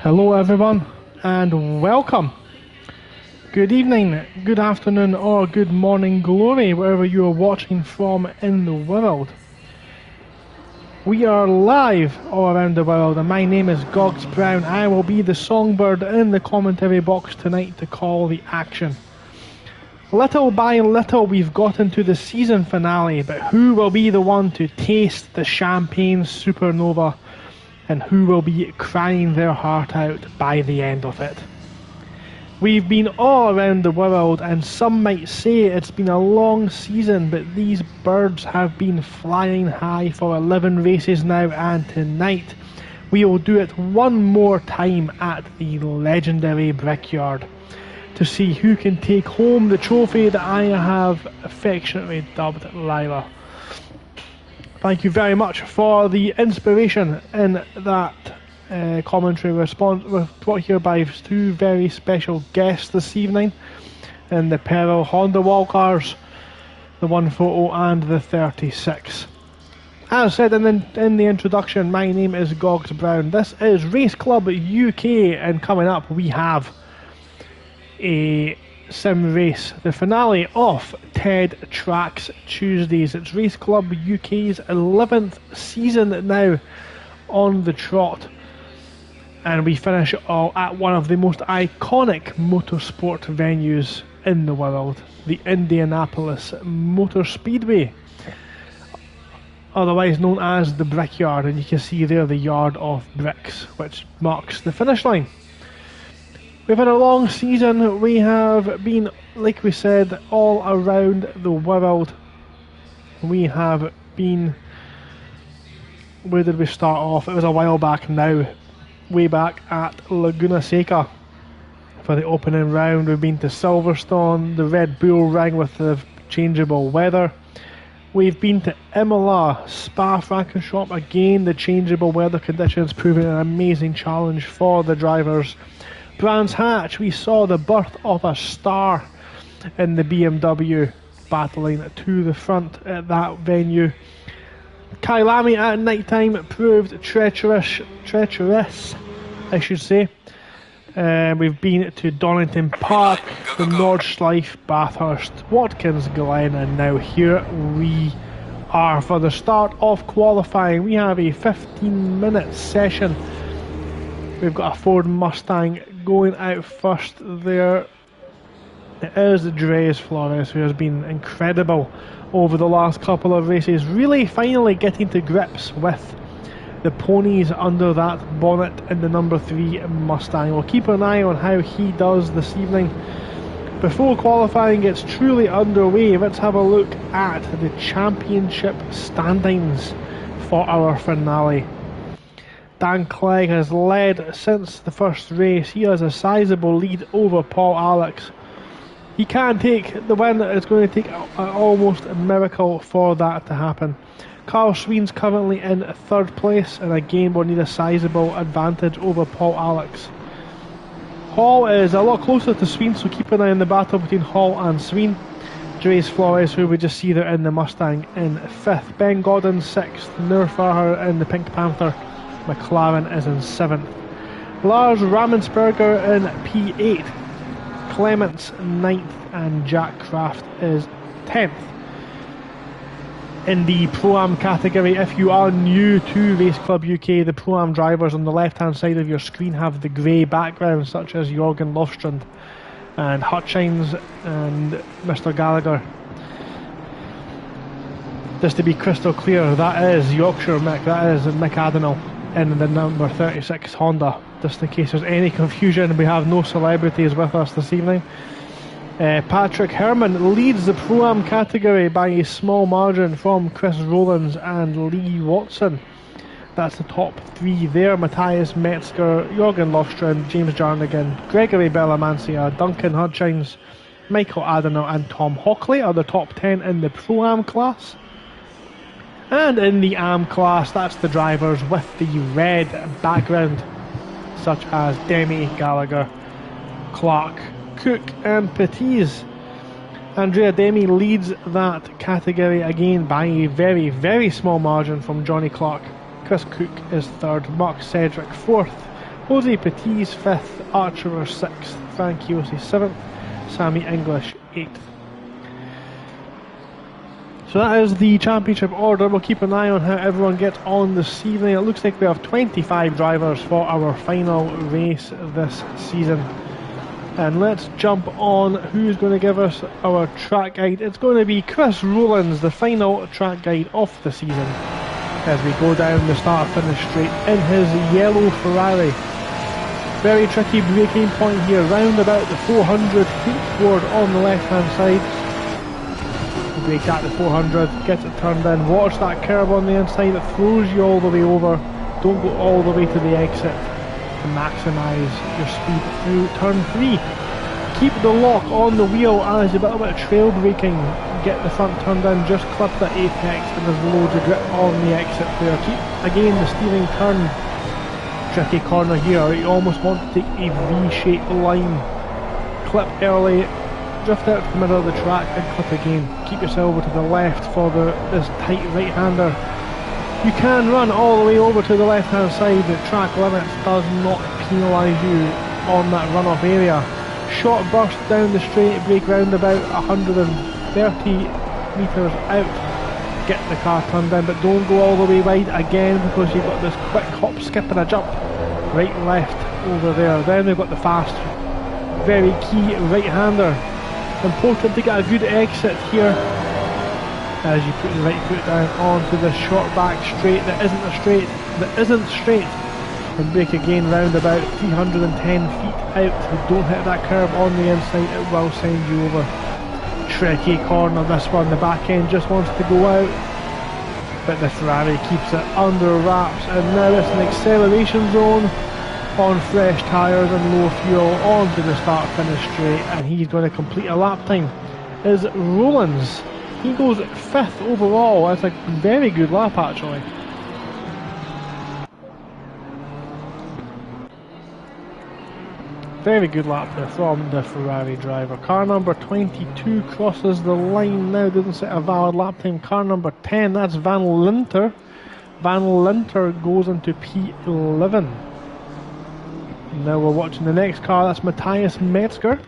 Hello everyone and welcome. Good evening, good afternoon or good morning glory wherever you are watching from in the world. We are live all around the world and my name is Gogs Brown. I will be the songbird in the commentary box tonight to call the action. Little by little we've gotten to the season finale, but who will be the one to taste the champagne supernova? And who will be crying their heart out by the end of it? We've been all around the world, and some might say it's been a long season, but these birds have been flying high for 11 races now, and tonight we will do it one more time at the legendary Brickyard to see who can take home the trophy that I have affectionately dubbed Lila. Thank you very much for the inspiration in that commentary response. We're brought here by two very special guests this evening in the Peril Honda Walkers, the 1 photo and the 36. As said in the introduction, my name is Gogs Brown. This is Race Club UK, and coming up we have a sim race, the finale of Ted Trax Tuesdays. It's Race Club UK's 11th season now on the trot, and we finish all at one of the most iconic motorsport venues in the world, the Indianapolis Motor Speedway, otherwise known as the Brickyard, and you can see there the yard of bricks which marks the finish line. We've had a long season. We have been, like we said, all around the world. We have been... Where did we start off? It was a while back now. Way back at Laguna Seca for the opening round. We've been to Silverstone, the Red Bull Ring with the changeable weather. We've been to Imola, Spa-Francorchamps again. The changeable weather conditions proving an amazing challenge for the drivers. Brands Hatch, we saw the birth of a star in the BMW, battling to the front at that venue. Kyalami at night time proved treacherous, I should say. We've been to Donington Park, the Nordschleife, Bathurst, Watkins Glen, and now here we are for the start of qualifying. We have a 15-minute session. We've got a Ford Mustang going out first there. It is Dres Flores, who has been incredible over the last couple of races, really finally getting to grips with the ponies under that bonnet in the number 3 Mustang. We'll keep an eye on how he does this evening. Before qualifying gets truly underway, let's have a look at the championship standings for our finale. Dan Clegg has led since the first race. He has a sizable lead over Paul Alex. He can take the win. It's going to take almost a miracle for that to happen. Carl Sween's currently in 3rd place, and again will need a sizable advantage over Paul Alex. Hall is a lot closer to Sween, so keep an eye on the battle between Hall and Sween. Dres Flores, who we just see there in the Mustang, in 5th. Ben Godden 6th. Nur Farher in the Pink Panther. McLaren is in 7th. Lars Ramensberger in P8. Clements 9th, and Jack Kraft is 10th. In the Pro-Am category, if you are new to Race Club UK, the Pro-Am drivers on the left hand side of your screen have the grey background, such as Jorgen Lofstrand and Hutchins and Mr Gallagher. Just to be crystal clear, that is Yorkshire Mick, that is Mick Adenall in the number 36 Honda. Just in case there's any confusion, we have no celebrities with us this evening. Patrick Herman leads the Pro-Am category by a small margin from Chris Rowlands and Lee Watson. That's the top 3 there. Matthias Metzger, Jorgen Lofstrand, James Jarnigan, Gregory Bellamancia, Duncan Hutchins, Michael Adenau and Tom Hockley are the top 10 in the Pro-Am class. And in the Am class, that's the drivers with the red background, such as Demi, Gallagher, Clark, Cook and Petiz. Andrea Demi leads that category again by a very, very small margin from Johnny Clark. Chris Cook is 3rd, Mark Cedric 4th, Jose Petit's 5th, Archer 6th, Frankie Yossi 7th, Sammy English 8th. So that is the championship order. We'll keep an eye on how everyone gets on this evening. It looks like we have 25 drivers for our final race this season. And let's jump on who's going to give us our track guide. It's going to be Chris Rowlands, the final track guide of the season, as we go down the start-finish straight in his yellow Ferrari. Very tricky braking point here, round about the 400 feet board on the left-hand side. Brake at the 400, gets it turned in, watch that curve on the inside, it throws you all the way over. Don't go all the way to the exit to maximise your speed through turn 3. Keep the lock on the wheel as you're a bit of trail braking. Get the front turned in, just clip the apex, and there's loads of grip on the exit there. Keep again the steering turn. Tricky corner here, you almost want to take a V-shaped line. Clip early, drift out to the middle of the track and clip again. Keep yourself over to the left for this tight right-hander. You can run all the way over to the left-hand side. The track limits does not penalise you on that run-off area. Short burst down the straight, brake round about 130 metres out. Get the car turned in, but don't go all the way wide again because you've got this quick hop, skip and a jump. Right, left, over there. Then we've got the fast, very key right-hander. Important to get a good exit here as you put the right foot down onto the short back straight that isn't straight, and brake again round about 310 feet out. If you don't hit that curve on the inside, it will send you over. Tricky corner this one, the back end just wants to go out, but the Ferrari keeps it under wraps, and now it's an acceleration zone on fresh tyres and low fuel onto the start finish straight, and he's going to complete a lap time. Is Rowlands. He goes 5th overall. That's a very good lap actually. Very good lap there from the Ferrari driver. Car number 22 crosses the line now, doesn't set a valid lap time. Car number 10, that's Van Linter. Van Linter goes into P11. Now we're watching the next car, that's Matthias Metzger.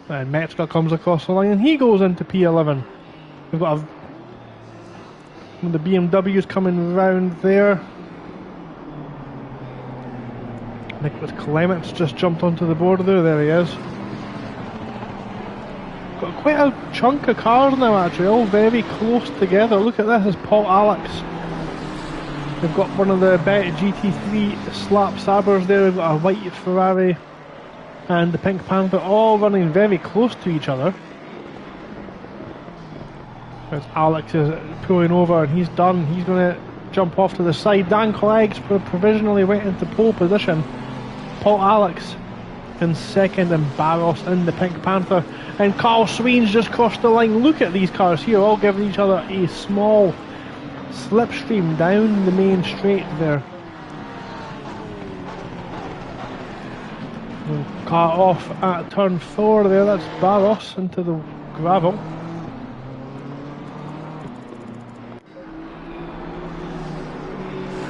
And Metzger comes across the line and he goes into P11. We've got the BMW's coming round there. Nicholas Clements just jumped onto the board there he is. Got quite a chunk of cars now actually, all very close together. Look at this, it's Paul Alex. We've got one of the Bet GT3 Slap Sabres there, we've got a white Ferrari and the Pink Panther, all running very close to each other. As Alex is pulling over and he's done, he's going to jump off to the side. Dan Clegg's provisionally went into pole position. Paul Alex in 2nd and Barros in the Pink Panther. And Carl Swain's just crossed the line. Look at these cars here, all giving each other a small slipstream down the main straight there. Car off at turn 4 there, that's Barros into the gravel.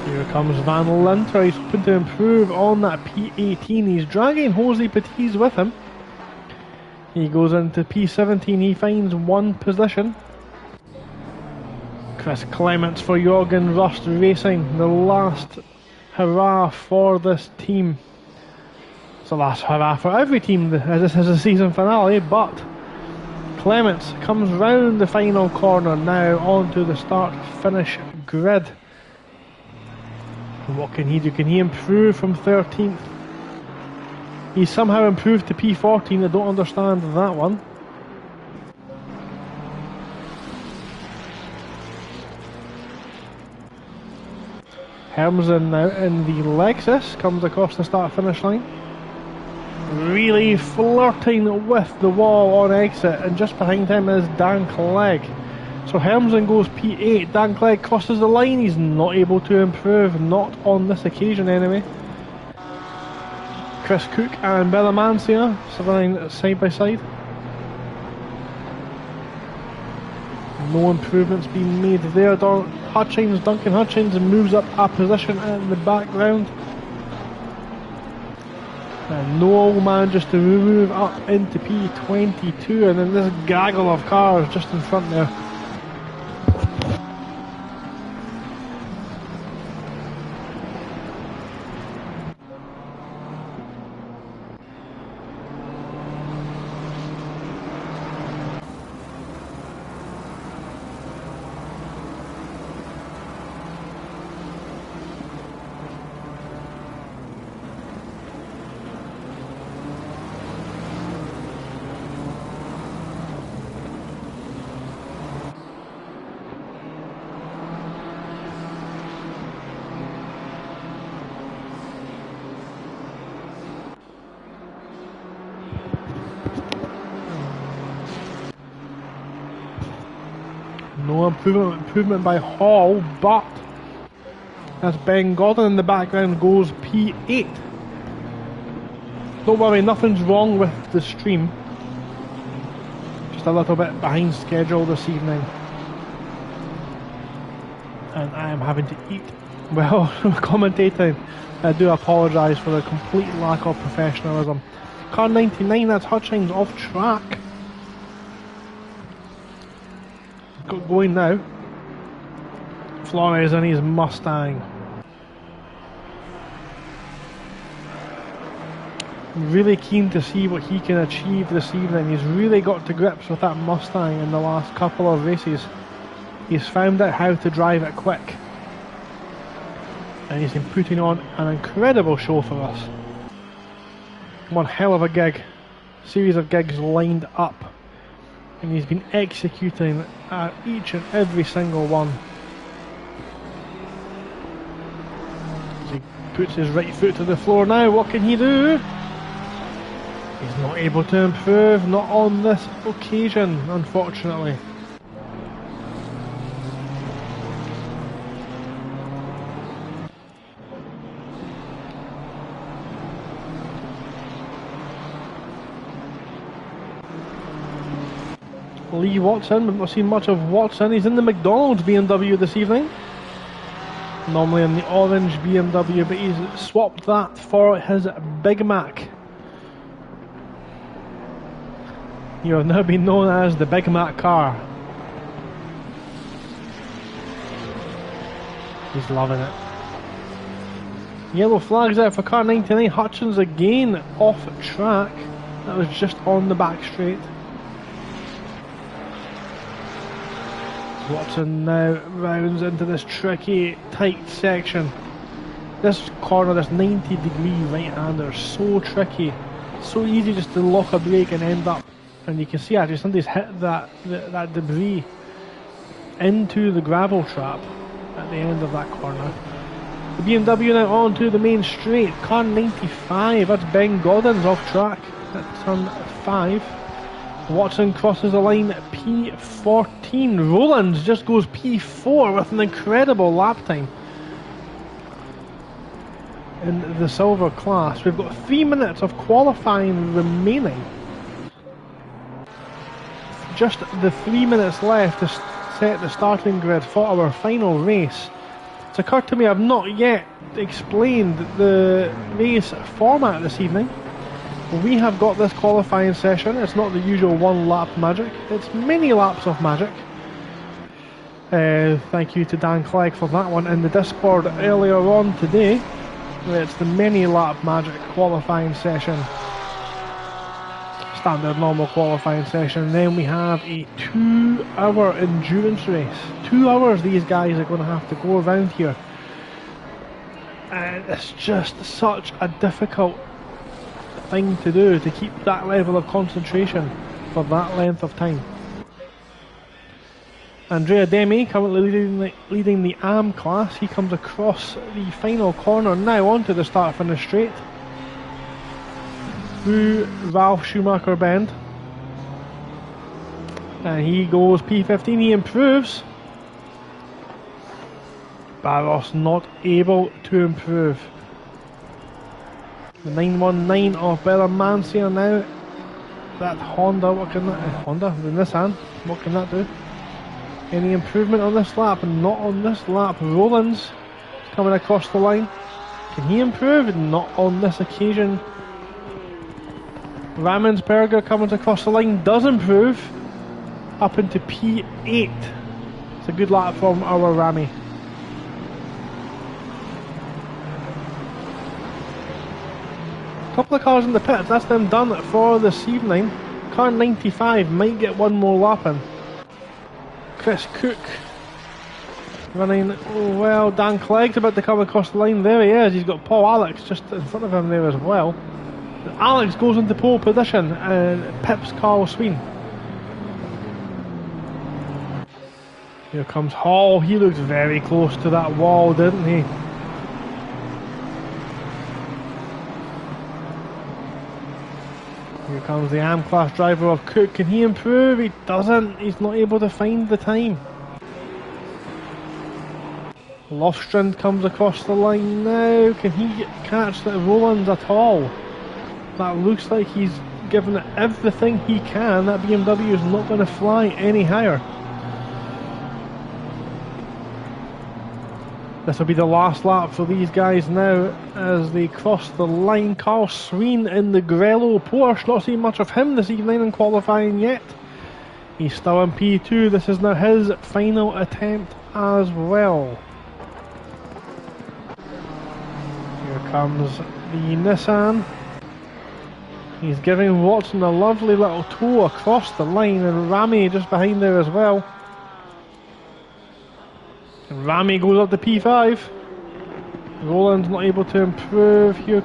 Here comes Van Linter, he's hoping to improve on that P18, he's dragging Jose Petit's with him. He goes into P17, he finds 1 position. Chris Clements for Jorgen Rust Racing, the last hurrah for this team. It's the last hurrah for every team as this is a season finale, but Clements comes round the final corner now onto the start-finish grid. What can he do? Can he improve from 13th? He's somehow improved to P14, I don't understand that one. Hermsen now in the Lexus, comes across the start-finish line. Really flirting with the wall on exit, and just behind him is Dan Clegg. So Hermsen goes P8, Dan Clegg crosses the line, he's not able to improve, not on this occasion anyway. Chris Cook and Bella Mancia running side by side. No improvements being made there. Duncan Hutchins moves up a position in the background. And Noel manages to move up into P22, and then this gaggle of cars just in front there. No improvement by Hall, but as Ben Gordon in the background goes P8. Don't worry, nothing's wrong with the stream. Just a little bit behind schedule this evening. And I am having to eat while commentating. I do apologise for the complete lack of professionalism. Car 99, that's Hutchins off track. Going now. Flores and his Mustang. Really keen to see what he can achieve this evening. He's really got to grips with that Mustang in the last couple of races. He's found out how to drive it quick. And he's been putting on an incredible show for us. One hell of a gig. Series of gigs lined up. And he's been executing each and every single one. As he puts his right foot to the floor now, what can he do? He's not able to improve, not on this occasion, unfortunately. Lee Watson, we've not seen much of Watson. He's in the McDonald's BMW this evening. Normally in the orange BMW, but he's swapped that for his Big Mac. You have now been known as the Big Mac car. He's loving it. Yellow flags out for car 99. Hutchins again off track. That was just on the back straight. Watson now rounds into this tricky, tight section. This corner, this 90-degree right-hander, so tricky. So easy just to lock a brake and end up. And you can see actually somebody's hit that debris into the gravel trap at the end of that corner. The BMW now on to the main straight. Car 95, that's Ben Goddins off track at turn 5. Watson crosses the line at P14. Rowlands just goes P4 with an incredible lap time in the silver class. We've got 3 minutes of qualifying remaining. Just the 3 minutes left to set the starting grid for our final race. It's occurred to me I've not yet explained the race format this evening. We have got this qualifying session. It's not the usual one lap magic, it's many laps of magic. Thank you to Dan Clegg for that one in the Discord earlier on today. It's the many lap magic qualifying session. Standard normal qualifying session. And then we have a 2-hour endurance race. 2 hours these guys are going to have to go around here. And it's just such a difficult thing to do, to keep that level of concentration for that length of time. Andrea Demi currently leading the AM class. He comes across the final corner now onto the start finish straight through Ralph Schumacher Bend, and he goes P15. He improves. Barros not able to improve. The 919 of Belamancia now. That Honda, what can that... Honda? The Nissan, what can that do? Any improvement on this lap? Not on this lap. Rollins coming across the line. Can he improve? Not on this occasion. Ramensberger coming across the line does improve. Up into P8. It's a good lap from our Rami. Couple of cars in the pits, that's them done for this evening. Car 95 might get one more lap in. Chris Cook running well. Dan Clegg's about to come across the line. There he is. He's got Paul Alex just in front of him there as well. Alex goes into pole position and pips Carl Sween. Here comes Hall. He looks very close to that wall, didn't he? Here comes the AM class driver of Cook. Can he improve? He doesn't. He's not able to find the time. Lofstrand comes across the line now. Can he catch the Rollins at all? That looks like he's given it everything he can. That BMW is not going to fly any higher. This will be the last lap for these guys now as they cross the line. Carl Sween in the Grello Porsche. Not seen much of him this evening in qualifying yet. He's still in P2. This is now his final attempt as well. Here comes the Nissan. He's giving Watson a lovely little tow across the line, and Rami just behind there as well. And Rami goes up to P5. Roland's not able to improve here.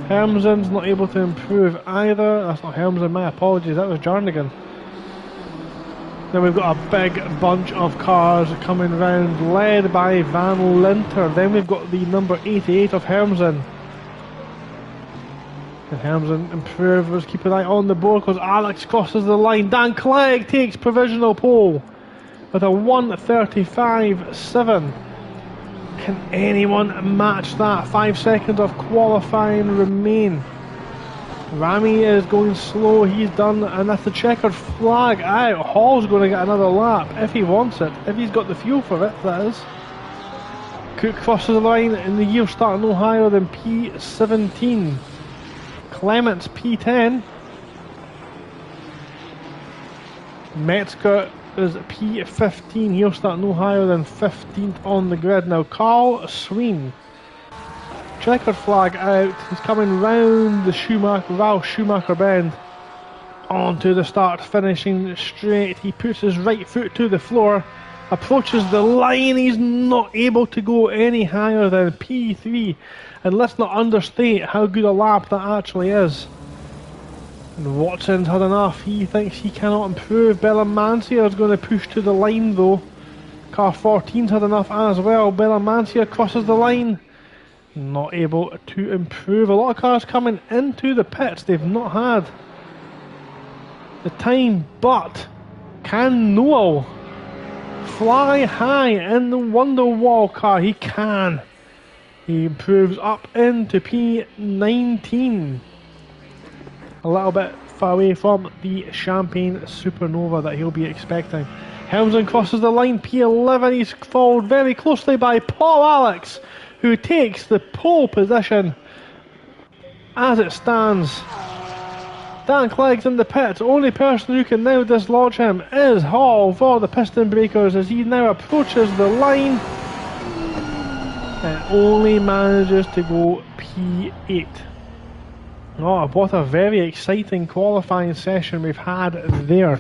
Hermsen's not able to improve either. That's not Hermsen, my apologies, that was Jarnigan. Then we've got a big bunch of cars coming round, led by Van Linter. Then we've got the number 88 of Hermsen. If Hermsen improves, let's keep an eye on the board because Alex crosses the line. Dan Clegg takes provisional pole with a 1:35.7. Can anyone match that? 5 seconds of qualifying remain. Rami is going slow, he's done, and that's the checkered flag out. Hall's going to get another lap if he wants it, if he's got the fuel for it, that is. Cook crosses the line in the year starting no higher than P17. Clements P10. Metzger is P15. He'll start no higher than 15th on the grid. Now Carl Sween. Checkered flag out. He's coming round the Ralph Schumacher bend onto the start, finishing straight. He puts his right foot to the floor, approaches the line. He's not able to go any higher than P3. And let's not understate how good a lap that actually is. And Watson's had enough. He thinks he cannot improve. Belamancia is going to push to the line though. Car 14's had enough as well. Belamancia crosses the line. Not able to improve. A lot of cars coming into the pits. They've not had the time. But can Noel fly high in the Wonderwall car? He can. He improves up into P19. A little bit far away from the Champagne Supernova that he'll be expecting. Helmsen crosses the line, P11. He's followed very closely by Paul Alex, who takes the pole position as it stands. Dan Clegg's in the pits. Only person who can now dislodge him is Hall for the piston breakers as he now approaches the line and only manages to go P8. Oh, what a very exciting qualifying session we've had there.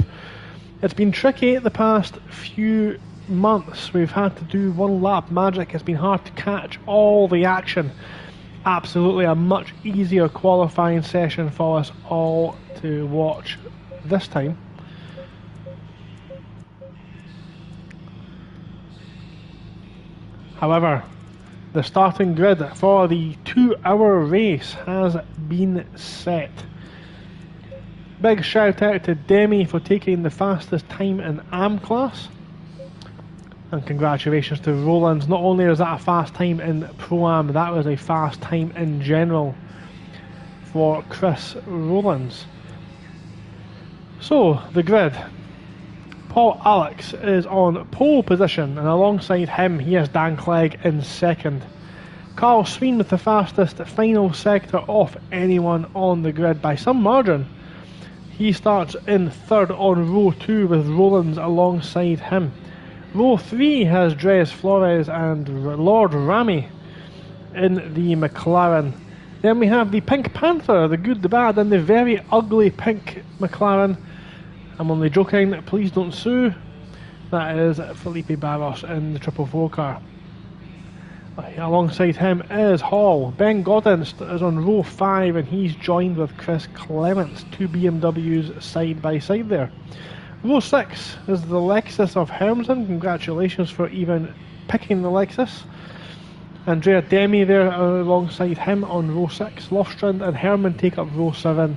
It's been tricky the past few months. We've had to do one lap magic. It's been hard to catch all the action. Absolutely a much easier qualifying session for us all to watch this time. However, the starting grid for the 2-hour race has been set. Big shout out to Demi for taking the fastest time in AM class. And congratulations to Rowlands. Not only is that a fast time in Pro-Am, that was a fast time in general for Chris Rowlands. So, the grid. Paul Alex is on pole position, and alongside him he has Dan Clegg in second. Carl Sween with the fastest final sector of anyone on the grid by some margin. He starts in third on row 2 with Rowlands alongside him. Row 3 has Dres Flores and Lord Ramy in the McLaren. Then we have the Pink Panther, the good, the bad, and the very ugly pink McLaren. I'm only joking, please don't sue. That is Felipe Barros in the 444 car. Alongside him is Hall. Ben Godden is on row 5 and he's joined with Chris Clements. 2 BMWs side by side there. Row 6 is the Lexus of Hermsen. Congratulations for even picking the Lexus. Andrea Demi there alongside him on row 6. Lofstrand and Herman take up row 7.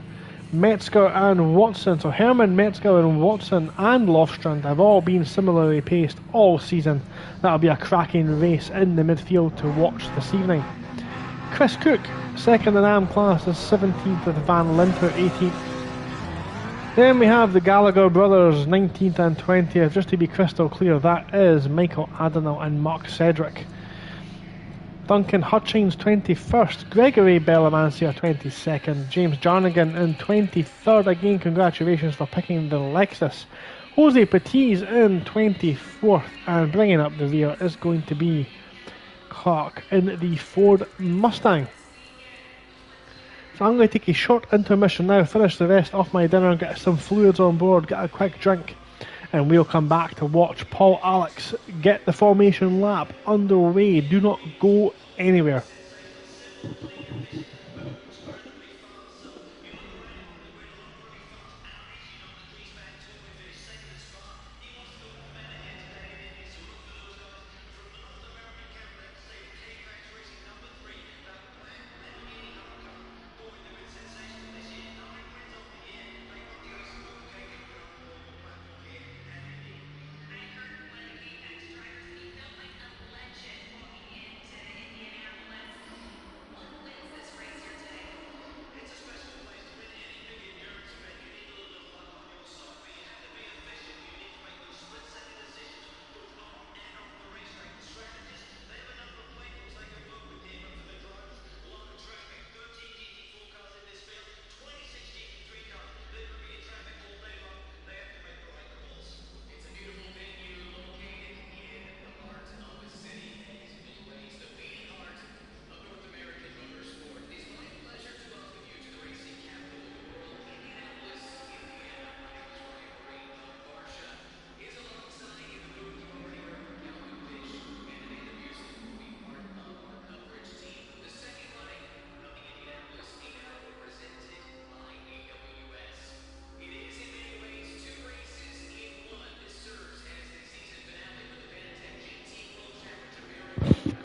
Metzger and Watson. So Herman, Metzger and Watson and Lofstrand have all been similarly paced all season. That'll be a cracking race in the midfield to watch this evening. Chris Cook, second in AM class, is 17th with Van Linter 18th. Then we have the Gallagher brothers 19th and 20th. Just to be crystal clear, that is Michael Adenau and Mark Cedric. Duncan Hutchings 21st, Gregory Bellamancia 22nd, James Jarnigan in 23rd. Again, congratulations for picking the Lexus. Jose Patiz in 24th, and bringing up the rear is going to be Clark in the Ford Mustang. So I'm going to take a short intermission now, finish the rest of my dinner, get some fluids on board, get a quick drink, and we'll come back to watch Paul Alex get the formation lap underway. Do not go anywhere.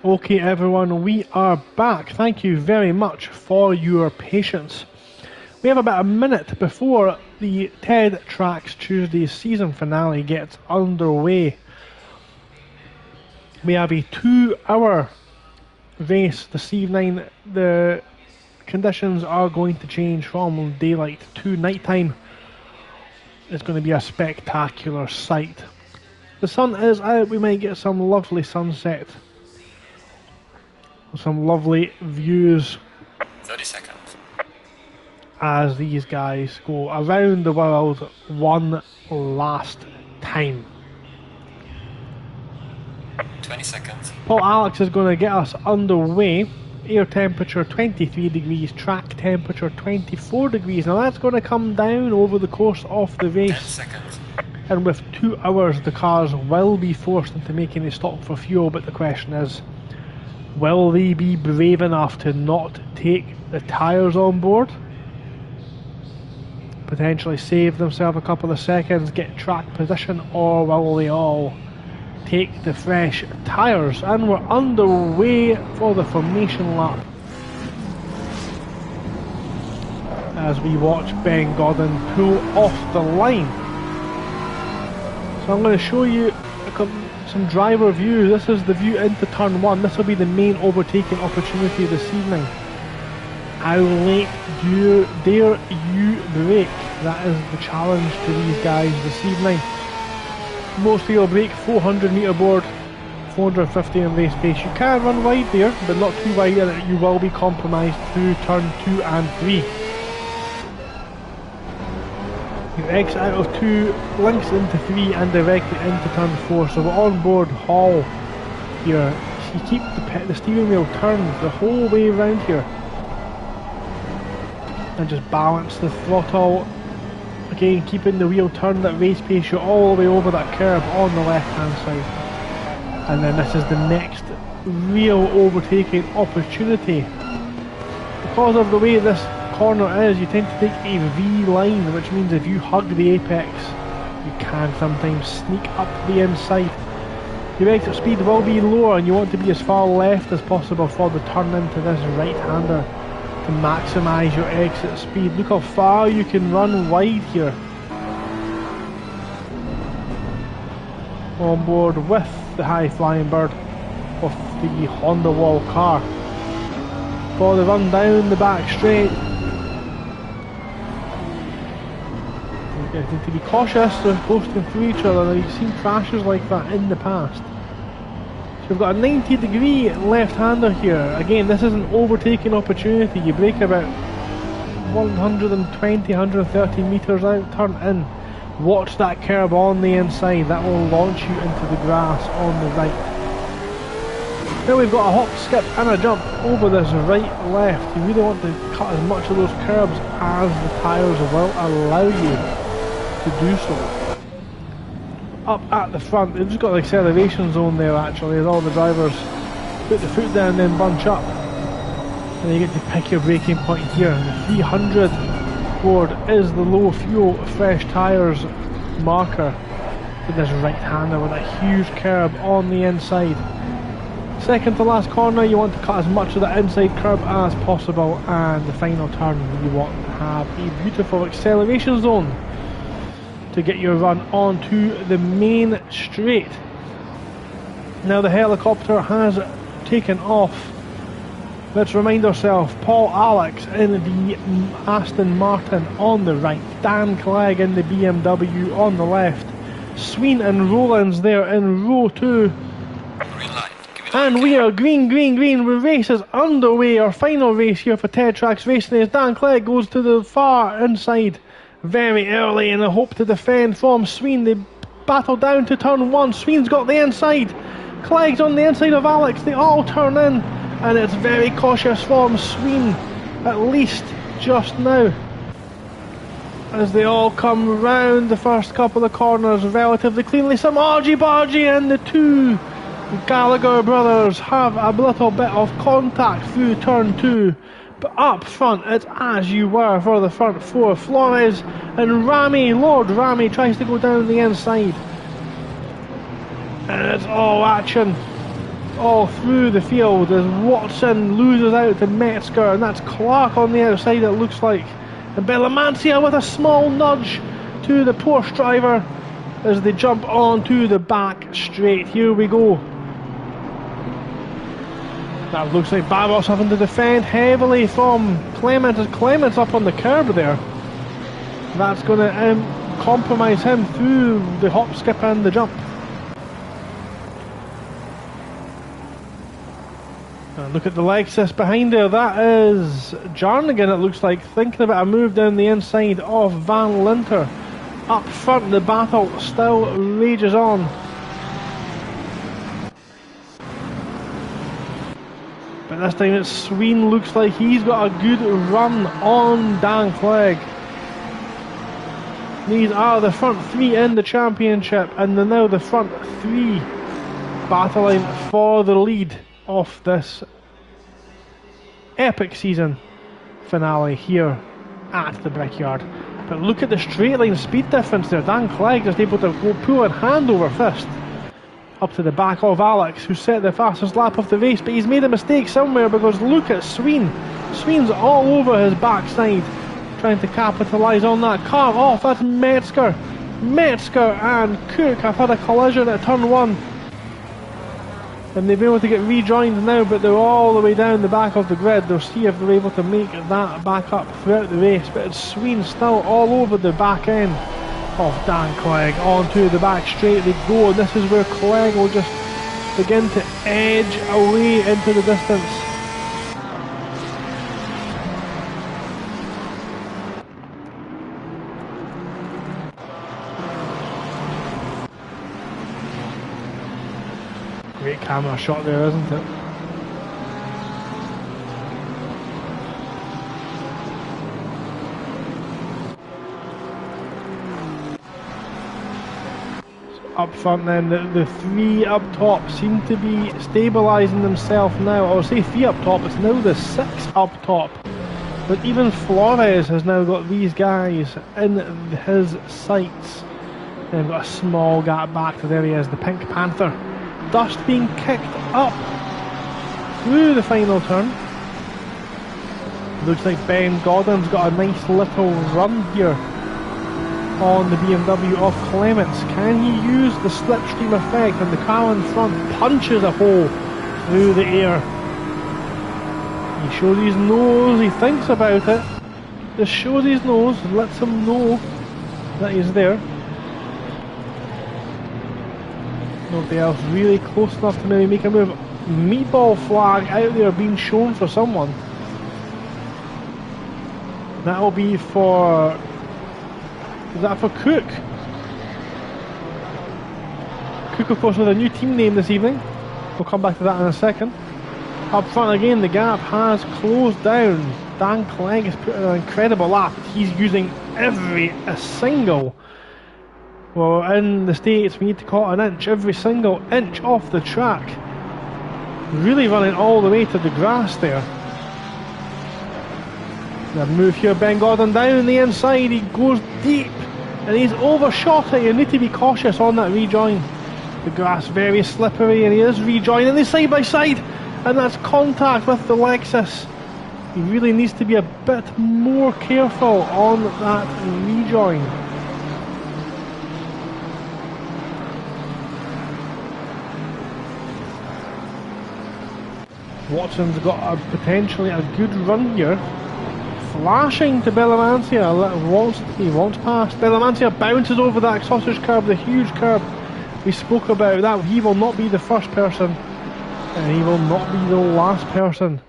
Okay everyone, we are back. Thank you very much for your patience. We have about a minute before the TED Trax Tuesday season finale gets underway. We have a 2-hour race this evening. The conditions are going to change from daylight to nighttime. It's going to be a spectacular sight. The sun is out, we might get some lovely sunset. Some lovely views 30 seconds as these guys go around the world one last time. 20 seconds. Paul Alex is going to get us underway. Air temperature 23 degrees, track temperature 24 degrees. Now that's going to come down over the course of the race. 10 seconds. And with 2 hours the cars will be forced into making a stop for fuel, but the question is, will they be brave enough to not take the tyres on board? Potentially save themselves a couple of seconds, get track position, or will they all take the fresh tyres? And we're underway for the formation lap as we watch Ben Godden pull off the line. So I'm going to show you some driver view. This is the view into turn 1. This will be the main overtaking opportunity this evening. How late dare you brake? That is the challenge to these guys this evening. Most people brake 400 metre board, 450 in race pace. You can run wide there, but not too wide, and you will be compromised through turn 2 and 3. You exit out of 2, links into 3 and directly into turn 4. So we're on board Hall here. You keep the steering wheel turned the whole way around here. And just balance the throttle. Again, keeping the wheel turned at race pace. You're all the way over that curb on the left hand side. And then this is the next real overtaking opportunity. Because of the way this corner is, you tend to take a V line, which means if you hug the apex, you can sometimes sneak up the inside. Your exit speed will be lower, and you want to be as far left as possible for the turn into this right-hander to maximise your exit speed. Look how far you can run wide here. On board with the high flying bird of the Honda Wall car for the run down the back straight. You need to be cautious of posting through each other. You've seen crashes like that in the past. So we've got a 90-degree left-hander here. Again, this is an overtaking opportunity. You brake about 120, 130 metres out, turn in. Watch that curb on the inside. That will launch you into the grass on the right. Now we've got a hop, skip and a jump over this right-left. You really want to cut as much of those curbs as the tyres will allow you to do so. Up at the front, they've just got the acceleration zone there actually, as all the drivers put the foot down and then bunch up. And you get to pick your braking point here. The 300 board is the low fuel fresh tyres marker with this right-hander with a huge curb on the inside. Second to last corner, you want to cut as much of the inside curb as possible, and the final turn you want to have a beautiful acceleration zone to get your run onto the main straight. Now the helicopter has taken off. Let's remind ourselves, Paul Alex in the Aston Martin on the right, Dan Clegg in the BMW on the left, Sween and Rowlands there in row 2. And we are green. The race is underway. Our final race here for Trax Racing is Dan Clegg goes to the far inside very early in a hope to defend from Sween. They battle down to turn 1. Sween's got the inside. Clegg's on the inside of Alex. They all turn in, and it's very cautious from Sween, at least just now, as they all come round the first couple of corners relatively cleanly. Some argy-bargy, and the two Gallagher brothers have a little bit of contact through turn 2. But up front, it's as you were for the front 4. Flores and Ramy, Lord Ramy, tries to go down the inside. And it's all action all through the field as Watson loses out to Metzger, and that's Clark on the outside, it looks like. And Bellamancia with a small nudge to the Porsche driver as they jump onto the back straight. Here we go. That looks like Barros having to defend heavily from Clement, as Clement's up on the curb there. That's going to compromise him through the hop, skip and the jump. And look at the Lexus behind there. That is Jarnigan, it looks like, thinking about a move down the inside of Van Linter. Up front, the battle still rages on. But this time it's Sween, looks like he's got a good run on Dan Clegg. These are the front 3 in the championship, and they're now the front 3 battling for the lead of this epic season finale here at the Brickyard. But look at the straight line speed difference there. Dan Clegg just able to go pull it hand over fist up to the back of Alex, who set the fastest lap of the race, but he's made a mistake somewhere, because look at Sween. Sween's all over his backside trying to capitalise on that car off. That's Metzger and Cook have had a collision at turn 1. And they've been able to get rejoined now, but they're all the way down the back of the grid. They'll see if they're able to make that back up throughout the race. But it's Sweden still all over the back end of Dan Clegg. Onto the back straight they go, and this is where Clegg will just begin to edge away into the distance. Great camera shot there, isn't it? So up front then, the three up top seem to be stabilising themselves now. I'll say three up top, it's now the six up top. But even Flores has now got these guys in his sights. They've got a small gap back to there he is, the Pink Panther. Dust being kicked up through the final turn. Looks like Ben Godden's got a nice little run here on the BMW of Clements. Can he use the slipstream effect? And the car in front punches a hole through the air. He shows his nose, he thinks about it. Just shows his nose and lets him know that he's there. Nobody else really close enough to maybe make a move. Meatball flag out there being shown for someone. That'll be for... is that for Cook? Cook of course with a new team name this evening. We'll come back to that in a second. Up front again, the gap has closed down. Dan Clegg has put in an incredible lap. He's using every single... well, in the States we need to call it an inch. Every single inch off the track. Really running all the way to the grass there. The move here, Ben Godden down the inside. He goes deep and he's overshot it. You need to be cautious on that rejoin. The grass very slippery and he is rejoining the side by side. And that's contact with the Lexus. He really needs to be a bit more careful on that rejoin. Watson's got potentially a good run here. Flashing to Bellamancia, he wants past. Bellamancia bounces over that sausage curb, the huge curb we spoke about. That he will not be the first person, and he will not be the last person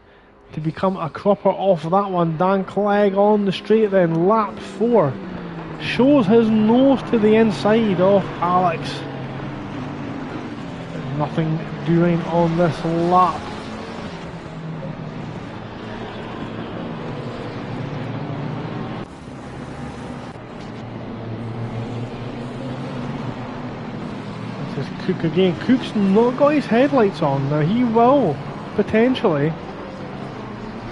to become a cropper off that one. Dan Clegg on the straight then, lap 4. Shows his nose to the inside of Alex. Nothing doing on this lap. Cook again. Cook's not got his headlights on. Now he will potentially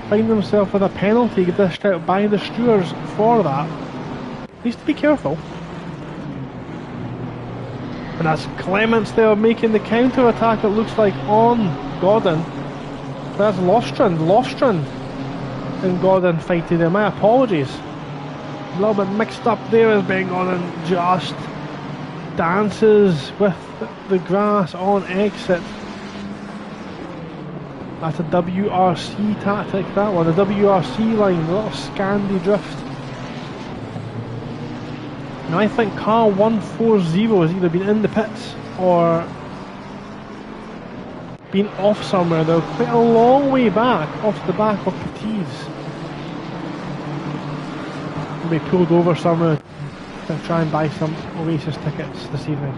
find himself with a penalty dished out by the stewards for that. Needs to be careful. And that's Clements there making the counter attack, it looks like, on Godden. That's Lofstrand and Godden fighting there. My apologies. A little bit mixed up there as Ben Godden just dances with the grass on exit. That's a WRC tactic, that one, the WRC line, a lot of Scandi drift. Now I think car 140 has either been in the pits or been off somewhere. They're quite a long way back, off the back of Petit's. They pulled over somewhere to try and buy some Oasis tickets this evening.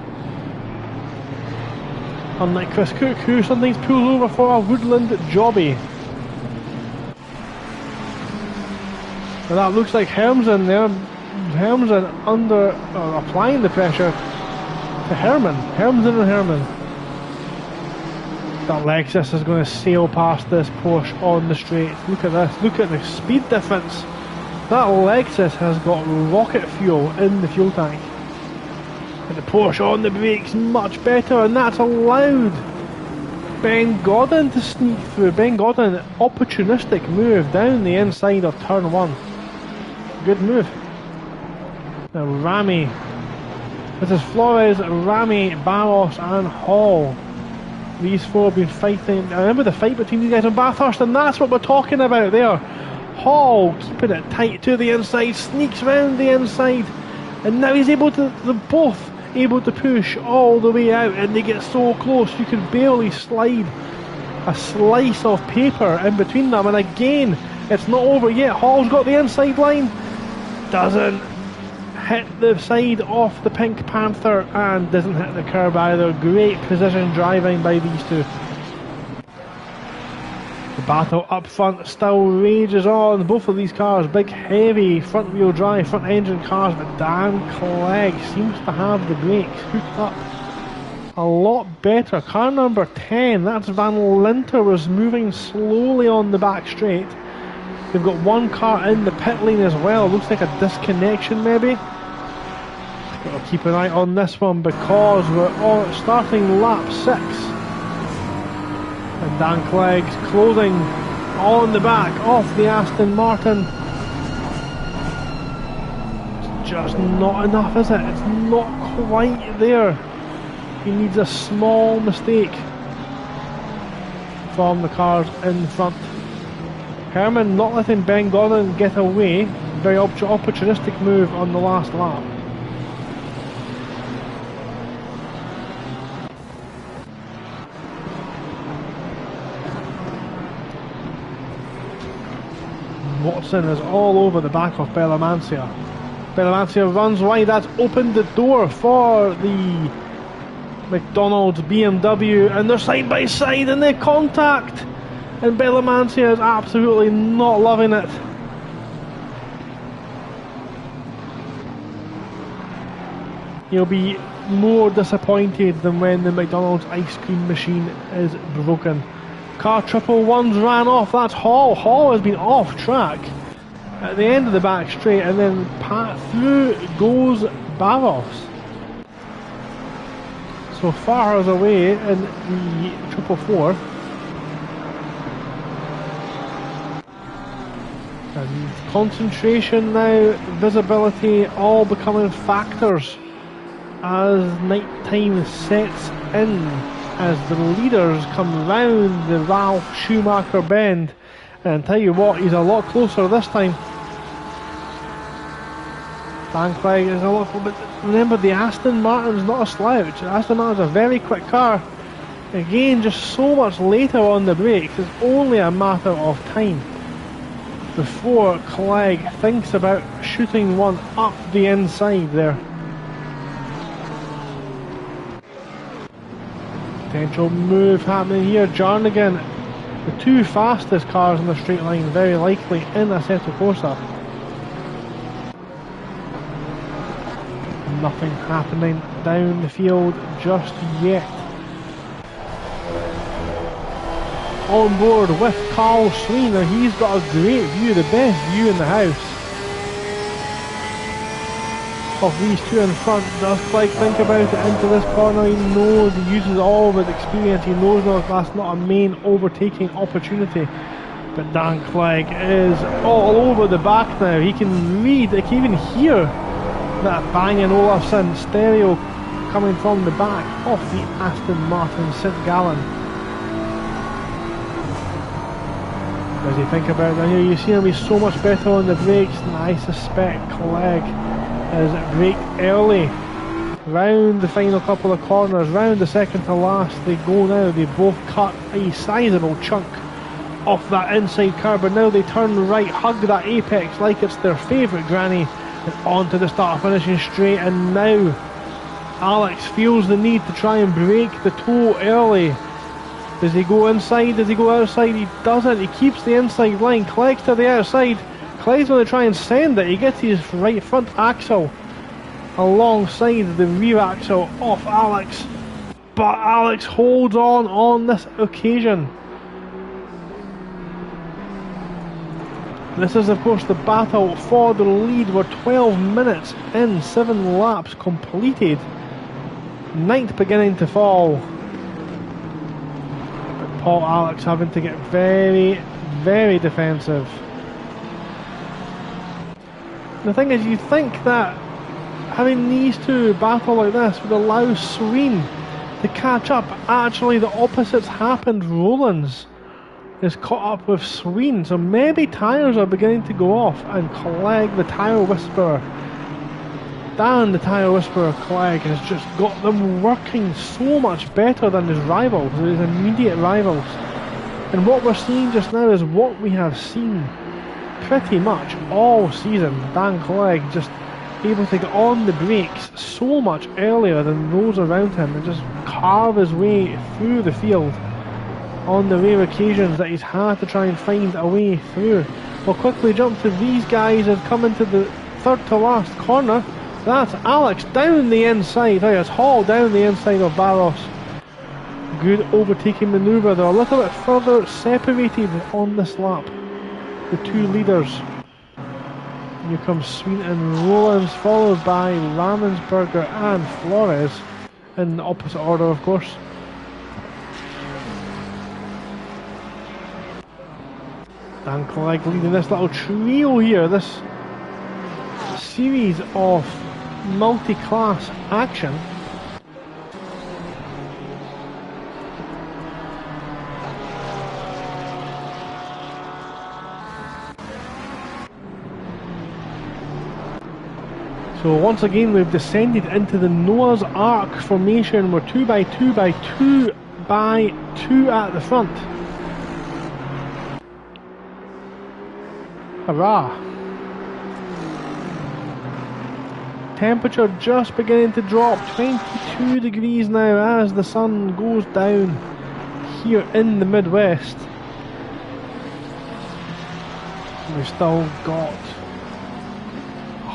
Unlike Chris Cook, who sometimes pulls over for a woodland jobby. Now that looks like Hermsen there. Hermsen applying the pressure to Herman. Hermsen and Herman. That Lexus is going to sail past this Porsche on the straight. Look at this. Look at the speed difference. That Lexus has got rocket fuel in the fuel tank. And the Porsche on the brakes much better, and that's allowed Ben Godden to sneak through. Ben Godden, opportunistic move down the inside of turn 1. Good move. Now Rami. This is Flores, Rami, Barros and Hall These four have been fighting. I remember the fight between these guys in Bathurst, and that's what we're talking about there. Hall keeping it tight to the inside, sneaks round the inside, and now he's able to, they're both able to push all the way out, and they get so close you can barely slide a slice of paper in between them. And again, it's not over yet. Hall's got the inside line, doesn't hit the side off the Pink Panther, and doesn't hit the curb either. Great precision driving by these two. The battle up front still rages on. Both of these cars, big heavy front wheel drive, front engine cars, but Dan Clegg seems to have the brakes hooked up a lot better. Car number 10, that's Van Linter, was moving slowly on the back straight. They've got one car in the pit lane as well. Looks like a disconnection maybe. Got to keep an eye on this one because we're on starting lap 6. And Dan Clegg's closing on the back off the Aston Martin. It's just not enough, is it? It's not quite there. He needs a small mistake from the cars in front. Herman not letting Ben Gordon get away. Very opportunistic move on the last lap. Watson is all over the back of Bellamancia. Bellamancia runs wide. That's opened the door for the McDonald's BMW, and they're side by side and they contact, and Bellamancia is absolutely not loving it. He'll be more disappointed than when the McDonald's ice cream machine is broken. Car triple ones ran off. That's Hall. Hall has been off track at the end of the back straight, and then through goes Barros. So far as away in the triple four. And concentration now, visibility, all becoming factors as night time sets in, as the leaders come round the Ralph Schumacher bend. And tell you what, he's a lot closer this time. Dan Clegg is a lot, but remember, the Aston Martin's not a slouch. The Aston Martin's a very quick car. Again, just so much later on the brakes. It's only a matter of time before Clegg thinks about shooting one up the inside there. Potential move happening here. Jarnigan, the two fastest cars in the straight line, very likely in Assetto Corsa. Nothing happening down the field just yet. On board with Carl Sween. Now he's got a great view, the best view in the house of these two in front. Does Clegg think about it into this corner? He knows, he uses all of his experience, he knows that's not a main overtaking opportunity. But Dan Clegg is all over the back now. He can read, he can even hear that Bang & Olufsen stereo coming from the back of the Aston Martin St. Gallen. Does he think about it? Here you see him, he's so much better on the brakes, and I suspect Clegg is braked early. Round the final couple of corners, round the second to last they go now. They both cut a sizable chunk off that inside curb, and now they turn right, hug that apex like it's their favourite granny, and on to the start, finishing straight. And now Alex feels the need to try and break the toe early. Does he go inside? Does he go outside? He doesn't. He keeps the inside line. Clegg's to the outside. Clegg's going to try and send it. He gets his right front axle alongside the rear axle off Alex, but Alex holds on this occasion. This is of course the battle for the lead. We're 12 minutes in, 7 laps completed, 9th beginning to fall, but Paul Alex having to get very, very defensive. The thing is, you think that having these two battle like this would allow Sween to catch up. Actually, the opposite's happened. Rollins is caught up with Sween, so maybe tyres are beginning to go off, and Clegg, the tyre whisperer, Dan, the tyre whisperer Clegg, has just got them working so much better than his rivals, his immediate rivals. And what we're seeing just now is what we have seen pretty much all season. Dan Clegg just able to get on the brakes so much earlier than those around him and just carve his way through the field on the rare occasions that he's had to try and find a way through. We'll quickly jump to these guys have come into the third to last corner. That's Alex down the inside. Oh, it's Hall down the inside of Barros. Good overtaking manoeuvre. They're a little bit further separated on this lap, the two leaders. Here comes Sween and Rollins, followed by Ramensberger and Flores, in the opposite order, of course. Dan Clegg leading this little trio here, this series of multi-class action. So once again we've descended into the Noah's Ark formation. We're 2 by 2 by 2 by 2 at the front. Hurrah! Temperature just beginning to drop, 22 degrees now as the sun goes down here in the Midwest. We've still got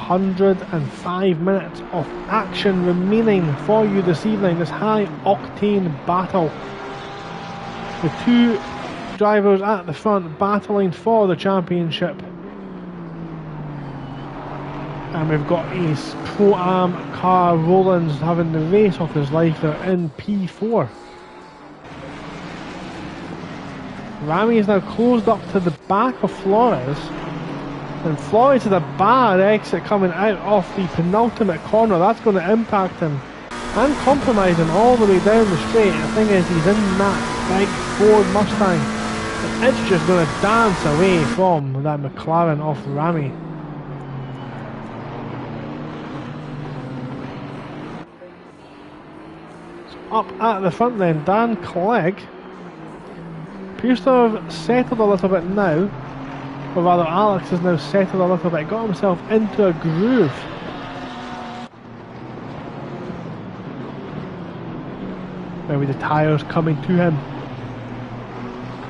105 minutes of action remaining for you this evening, this high octane battle. The two drivers at the front battling for the championship. And we've got a Pro-Am car, Rollins, having the race of his life. They're in P4. Rami is now closed up to the back of Flores. And Flores has a bad exit coming out of the penultimate corner. That's going to impact him and compromise him all the way down the straight. The thing is, he's in that big Ford Mustang. And it's just going to dance away from that McLaren of Rami. Up at the front then, Dan Clegg appears to have settled a little bit now, or rather Alex has now settled a little bit, got himself into a groove. Maybe the tyres coming to him.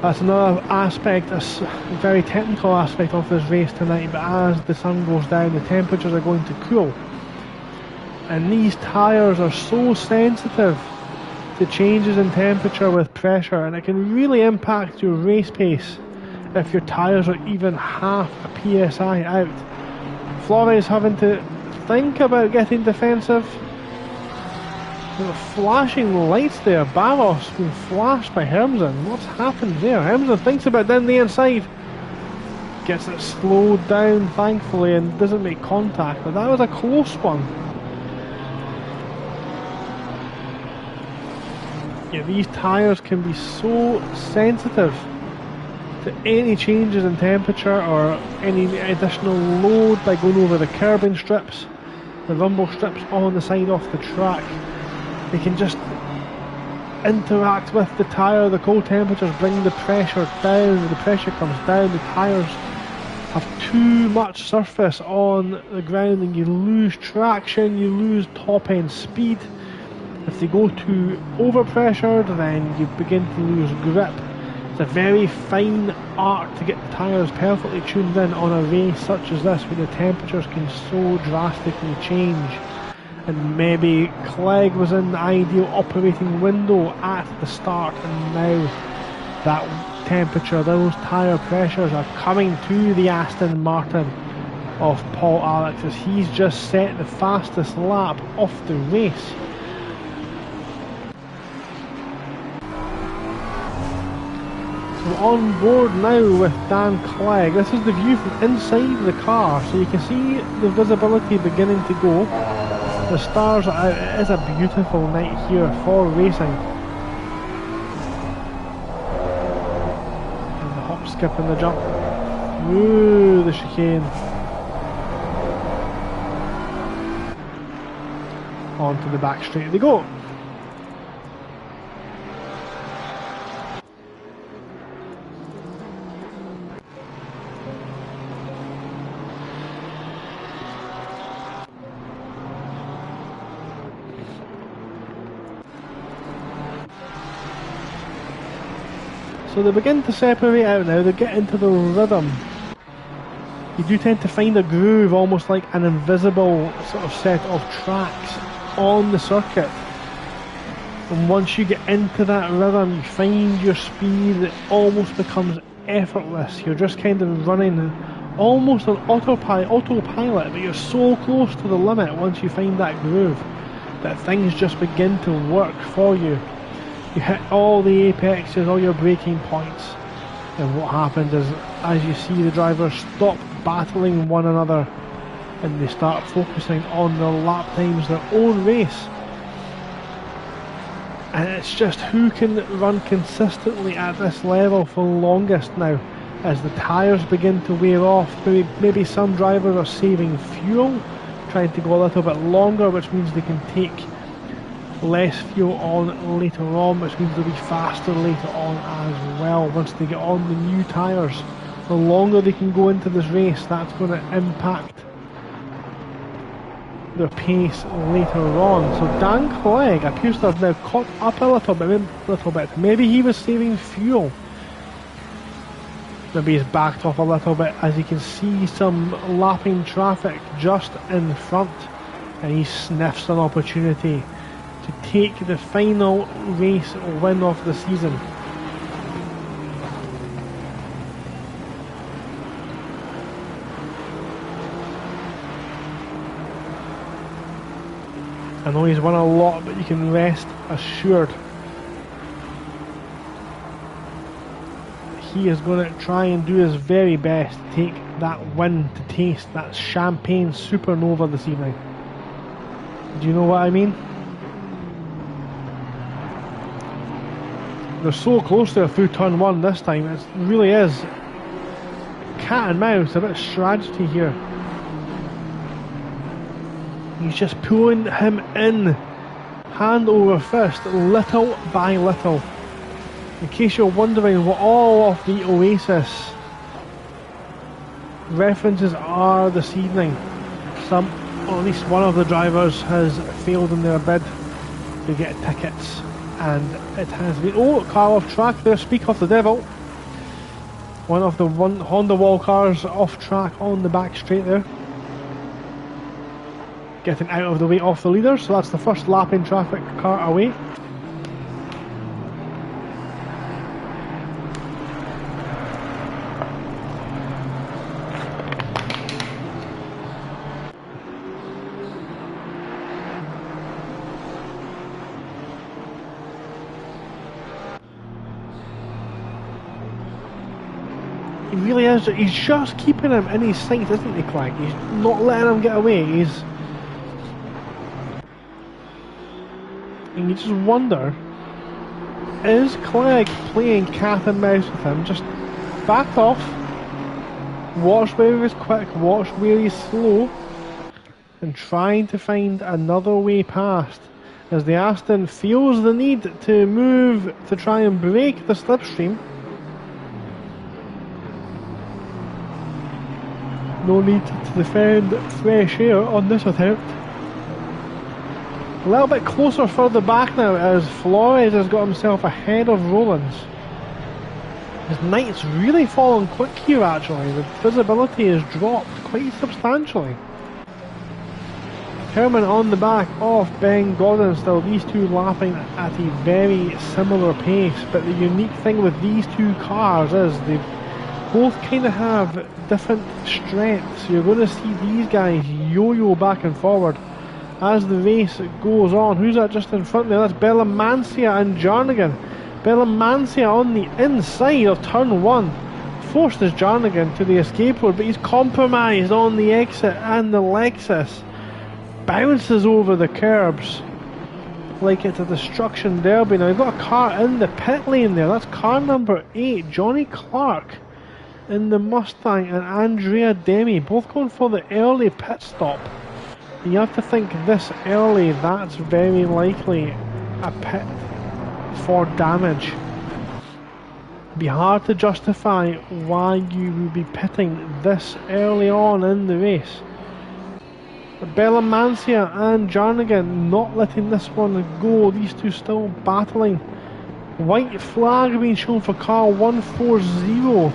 That's another aspect, a very technical aspect of this race tonight, but as the sun goes down the temperatures are going to cool. And these tyres are so sensitive to changes in temperature with pressure, and it can really impact your race pace if your tyres are even half a PSI out. Flores having to think about getting defensive. Flashing lights there. Barros being flashed by Hermsen. What's happened there? Hermsen thinks about down the inside. Gets it slowed down thankfully and doesn't make contact, but that was a close one. Yeah, these tyres can be so sensitive to any changes in temperature or any additional load by going over the curbing strips, the rumble strips on the side of the track. They can just interact with the tyre. The cold temperatures bring the pressure down. The pressure comes down. The tyres have too much surface on the ground and you lose traction, you lose top end speed. If they go too overpressured, then you begin to lose grip. It's a very fine art to get the tyres perfectly tuned in on a race such as this, where the temperatures can so drastically change. And maybe Clegg was in the ideal operating window at the start, and now that temperature, those tyre pressures are coming to the Aston Martin of Paul Alex as he's just set the fastest lap of the race. So on board now with Dan Clegg. This is the view from inside the car, so you can see the visibility beginning to go. The stars are out. It is a beautiful night here for racing. And the hop, skip and the jump. Ooh, the chicane. Onto the back straight they go. So they begin to separate out now, they get into the rhythm. You do tend to find a groove, almost like an invisible sort of set of tracks on the circuit. And once you get into that rhythm, you find your speed, it almost becomes effortless. You're just kind of running almost on autopilot, but you're so close to the limit once you find that groove that things just begin to work for you. You hit all the apexes, all your braking points, and what happens is, as you see the drivers stop battling one another and they start focusing on their lap times, their own race, and it's just who can run consistently at this level for longest now. As the tyres begin to wear off, maybe some drivers are saving fuel, trying to go a little bit longer, which means they can take less fuel on later on, which means they'll be faster later on as well. Once they get on the new tyres, the longer they can go into this race, that's going to impact their pace later on. So Dan Clegg appears to have now caught up a little bit. Maybe he was saving fuel. Maybe he's backed off a little bit as you can see some lapping traffic just in front, and he sniffs an opportunity to take the final race win of the season. I know he's won a lot, but you can rest assured he is going to try and do his very best to take that win, to taste that champagne supernova this evening. Do you know what I mean? They're so close to a through turn one this time. It really is cat and mouse, a bit of strategy here. He's just pulling him in, hand over fist, little by little. In case you're wondering what all of the Oasis references are this evening, or at least one of the drivers has failed in their bid to get tickets, and it has been, oh, car off track there, speak of the devil. One of the Honda Wall cars off track on the back straight there, getting out of the way off the leader, so that's the first lap in traffic car away. He really is, he's just keeping him in his sight, isn't he, Clegg? He's not letting him get away. And you just wonder, is Clegg playing cat and mouse with him? Just back off, watch where he's quick, watch where he's slow, and trying to find another way past, as the Aston feels the need to move to try and break the slipstream. No need to defend fresh air on this attempt. A little bit closer further back now, as Flores has got himself ahead of Rowlands. His night's really fallen quick here actually. The visibility has dropped quite substantially. Herman on the back of Ben Gordon still, these two lapping at a very similar pace, but the unique thing with these two cars is they both kind of have different strengths. So you're going to see these guys yo-yo back and forward as the race goes on. Who's that just in front there? That's Belamancia and Jarnigan. Belamancia on the inside of turn one forces Jarnigan to the escape road, but he's compromised on the exit and the Lexus. bounces over the curbs like it's a destruction derby. Now, you've got a car in the pit lane there. That's car number 8, Johnny Clark in the Mustang, and Andrea Demi, both going for the early pit stop. You have to think this early, that's very likely a pit for damage. It'd be hard to justify why you would be pitting this early on in the race. Bellamancia and Jarnigan not letting this one go, these two still battling. White flag being shown for car 140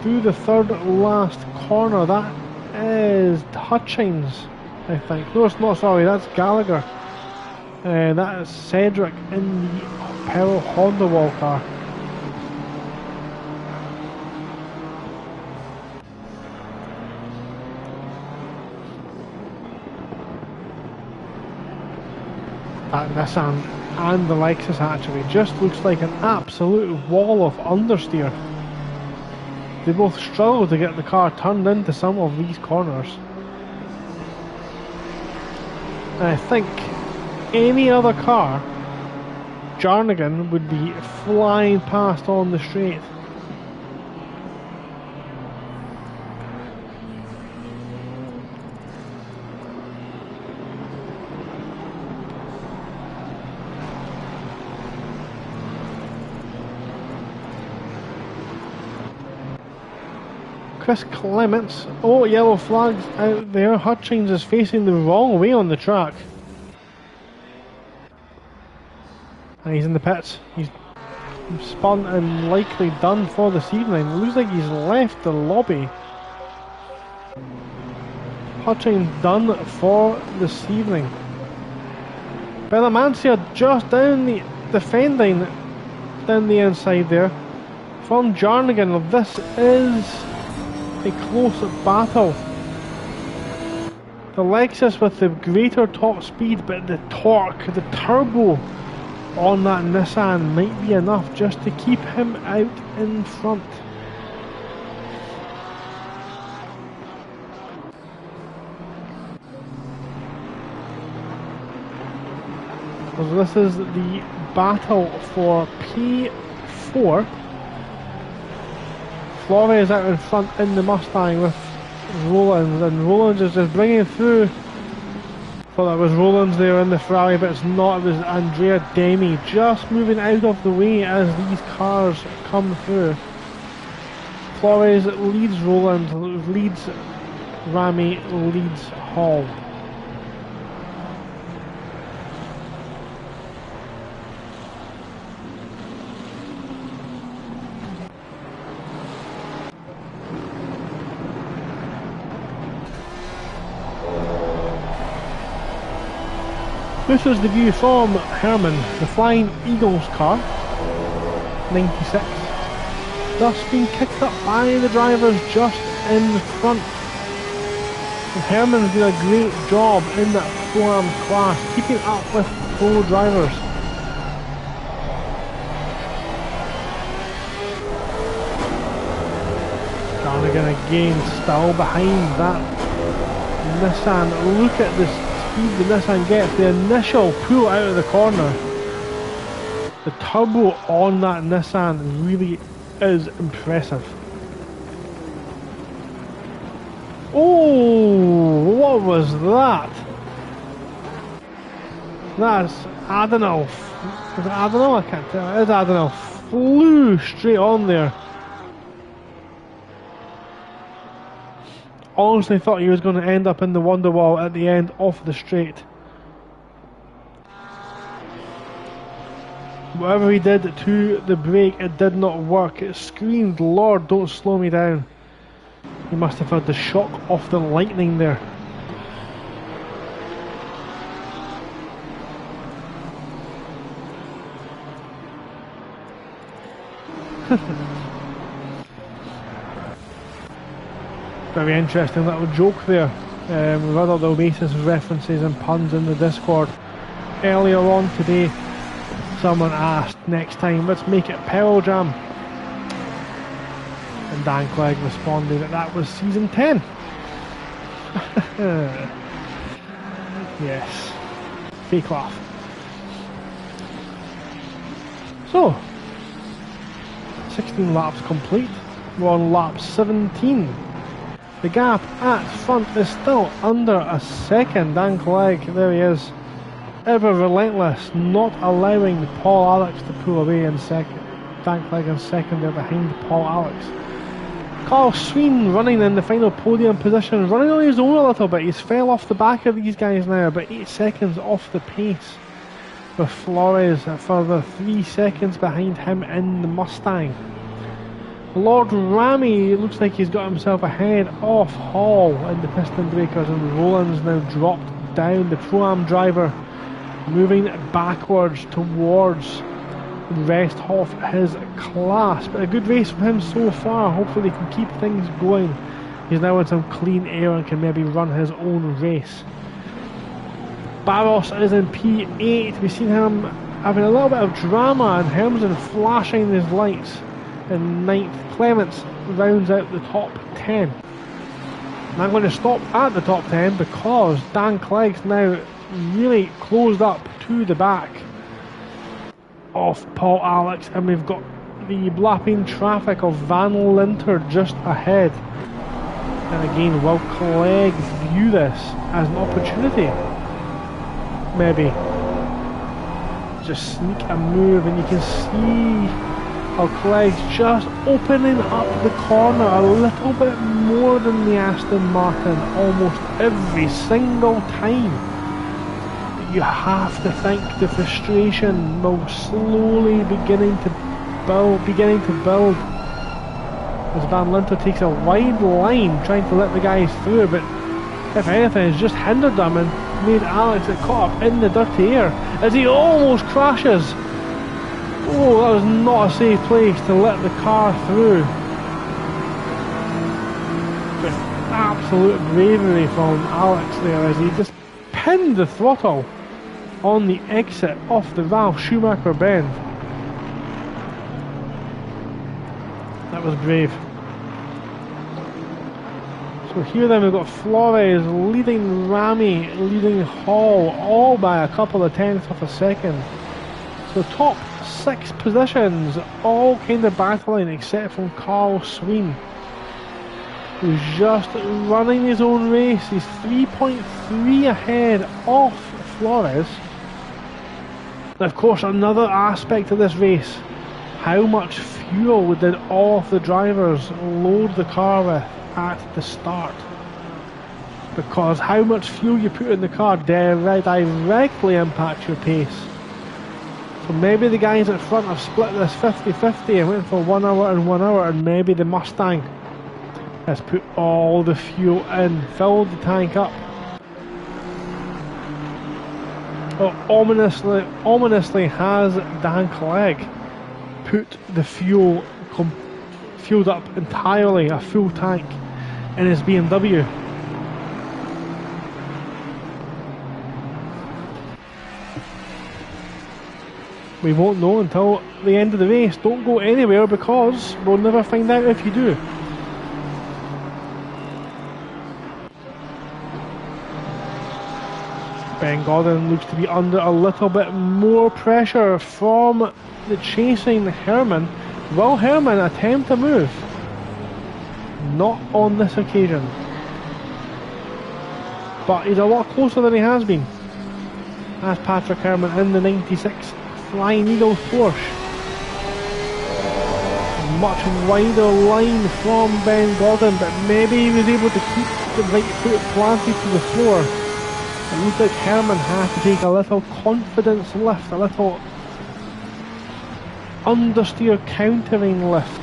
through the third last corner. That is Hutchins, I think. No, it's not, sorry, that's Gallagher. That is Cedric in the Peril Honda Wall car. That Nissan and the Lexus actually just looks like an absolute wall of understeer. They both struggle to get the car turned into some of these corners. And I think any other car, Jarnigan would be flying past on the straight. Chris Clements, oh, yellow flags out there. Hutchins is facing the wrong way on the track. And he's in the pits. He's spun and likely done for this evening. It looks like he's left the lobby. Hutchins done for this evening. Bellamancia just down the defending down the inside there. From Jarnigan, this is a close battle. The Lexus with the greater top speed, but the torque, the turbo on that Nissan might be enough just to keep him out in front. So this is the battle for P4. Flores out in front in the Mustang with Rollins, and Rollins is just bringing through. Thought that was Rollins there in the Ferrari, but it's not. It was Andrea Demi just moving out of the way as these cars come through. Flores leads Rollins, leads Rami, leads Hall. This is the view from Herman, the Flying Eagles car, 96. Thus being kicked up by the drivers just in front. And Herman's doing a great job in that Pro-Am class, keeping up with pro drivers. Jarnigan again still behind that Nissan. Look at this speed the Nissan gets, the initial pull out of the corner. The turbo on that Nissan really is impressive. Oh, what was that? That's Adinolf. Is it Adinolf? I can't tell. It is Adinolf. Flew straight on there. Honestly thought he was going to end up in the Wonderwall at the end of the straight. Whatever he did to the brake, it did not work. It screamed, "Lord, don't slow me down." He must have had the shock of the lightning there. Very interesting little joke there. We've had all the Oasis references and puns in the Discord. Earlier on today, someone asked, next time let's make it Pearl Jam. And Dan Clegg responded that that was season 10. Yes. Fake laugh. So, 16 laps complete. We're on lap 17. The gap at front is still under a second. Dan Clegg, there he is, ever relentless, not allowing Paul Alex to pull away in second. Dan Clegg in second there behind Paul Alex. Carl Sween running in the final podium position, running on his own a little bit. He's fell off the back of these guys now, about 8 seconds off the pace, with Flores a further 3 seconds behind him in the Mustang. Lord Ramy looks like he's got himself ahead of Hall in the piston breakers, and Roland's now dropped down. The Pro-Am driver moving backwards towards the rest of his class. But a good race from him so far. Hopefully he can keep things going. He's now in some clean air and can maybe run his own race. Barros is in P8. We've seen him having a little bit of drama, and Hermsen flashing his lights in 9th. Clements rounds out the top 10. And I'm going to stop at the top 10 because Dan Clegg's now really closed up to the back of Paul Alex, and we've got the blapping traffic of Van Linter just ahead. And again, will Clegg view this as an opportunity? Maybe just sneak a move, and you can see how Clegg's just opening up the corner a little bit more than the Aston Martin almost every single time. But you have to think the frustration will slowly beginning to build as Van Linter takes a wide line trying to let the guys through, but if anything it's just hindered them and made Alex get caught up in the dirty air as he almost crashes. Oh, that was not a safe place to let the car through. With absolute bravery from Alex there as he just pinned the throttle on the exit off the Ralph Schumacher bend. That was brave. So here then we've got Flores leading Ramy, leading Hall, all by a couple of tenths of a second. So top 6 positions, all kind of battling except from Carl Sween, who's just running his own race. He's 3.3 ahead of Flores. And of course, another aspect of this race, how much fuel did all of the drivers load the car with at the start? Because how much fuel you put in the car directly impacts your pace. So maybe the guys at front have split this 50-50 and went for 1 hour and 1 hour, and maybe the Mustang has put all the fuel in, filled the tank up. Well, ominously has Dan Clegg put the fueled up entirely, a full tank, in his BMW. We won't know until the end of the race. Don't go anywhere because we'll never find out if you do. Ben Gordon looks to be under a little bit more pressure from the chasing Herman. Will Herman attempt a move? Not on this occasion. But he's a lot closer than he has been. As Patrick Herman in the 96 Flying Eagle Porsche. Much wider line from Ben Gordon, but maybe he was able to keep the right foot planted to the floor. It looked like Herman had to take a little confidence lift, a little understeer countering lift.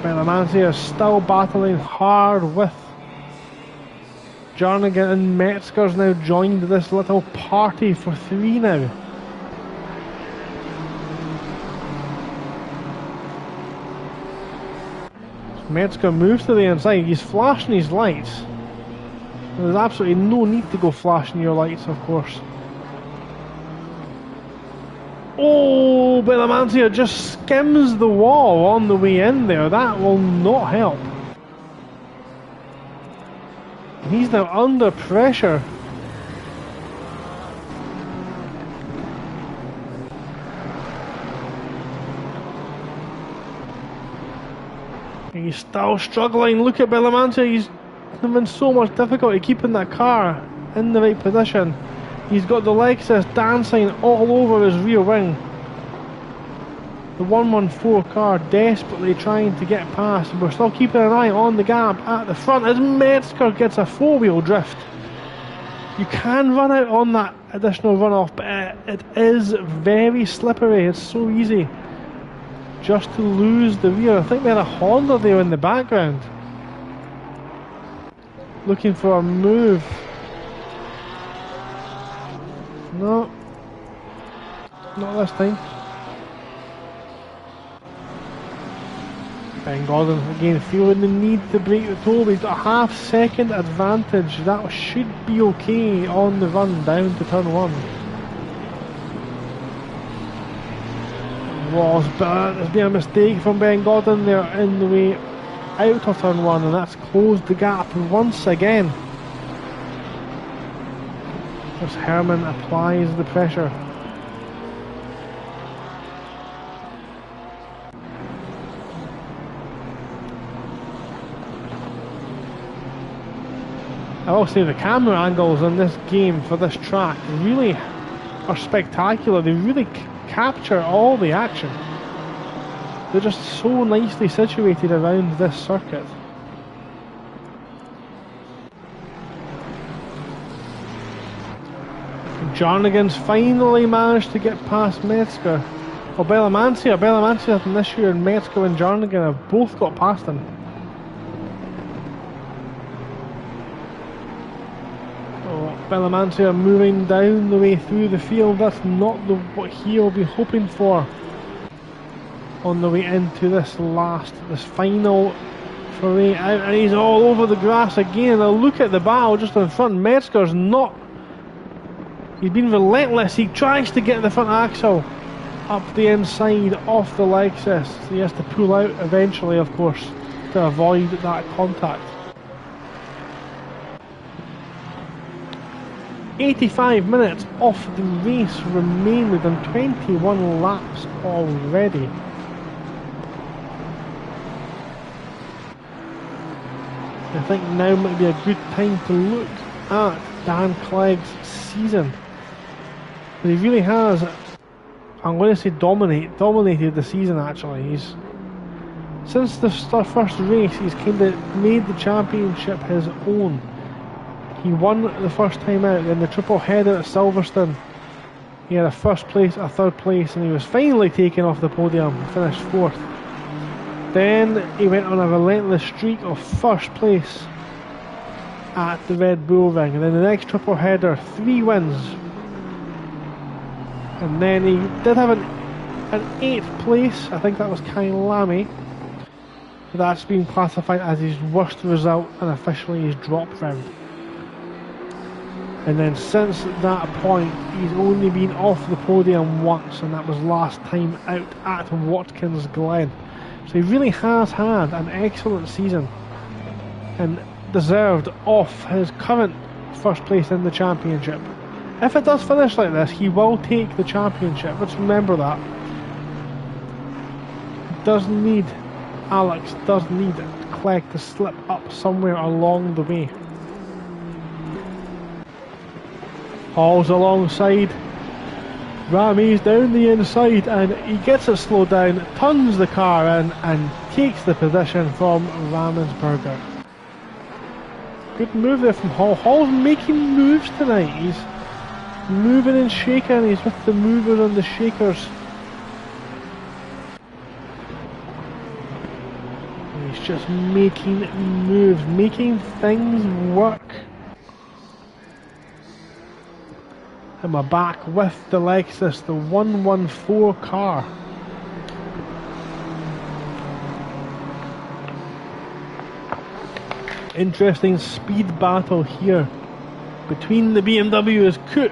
Belamansi is still battling hard with Jarnigan, and Metzger's now joined this little party for 3 now. Metzger moves to the inside, he's flashing his lights. There's absolutely no need to go flashing your lights, of course. Oh, Belamansi just skims the wall on the way in there. That will not help. He's now under pressure. He's still struggling. Look at Belamantia. He's having so much difficulty keeping that car in the right position. He's got the Lexus dancing all over his rear wing. The 114 car desperately trying to get past, and we're still keeping an eye on the gap at the front as Metzger gets a four-wheel drift. You can run out on that additional runoff, but it is very slippery. It's so easy just to lose the rear. I think they had a Honda there in the background looking for a move. No, not this time. Ben Gordon again feeling the need to break the toe. He's got a half-second advantage. That should be okay on the run down to turn 1. There's been a mistake from Ben Gordon there in the way out of turn 1, and that's closed the gap once again. As Herman applies the pressure. I will say the camera angles on this game for this track really are spectacular. They really capture all the action. They're just so nicely situated around this circuit. Jarnigan's finally managed to get past Metzger. Well, Belamantia had an issue, and Metzger and Jarnigan have both got past him. Belamantia moving down the way through the field. That's not what he'll be hoping for on the way into this final foray out, and he's all over the grass again. Now look at the battle just in front. Metzger's not. He's been relentless. He tries to get the front axle up the inside off the Lexus. So he has to pull out eventually, of course, to avoid that contact. 85 minutes off the race remain. We've done 21 laps already. I think now might be a good time to look at Dan Clegg's season. But he really has, I'm going to say dominated the season actually. He's, since the first race, he's kind of made the championship his own. He won the first time out in the triple header at Silverstone. He had a first place, a third place, and he was finally taken off the podium, finished 4th. Then he went on a relentless streak of first place at the Red Bull Ring, and then the next triple header, 3 wins. And then he did have an 8th place, I think that was Kyle Lamy. That's been classified as his worst result and officially his drop round. And then since that point, he's only been off the podium once, and that was last time out at Watkins Glen. So he really has had an excellent season and deserved off his current first place in the championship. If it does finish like this, he will take the championship. Let's remember that. Alex does need Clegg to slip up somewhere along the way. Hall's alongside. Ramey's down the inside, and he gets it slowed down, turns the car in, and takes the position from Ramensberger. Good move there from Hall. Hall's making moves tonight. He's moving and shaking. He's with the movers and the shakers. And he's just making moves, making things work. And we're back with the Lexus, the 114 car. Interesting speed battle here between the BMW's Cook.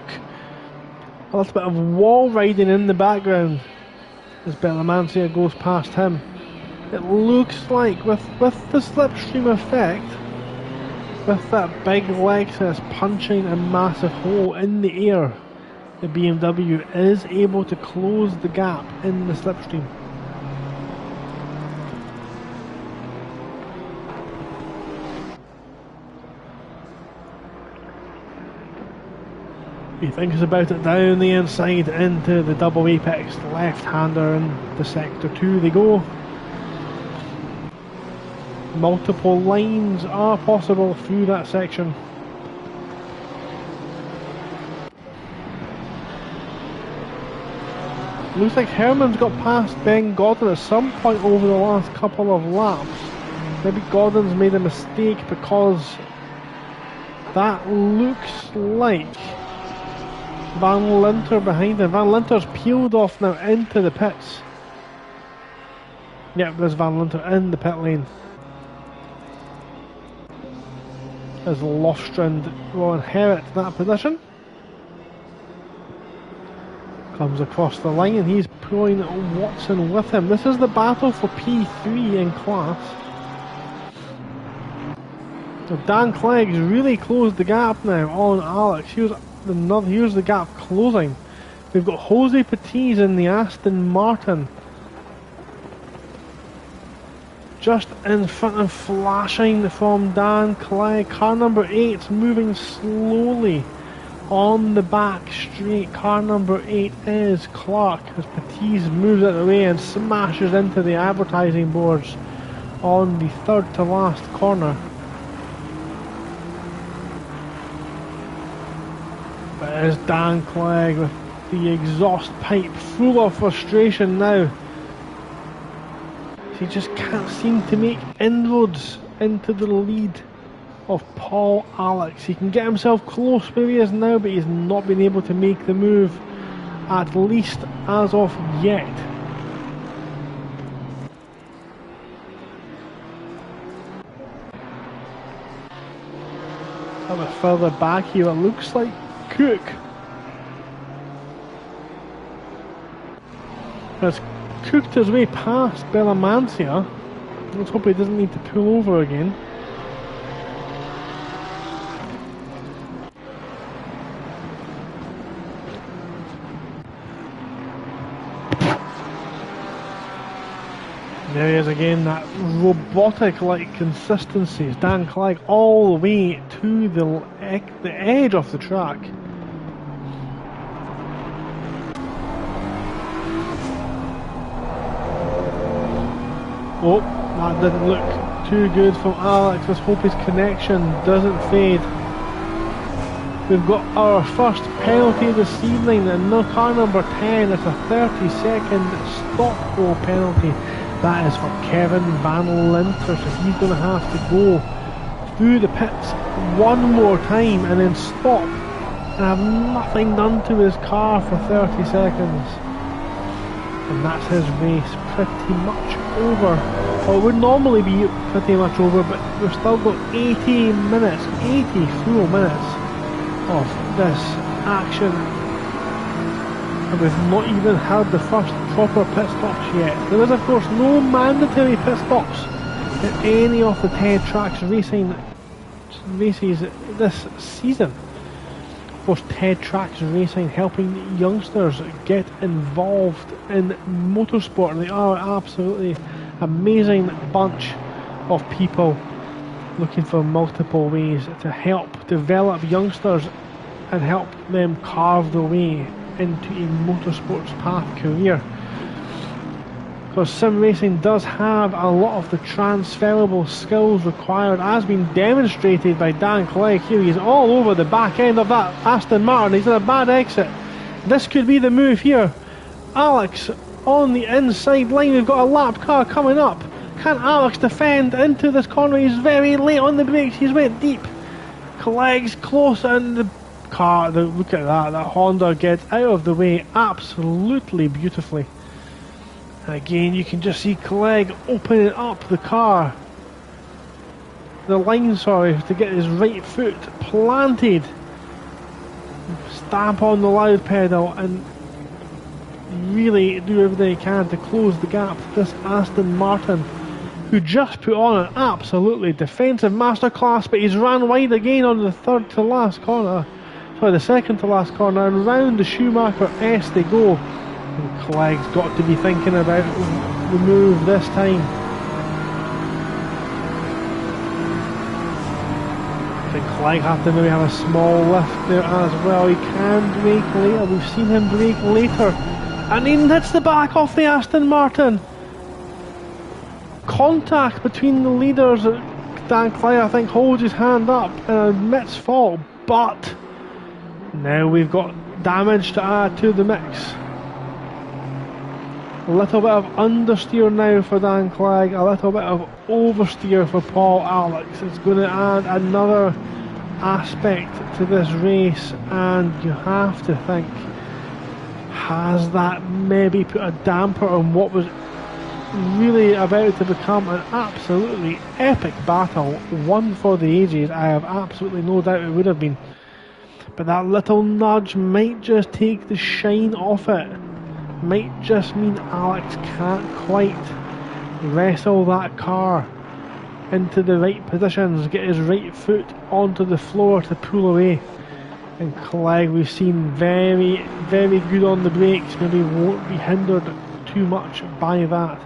A little bit of wall riding in the background as Belamantia goes past him. It looks like with the slipstream effect, With that big Lexus punching a massive hole in the air, the BMW is able to close the gap in the slipstream. He thinks about it down the inside into the double apex left-hander into sector 2 they go. Multiple lines are possible through that section. Looks like Herman's got past Ben Gordon at some point over the last couple of laps. Maybe Gordon's made a mistake because that looks like Van Linter behind him. Van Linter's peeled off now into the pits. Yep, there's Van Linter in the pit lane. As Lofstrand will inherit that position. Comes across the line and he's pulling Watson with him. This is the battle for P3 in class. So Dan Clegg's really closed the gap now on Alex. Here's the gap closing. We've got Jose Patiz in the Aston Martin. Just in front and flashing from Dan Clegg. Car number 8 moving slowly on the back straight. Car number 8 is Clark as Patiz moves out of the way and smashes into the advertising boards on the third to last corner. But it is Dan Clegg with the exhaust pipe full of frustration now. He just can't seem to make inroads into the lead of Paul Alex. He can get himself close where he is now, but he's not been able to make the move, at least as of yet. A bit further back here, it looks like Cook. Has cooked his way past Bellamancia. Let's hope he doesn't need to pull over again. There he is again, that robotic-like consistency. Dan Clegg all the way to the edge of the track. Oh, that didn't look too good from Alex. Let's hope his connection doesn't fade. We've got our first penalty this evening, and no car number 10. It's a 30-second stop-go penalty. That is for Kevin Van Linter, so he's going to have to go through the pits one more time and then stop and have nothing done to his car for 30 seconds. And that's his race pretty much over. Well, it would normally be pretty much over, but we've still got 80 minutes, 80 full minutes of this action. And we've not even had the first proper pit stops yet. There is of course no mandatory pit stops in any of the Trax races this season. Of course, Trax Racing helping youngsters get involved in motorsport, and they are absolutely amazing bunch of people looking for multiple ways to help develop youngsters and help them carve their way into a motorsports path career. Because sim racing does have a lot of the transferable skills required, as been demonstrated by Dan Clegg here. He's all over the back end of that Aston Martin. He's in a bad exit. This could be the move here. Alex on the inside line. We've got a lap car coming up. Can Alex defend into this corner? He's very late on the brakes. He's went deep. Clegg's close, and the car, look at that Honda gets out of the way absolutely beautifully. And again, you can just see Clegg opening up the car, the line, sorry, to get his right foot planted, stamp on the loud pedal, and really do everything he can to close the gap. This Aston Martin who just put on an absolutely defensive masterclass, but he's ran wide again on the third to last corner. Sorry, the second to last corner, and round the Schumacher S they go. And Clegg's got to be thinking about the move this time. I think Clegg have to maybe have a small lift there as well. He can brake later, we've seen him brake later. And he hits the back off the Aston Martin. Contact between the leaders. Dan Clegg, I think, holds his hand up and admits fault, but now we've got damage to add to the mix. A little bit of understeer now for Dan Clegg, a little bit of oversteer for Paul Alex. It's going to add another aspect to this race, and you have to think, has that maybe put a damper on what was really about to become an absolutely epic battle, one for the ages? I have absolutely no doubt it would have been, but that little nudge might just take the shine off it. Might just mean Alex can't quite wrestle that car into the right positions, get his right foot onto the floor to pull away. And Clegg, we've seen very, very good on the brakes, maybe won't be hindered too much by that.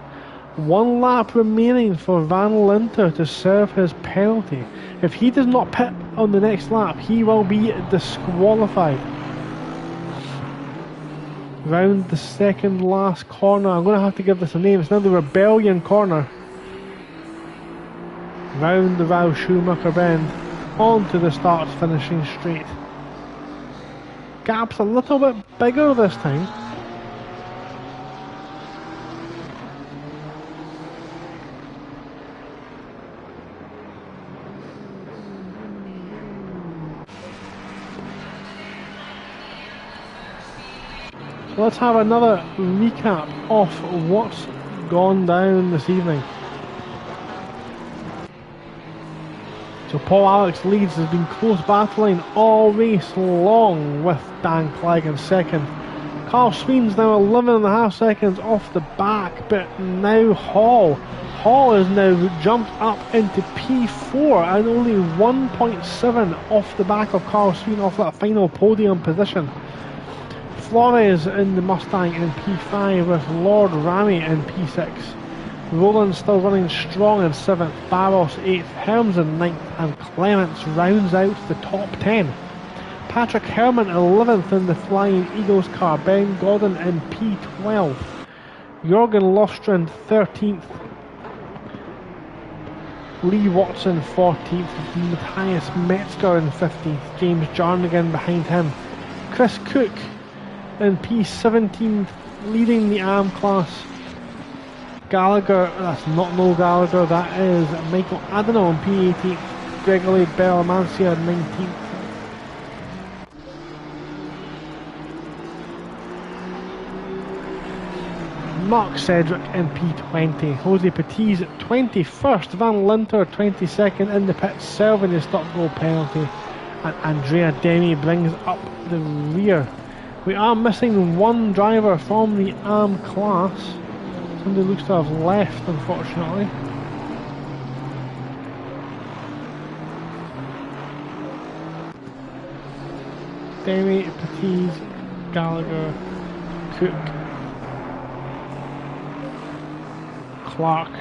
One lap remaining for Van Linter to serve his penalty. If he does not pit on the next lap, he will be disqualified. Round the second last corner, I'm going to have to give this a name, it's now the Rebellion corner. Round the Rao Schumacher bend, onto the start finishing straight. Gap's a little bit bigger this time. So let's have another recap of what's gone down this evening. So Paul Alex leads, has been close battling all race long with Dan Clegg in second. Carl Sween's now 11.5 seconds off the back, but now Hall has now jumped up into P4 and only 1.7 off the back of Carl Sween off that final podium position. Flores in the Mustang in P5 with Lord Ramy in P6. Roland still running strong in 7th, Barros 8th, Helms in 9th, and Clements rounds out the top 10. Patrick Herman 11th in the Flying Eagles car, Ben Gordon in P12. Jorgen Lostrand 13th. Lee Watson 14th, Matthias Metzger in 15th, James Jarnigan behind him. Chris Cook in P17 leading the AM class. Gallagher, that's not Noel Gallagher, that is Michael Adano in P18th, Gregory Bellamancia in 19th. Mark Cedric in P20, Jose Petiz 21st, Van Linter 22nd in the pits, serving the stop goal penalty, and Andrea Demi brings up the rear. We are missing one driver from the AM class. Somebody looks to have left, unfortunately. Demi, Petiz, Gallagher, Cook, Clark.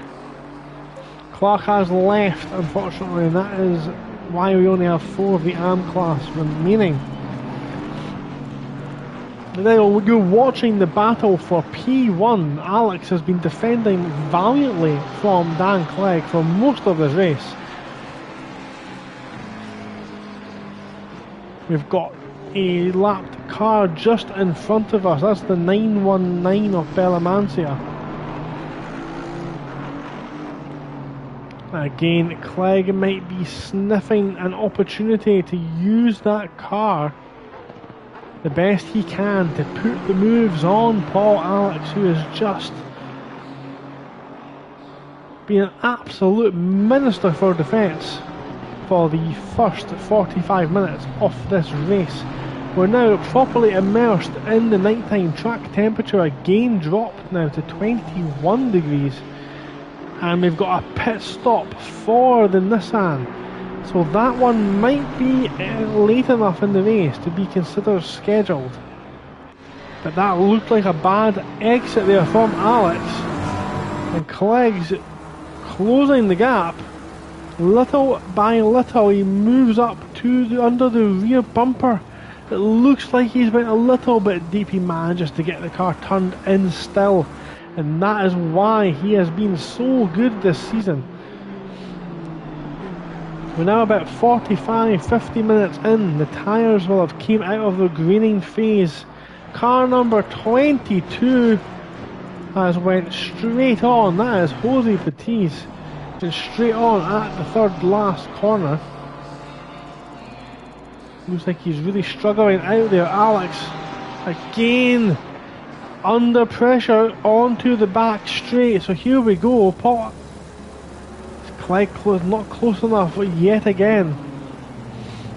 Clark has left, unfortunately, and that is why we only have 4 of the AM class remaining. Now you're watching the battle for P1. Alex has been defending valiantly from Dan Clegg for most of this race. We've got a lapped car just in front of us. That's the 919 of Bellamancia. Again, Clegg might be sniffing an opportunity to use that car the best he can to put the moves on Paul Alex, who has just been an absolute minister for defence for the first 45 minutes of this race. We're now properly immersed in the nighttime. Track temperature again dropped now to 21 degrees. And we've got a pit stop for the Nissan. So that one might be late enough in the race to be considered scheduled. But that looked like a bad exit there from Alex. And Clegg's closing the gap. Little by little he moves up to under the rear bumper. It looks like he's went a little bit deep. He manages to get the car turned in still. And that is why he has been so good this season. We're now about 45-50 minutes in. The tyres will have came out of the greening phase. Car number 22 has went straight on. That is Jose Petit. And straight on at the third last corner. Looks like he's really struggling out there. Alex again under pressure onto the back straight. So here we go. Clegg not close enough yet again.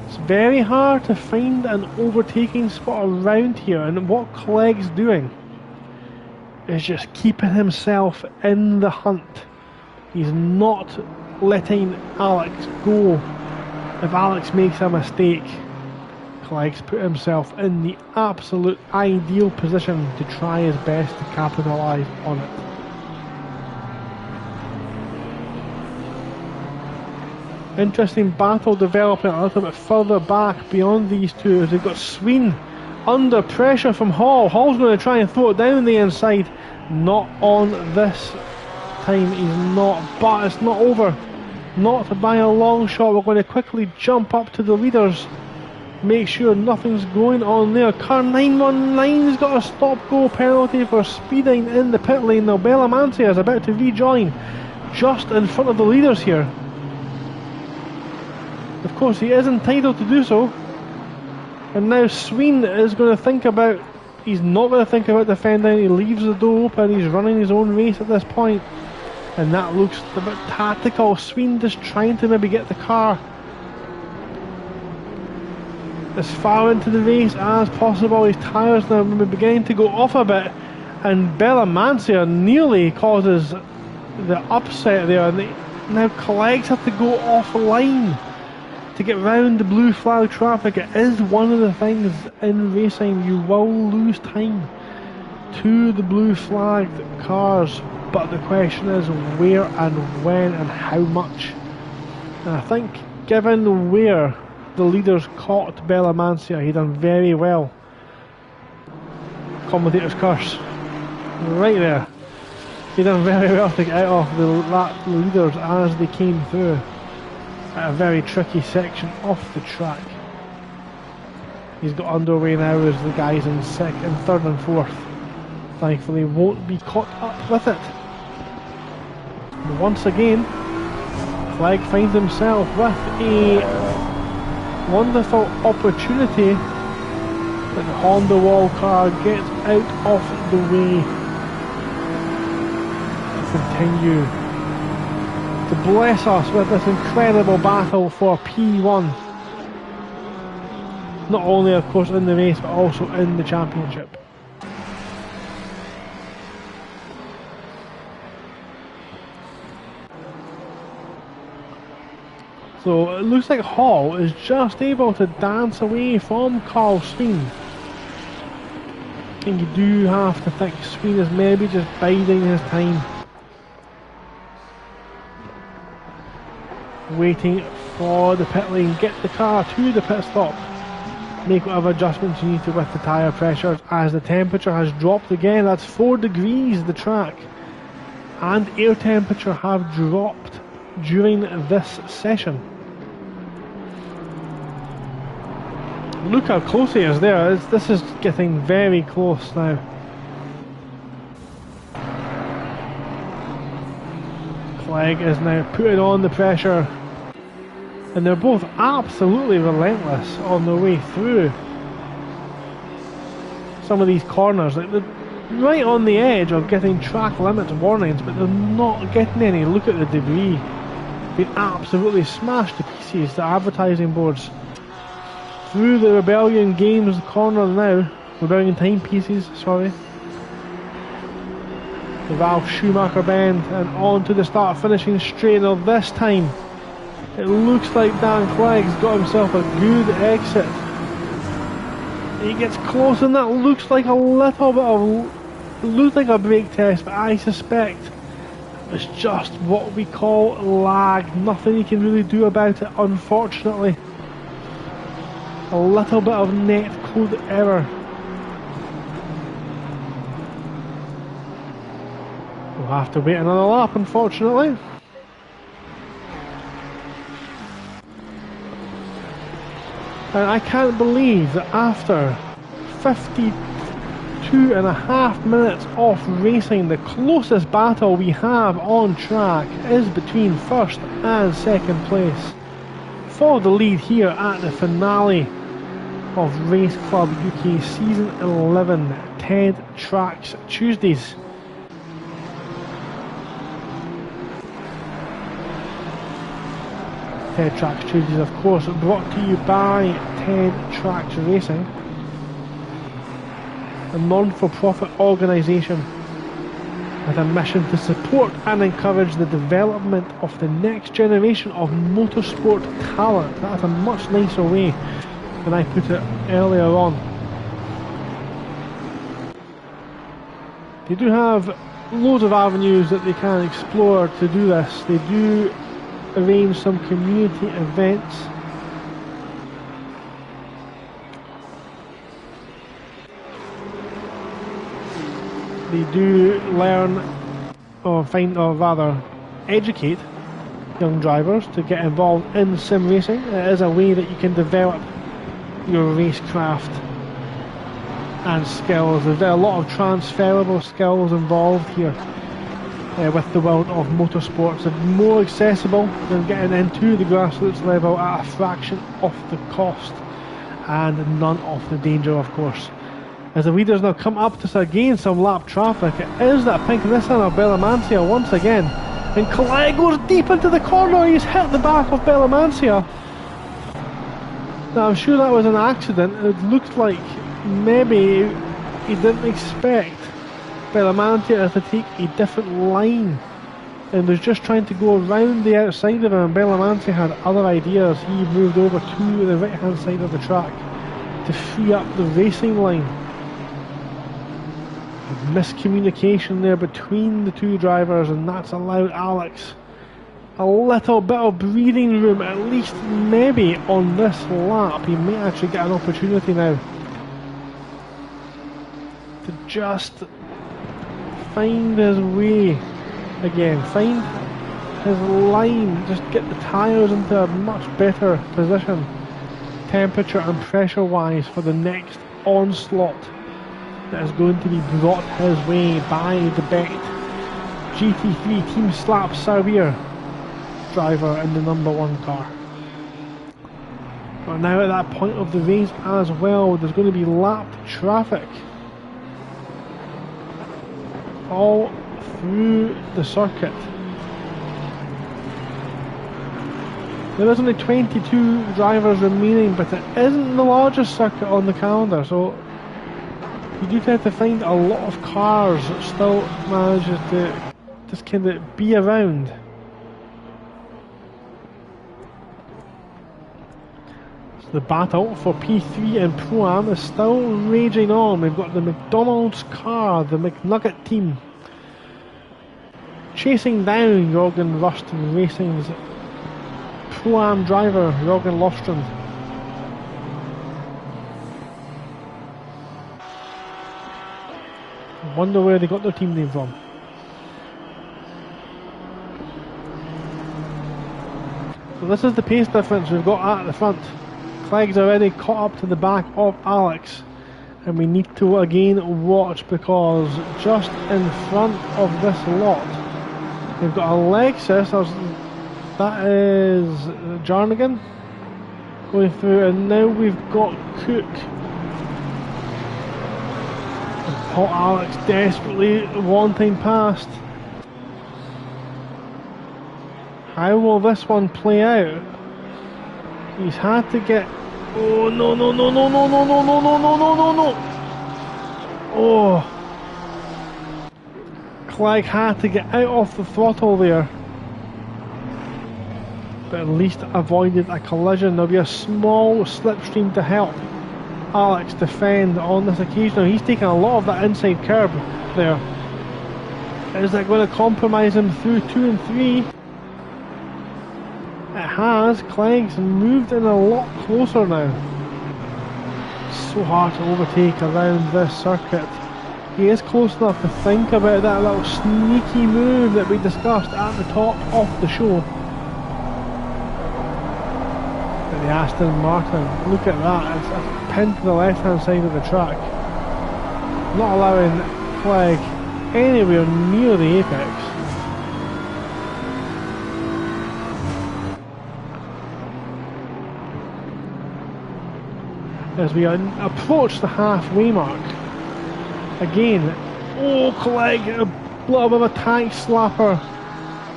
It's very hard to find an overtaking spot around here, and what Clegg's doing is just keeping himself in the hunt. He's not letting Alex go. If Alex makes a mistake, Clegg's put himself in the absolute ideal position to try his best to capitalise on it. Interesting battle developing a little bit further back beyond these two as they've got Sween under pressure from Hall. Hall's going to try and throw it down the inside. Not on this time, he's not, but it's not over. Not by a long shot. We're going to quickly jump up to the leaders. Make sure nothing's going on there. Car 919's got a stop-go penalty for speeding in the pit lane. Now Bella Mancia is about to rejoin just in front of the leaders here. Of course he is entitled to do so. And now Sween is going to think about, he's not going to think about defending. He leaves the door open. He's running his own race at this point. And that looks a bit tactical. Sween just trying to maybe get the car as far into the race as possible. His tyres now maybe beginning to go off a bit. And Bella Mancia nearly causes the upset there. And now Clegg's have to go offline to get round the blue flag traffic. It is one of the things in racing, you will lose time to the blue flagged cars, but the question is where and when and how much. And I think given where the leaders caught Bella Mancia, he done very well. Commentator's curse right there. He done very well to get out of the leaders as they came through at a very tricky section off the track. He's got underway now as the guys in second, third and fourth thankfully won't be caught up with it. And once again Clegg finds himself with a wonderful opportunity that the Honda Wall car gets out of the way to continue to bless us with this incredible battle for P1. Not only of course in the race but also in the championship. So it looks like Hall is just able to dance away from Carl Sween. And you do have to think Sween is maybe just biding his time, waiting for the pit lane, get the car to the pit stop, make whatever adjustments you need to with the tyre pressures as the temperature has dropped again. That's 4 degrees the track, and air temperature have dropped during this session. Look how close he is there. This is getting very close now. Clegg is now putting on the pressure, and they're both absolutely relentless on their way through some of these corners. Like they're right on the edge of getting track limits warnings, but they're not getting any. Look at the debris being absolutely smashed to pieces, the advertising boards. Through the Rebellion Games corner now, Rebellion timepieces, sorry. The Ralph Schumacher bend and on to the start finishing straight. Now this time it looks like Dan Clegg's got himself a good exit. He gets close and that looks like a little bit of, it looks like a brake test, but I suspect it's just what we call lag. Nothing you can really do about it, unfortunately. A little bit of net code error. We'll have to wait another lap, unfortunately. And I can't believe that after 52.5 minutes of racing, the closest battle we have on track is between first and second place. For the lead here at the finale of Race Club UK Season 11, Ted Trax Tuesdays. Ted Trax Tuesdays, of course, brought to you by Ted Trax Racing, a non-for-profit organisation with a mission to support and encourage the development of the next generation of motorsport talent. That's a much nicer way than I put it earlier on. They do have loads of avenues that they can explore to do this. They do arrange some community events. They do learn or rather educate young drivers to get involved in sim racing. It is a way that you can develop your racecraft and skills. There's a lot of transferable skills involved here with the world of motorsports. It's more accessible than getting into the grassroots level at a fraction of the cost and none of the danger, of course. As the leaders now come up to gain some lap traffic, it is that pink Nissan of Bellamancia once again, and Clegg goes deep into the corner. He's hit the back of Bellamancia. Now I'm sure that was an accident. It looked like maybe he didn't expect Bellamancia to take a different line and was just trying to go around the outside of him, and Bellamancia had other ideas. He moved over to the right hand side of the track to free up the racing line. Miscommunication there between the two drivers, and that's allowed Alex a little bit of breathing room, at least maybe on this lap. He may actually get an opportunity now to just find his way again, find his line, just get the tyres into a much better position temperature and pressure wise for the next onslaught that is going to be brought his way by the Bet GT3 Team Slap Sauer driver in the number 1 car. But now at that point of the race as well, there's going to be lapped traffic all through the circuit. There is only 22 drivers remaining, but it isn't the largest circuit on the calendar, so you do tend to find a lot of cars that still manages to just kind of be around. So the battle for P3 and Pro-Am is still raging on. We've got the McDonald's car, the McNugget team, chasing down Jorgen Rust Racing's Pro-Am driver, Jorgen Lofstrand. I wonder where they got their team name from. So this is the pace difference we've got at the front. Clegg's already caught up to the back of Alex, and we need to again watch, because just in front of this lot we've got a Lexus, that is Jarnigan, going through, and now we've got Cook. Oh, Alex desperately wanting past. How will this one play out? He's had to get... Oh, no, no, no, no, no, no, no, no, no, no, no, no, no. Oh. Clegg had to get out of the throttle there, but at least avoided a collision. There'll be a small slipstream to help Alex defend on this occasion. Now, he's taking a lot of that inside curb there. Is that going to compromise him through 2 and 3? It has. Clegg's moved in a lot closer now. So hard to overtake around this circuit. He is close enough to think about that little sneaky move that we discussed at the top of the show. But the Aston Martin, look at that, it's pinned to the left hand side of the track. Not allowing Clegg anywhere near the apex. As we approach the halfway mark, again, oh, Clegg, a little bit of a tank slapper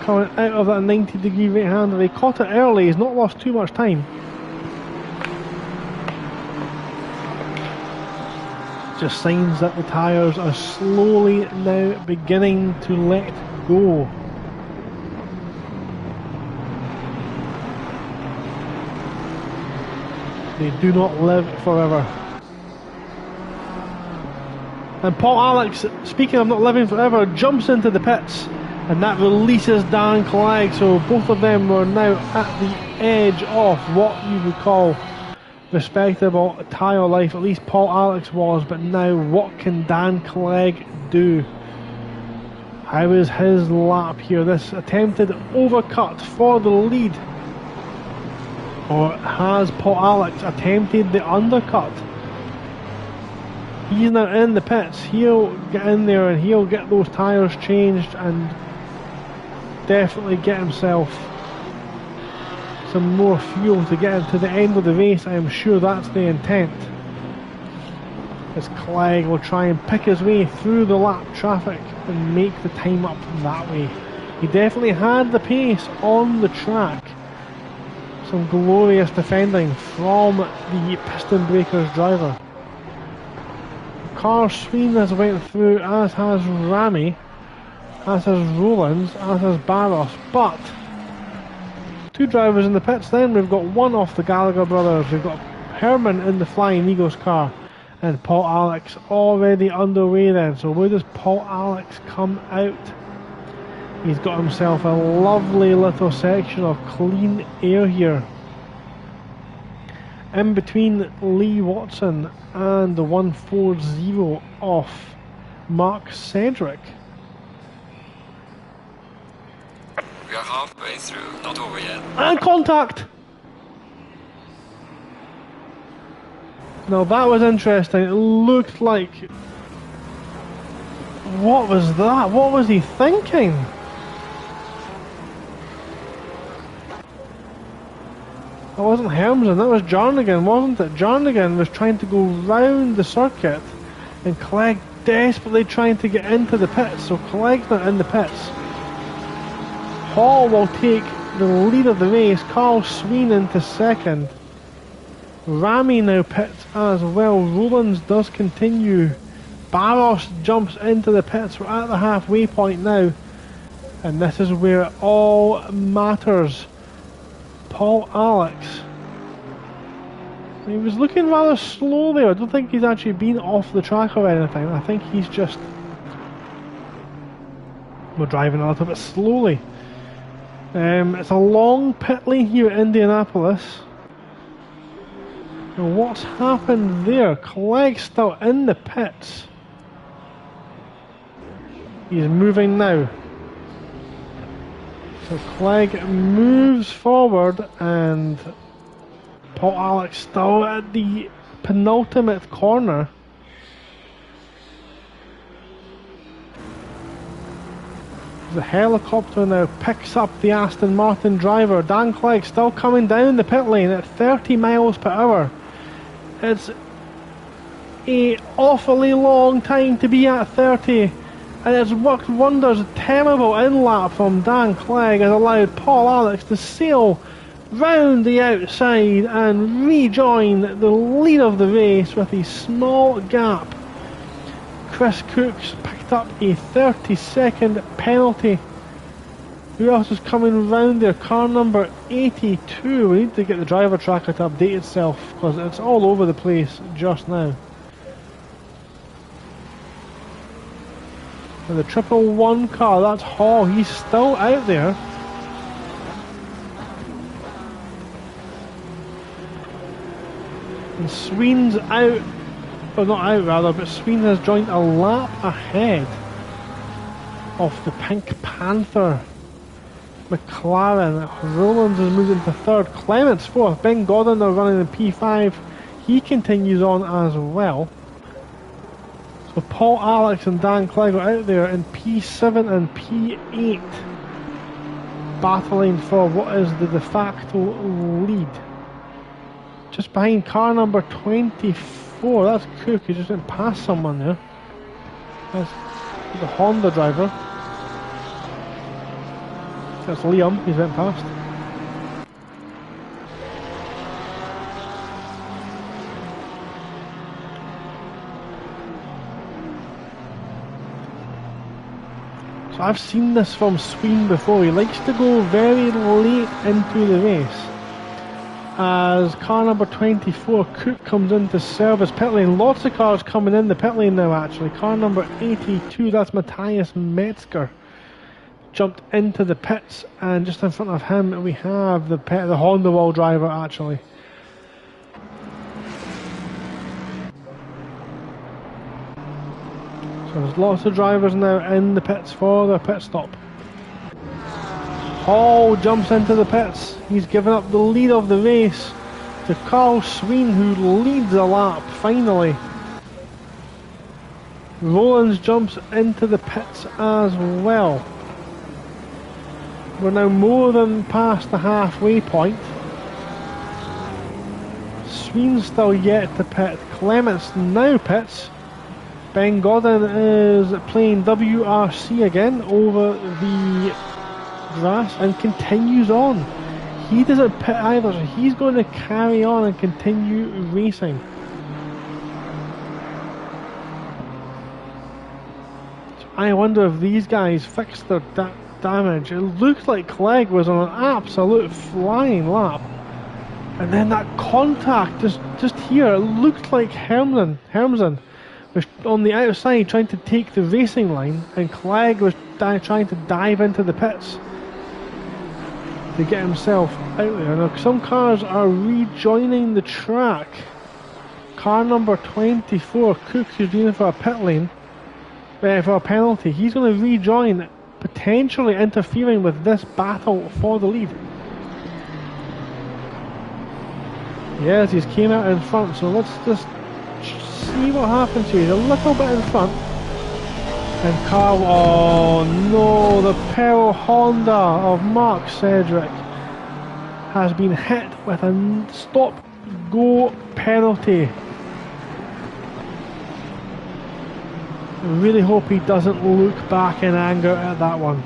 coming out of that 90-degree right-hander. He caught it early, he's not lost too much time. Just signs that the tyres are slowly now beginning to let go. They do not live forever. And Paul Alex, speaking of not living forever, jumps into the pits, and that releases Dan Clegg. So both of them were now at the edge of what you would call respectable tyre life. At least Paul Alex was, but now what can Dan Clegg do? How is his lap here? This attempted overcut for the lead. Or has Paul Alex attempted the undercut? He's now in the pits. He'll get in there and he'll get those tyres changed and definitely get himself some more fuel to get him to the end of the race. I am sure that's the intent. As Clegg will try and pick his way through the lap traffic and make the time up that way. He definitely had the pace on the track. Some glorious defending from the Piston Breakers driver. Carl Sween has went through, as has Ramy, as has Rowlands, as has Barros, but two drivers in the pits then. We've got one off the Gallagher brothers, we've got Herman in the Flying Eagles car, and Paul Alex already underway then. So where does Paul Alex come out? He's got himself a lovely little section of clean air here. In between Lee Watson and the 140 off Mark Cedric. We are halfway through, not over yet. And contact! Now that was interesting. It looked like... What was that? What was he thinking? That wasn't Hermsen, that was Jarnigan, wasn't it? Jarnigan was trying to go round the circuit and Clegg desperately trying to get into the pits, so Clegg's not in the pits. Hall will take the lead of the race, Carl Sween into second. Ramy now pits as well, Rowlands does continue. Barros jumps into the pits, we're at the halfway point now. And this is where it all matters. Paul Alex. He was looking rather slow there. I don't think he's actually been off the track or anything. I think he's just... We're driving a little bit slowly. It's a long pit lane here at Indianapolis. And what's happened there? Clegg's still in the pits. He's moving now. So Clegg moves forward and Paul Alex still at the penultimate corner. The helicopter now picks up the Aston Martin driver. Dan Clegg still coming down the pit lane at 30 miles per hour. It's an awfully long time to be at 30. And it's worked wonders. A terrible in-lap from Dan Clegg has allowed Paul Alex to sail round the outside and rejoin the lead of the race with a small gap. Chris Cooks picked picked up a 30-second penalty. Who else is coming round there? Car number 82. We need to get the driver tracker to update itself because it's all over the place just now. And the 111 car, that's Hall. He's still out there. And Sween's out. Well, not out rather, but Sween has joined a lap ahead of the Pink Panther McLaren. Rowlands is moving to third. Clements fourth. Ben Godden are running in P5. He continues on as well. So Paul, Alex and Dan Clegg are out there in P7 and P8, battling for what is the de facto lead. Just behind car number 24. That's Cook. He just went past someone there. That's the Honda driver. That's Liam. He's went past. So I've seen this from Sween before. He likes to go very late into the race. As car number 24, Cook, comes into service pit lane. Lots of cars coming in the pit lane now actually. Car number 82, that's Matthias Metzger, jumped into the pits, and just in front of him we have the Honda wall driver actually. So there's lots of drivers now in the pits for their pit stop. Hall jumps into the pits. He's given up the lead of the race to Carl Sween, who leads the lap finally. Rowlands jumps into the pits as well. We're now more than past the halfway point. Sween's still yet to pit. Clements now pits. Ben Godden is playing WRC again over the grass and continues on. He doesn't pit either, so he's going to carry on and continue racing. So I wonder if these guys fixed their damage. It looked like Clegg was on an absolute flying lap, and then that contact just here, it looked like Hermsen was on the outside trying to take the racing line, and Clegg was trying to dive into the pits to get himself out there. Now some cars are rejoining the track. Car number 24, Cook, who's in for a pit lane, for a penalty. He's going to rejoin, potentially interfering with this battle for the lead. Yes, he's came out in front, so let's just see what happens here. He's a little bit in front. And Carl, oh no, the Pearl Honda of Mark Cedric has been hit with a stop-go penalty. I really hope he doesn't look back in anger at that one.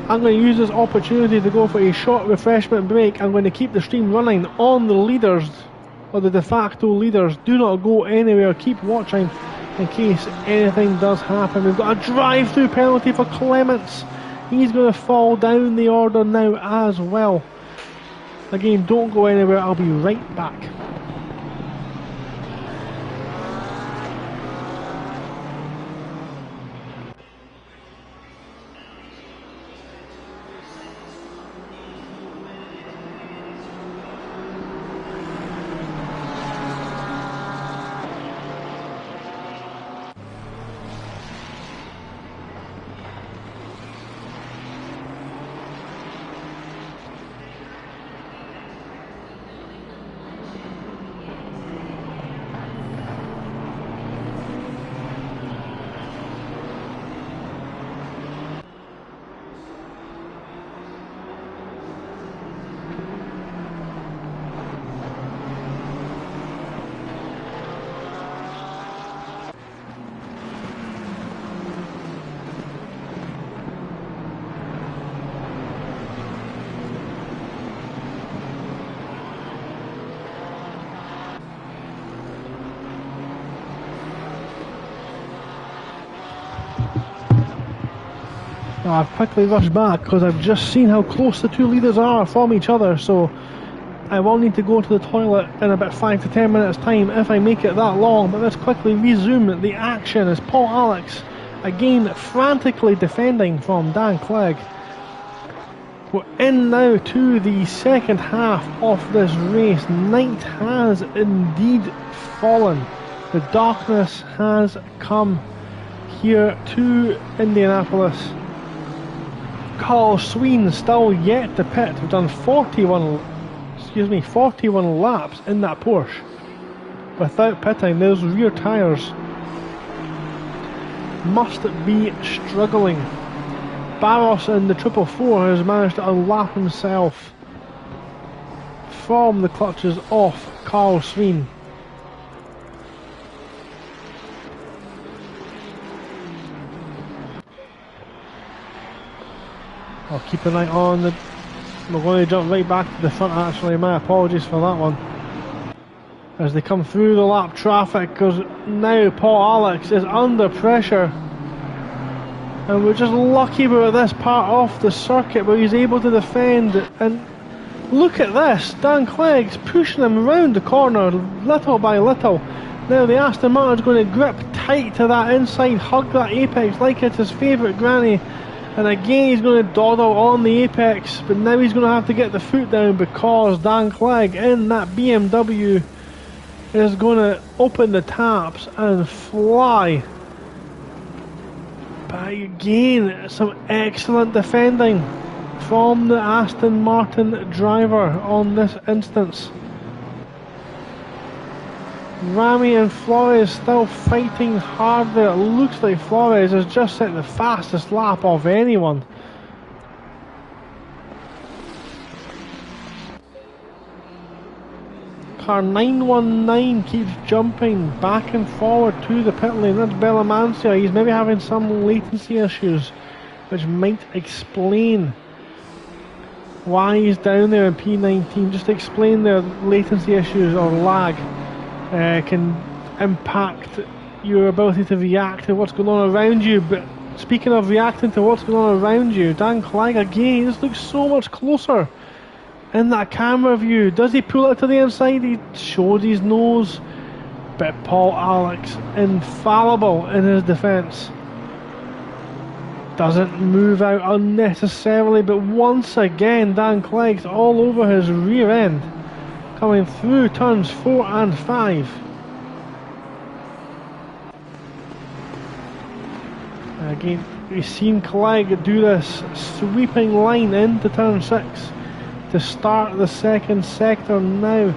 I'm going to use this opportunity to go for a short refreshment break. I'm going to keep the stream running on the leaders, or the de facto leaders. Do not go anywhere, keep watching in case anything does happen. We've got a drive-through penalty for Clements. He's going to fall down the order now as well. Again, don't go anywhere, I'll be right back. Now, I've quickly rushed back because I've just seen how close the two leaders are from each other, so I will need to go to the toilet in about 5 to 10 minutes time if I make it that long. But let's quickly resume the action as Paul Alex again frantically defending from Dan Clegg. We're in now to the second half of this race. Night has indeed fallen. The darkness has come here to Indianapolis. Carl Sween still yet to pit. We've done 41 laps in that Porsche without pitting. Those rear tyres must be struggling. Barros in the 444 has managed to unlap himself from the clutches of Carl Sween. I'll keep an eye on the... We're going to jump right back to the front actually, my apologies for that one. As they come through the lap traffic, because now Paul Alex is under pressure. And we're just lucky we're at this part of the circuit where he's able to defend. And look at this, Dan Clegg's pushing him around the corner little by little. Now the Aston Martin's going to grip tight to that inside, hug that apex like it's his favourite granny. And again he's going to dawdle on the apex, but now he's going to have to get the foot down because Dan Clegg in that BMW is going to open the taps and fly. But again, some excellent defending from the Aston Martin driver on this instance. Rami and Flores still fighting hard there. It looks like Flores has just set the fastest lap of anyone. Car 919 keeps jumping back and forward to the pit lane. That's Bellamancia. He's maybe having some latency issues, which might explain why he's down there in P19. Just to explain their latency issues or lag. Can impact your ability to react to what's going on around you. But speaking of reacting to what's going on around you, Dan Clegg again just looks so much closer in that camera view. Does he pull it to the inside? He shows his nose. But Paul Alex, infallible in his defence, doesn't move out unnecessarily. But once again, Dan Clegg's all over his rear end, coming through turns 4 and 5. Again, we've seen Clegg do this sweeping line into turn 6 to start the second sector now.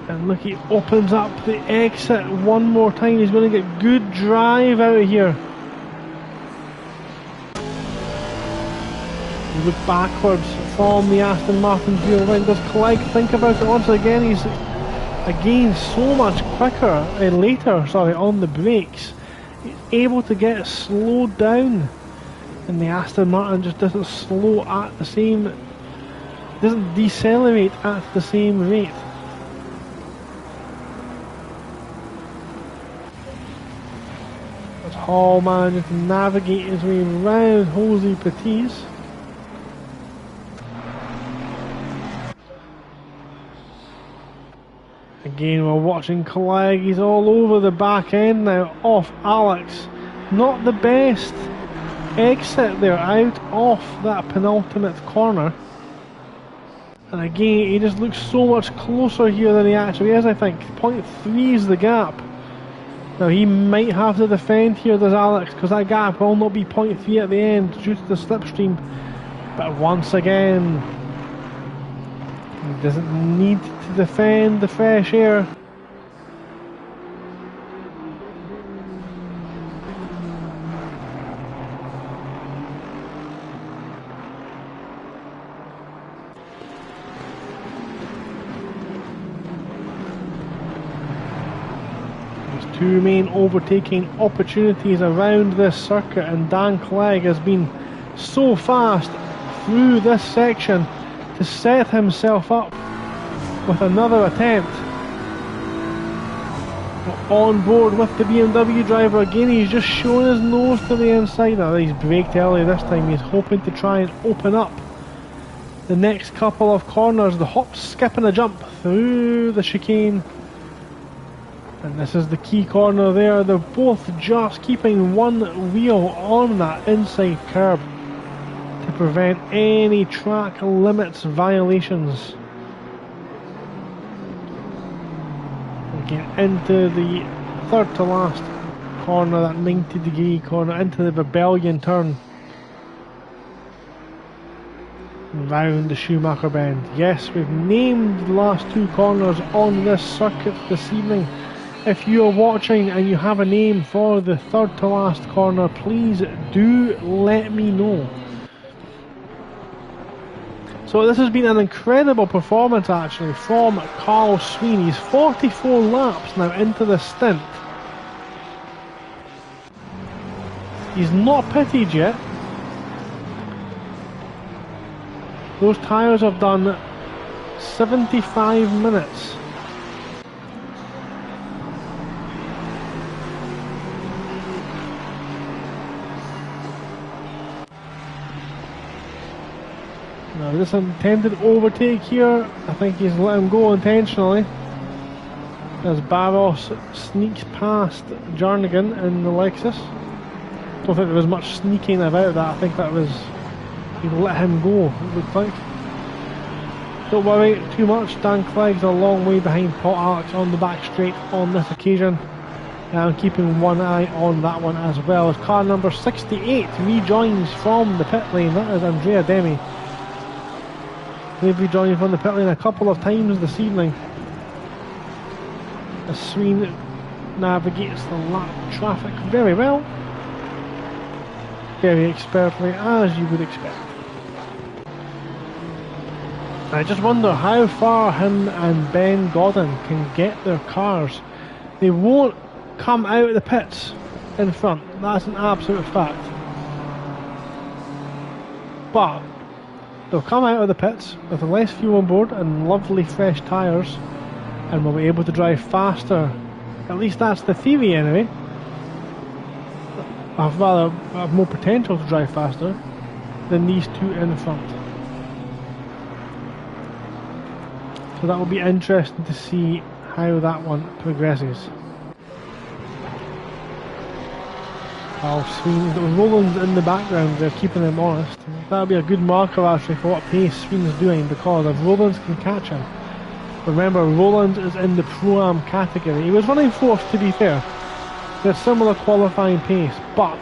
And look, he opens up the exit one more time. He's going to get good drive out of here. Look backwards from the Aston Martin view. When does Clegg think about it once again? He's again so much quicker, later on the brakes. He's able to get slowed down, and the Aston Martin just doesn't slow at the same, doesn't decelerate at the same rate. As Hall manages to navigate his way round Jose Patiz. Again, we're watching Clegg. He's all over the back end now off Alex. Not the best exit there out off that penultimate corner. And again, he just looks so much closer here than he actually is, I think. 0.3 is the gap. Now, he might have to defend here, does Alex, because that gap will not be 0.3 at the end due to the slipstream. But once again, he doesn't need to defend the fresh air. There's two main overtaking opportunities around this circuit, and Dan Clegg has been so fast through this section to set himself up with another attempt. On board with the BMW driver again. He's just showing his nose to the inside. Now he's braked early this time. He's hoping to try and open up the next couple of corners. The hop, skip and a jump through the chicane. And this is the key corner there. They're both just keeping one wheel on that inside curb to prevent any track limits violations. Get into the third to last corner, that 90-degree corner, into the Rebellion turn. Round the Schumacher bend. Yes, we've named the last two corners on this circuit this evening. If you are watching and you have a name for the third to last corner, please do let me know. So this has been an incredible performance actually from Carl Sween. He's 44 laps now into the stint. He's not pitted yet. Those tyres have done 75 minutes. Now this intended overtake here, I think he's let him go intentionally as Barros sneaks past Jernigan in the Lexus. Don't think there was much sneaking about that. I think that was, he let him go, it looked like. Don't worry too much, Dan Clegg's a long way behind Paul Alex on the back straight on this occasion. I'm keeping one eye on that one as well as car number 68 rejoins from the pit lane. That is Andrea Demi. They've rejoined from the pit lane a couple of times this evening as Sween navigates the lap traffic very well, very expertly, as you would expect. I just wonder how far him and Ben Godden can get their cars. They won't come out of the pits in front, that's an absolute fact, but they'll come out of the pits with less fuel on board and lovely fresh tyres, and will be able to drive faster. At least that's the theory anyway. I've rather have more potential to drive faster than these two in front. So that will be interesting to see how that one progresses. Carl Sween, Roland's in the background, they're keeping him honest. That'll be a good marker actually for what pace Sween's doing, because if Roland's can catch him. Remember, Roland is in the Pro-Am category. He was running fourth to be fair. They're similar qualifying pace, but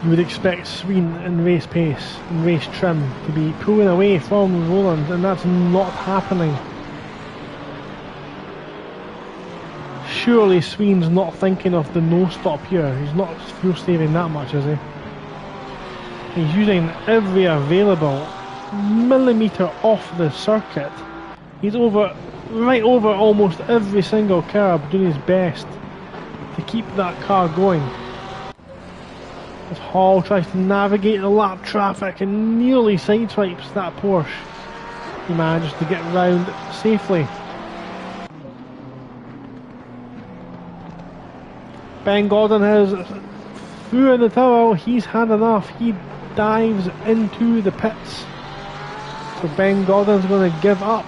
you would expect Sween in race pace, in race trim, to be pulling away from Roland, and that's not happening. Surely Sween's not thinking of the no-stop here. He's not fuel saving that much, is he? He's using every available millimetre off the circuit. He's right over almost every single curb, doing his best to keep that car going. As Hall tries to navigate the lap traffic and nearly sideswipes that Porsche. He manages to get round safely. Ben Gordon has threw in the towel. He's had enough. He dives into the pits. So Ben Gordon's going to give up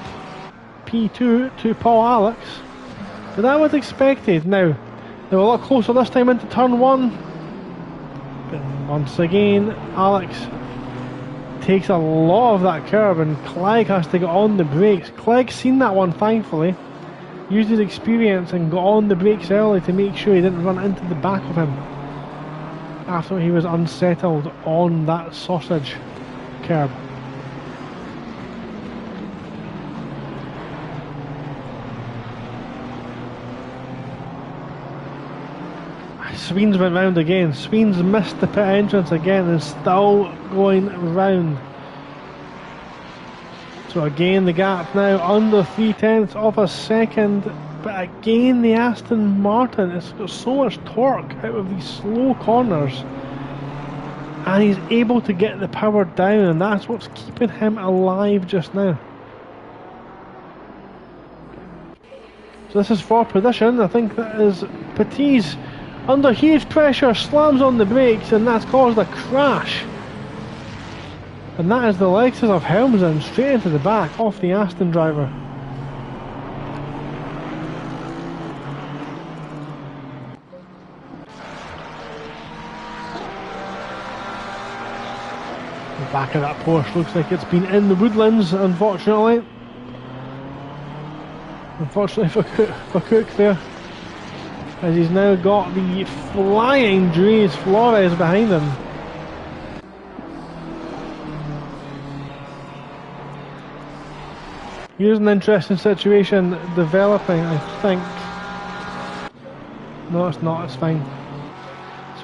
P2 to Paul Alex. But that was expected. Now, they were a lot closer this time into turn one. But once again, Alex takes a lot of that curb and Clegg has to get on the brakes. Clegg's seen that one thankfully. Used his experience and got on the brakes early to make sure he didn't run into the back of him after he was unsettled on that sausage curb. Sween's went round again. Sween's missed the pit entrance again and still going round. So again the gap now under 3/10 of a second, but again the Aston Martin, it's got so much torque out of these slow corners and he's able to get the power down, and that's what's keeping him alive just now. So this is for position. I think that is Petit's under huge pressure, slams on the brakes, and that's caused a crash. And that is the Lexus of Helmsden straight into the back off the Aston driver. The back of that Porsche looks like it's been in the woodlands, unfortunately. Unfortunately for Cook there, as he's now got the flying Dries Flores behind him. Here's an interesting situation developing, I think. No, it's not, it's fine.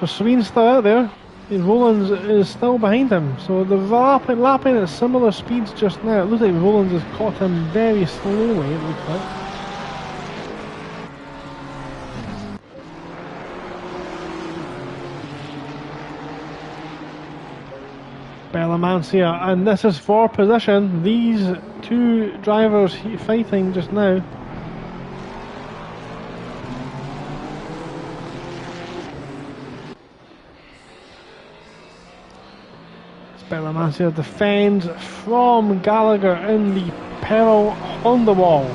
So Serene's still out there. Rollins is still behind him. So they're lapping at similar speeds just now. It looks like Rollins has caught him very slowly, it looks like. Bellamancia, and this is for position. These two drivers fighting just now. Bellamancia defends from Gallagher in the peril on the wall.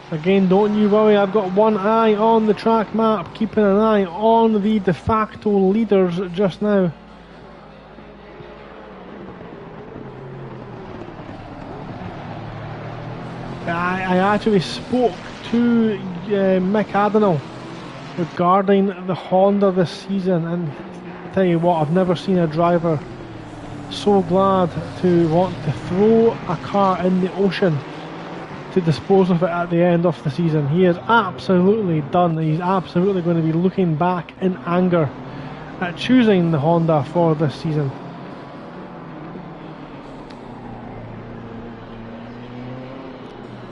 Again, don't you worry, I've got one eye on the track map, keeping an eye on the de facto leaders just now. I actually spoke to Mick Adenall regarding the Honda this season, and I tell you what, I've never seen a driver so glad to want to throw a car in the ocean to dispose of it at the end of the season. He is absolutely done. He's absolutely going to be looking back in anger at choosing the Honda for this season.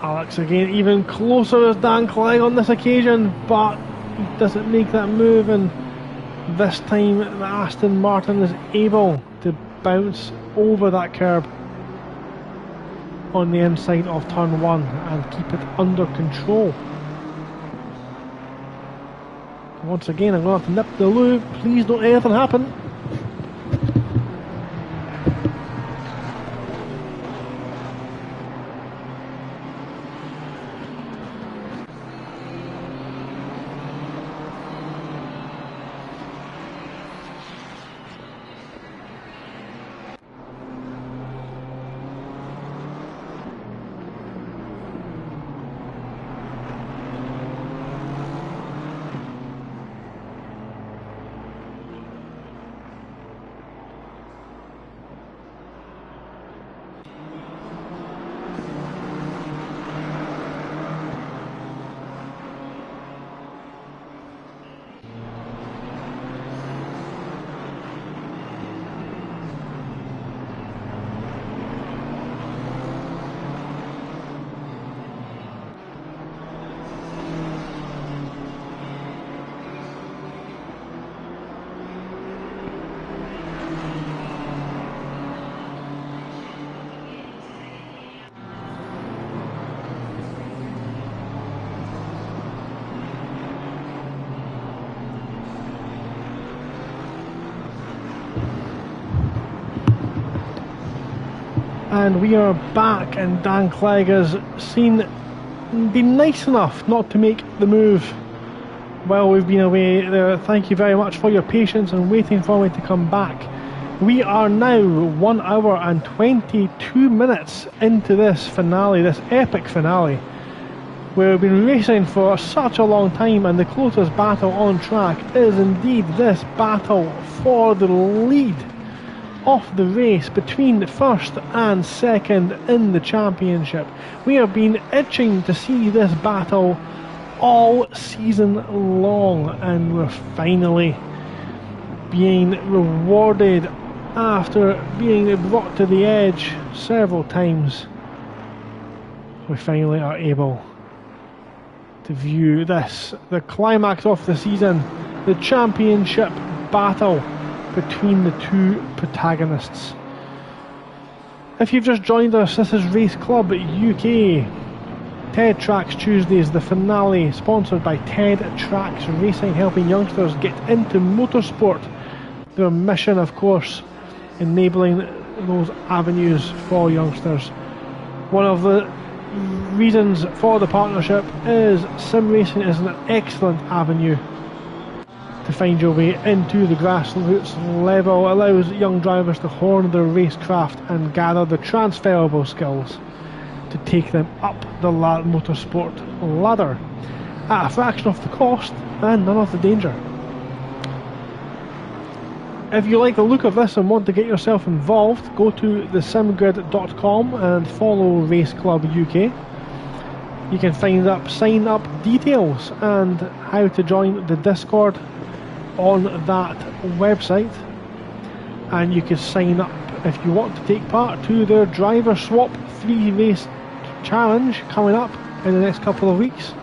Alex again even closer as Dan Clegg on this occasion, but he doesn't make that move, and this time the Aston Martin is able to bounce over that curb on the inside of turn 1 and keep it under control. Once again, I'm going to have to nip the loo. Please don't let anything happen. And we are back, and Dan Clegg has been nice enough not to make the move while we've been away there. Thank you very much for your patience and waiting for me to come back. We are now 1 hour and 22 minutes into this finale, this epic finale, where we've been racing for such a long time, and the closest battle on track is indeed this battle for the lead of the race between the first and second in the championship. We have been itching to see this battle all season long, and we're finally being rewarded after being brought to the edge several times. We finally are able to view this, the climax of the season, the championship battle between the two protagonists. If you've just joined us, this is Race Club UK. TED Trax Tuesdays, the finale, sponsored by TED Trax Racing, helping youngsters get into motorsport. Their mission, of course, enabling those avenues for youngsters. One of the reasons for the partnership is sim racing is an excellent avenue to find your way into the grassroots level. It allows young drivers to hone their racecraft and gather the transferable skills to take them up the motorsport ladder at a fraction of the cost and none of the danger. If you like the look of this and want to get yourself involved, go to thesimgrid.com and follow Race Club UK. You can find sign up details and how to join the Discord on that website, and you can sign up if you want to take part to their driver swap 3 race challenge coming up in the next couple of weeks.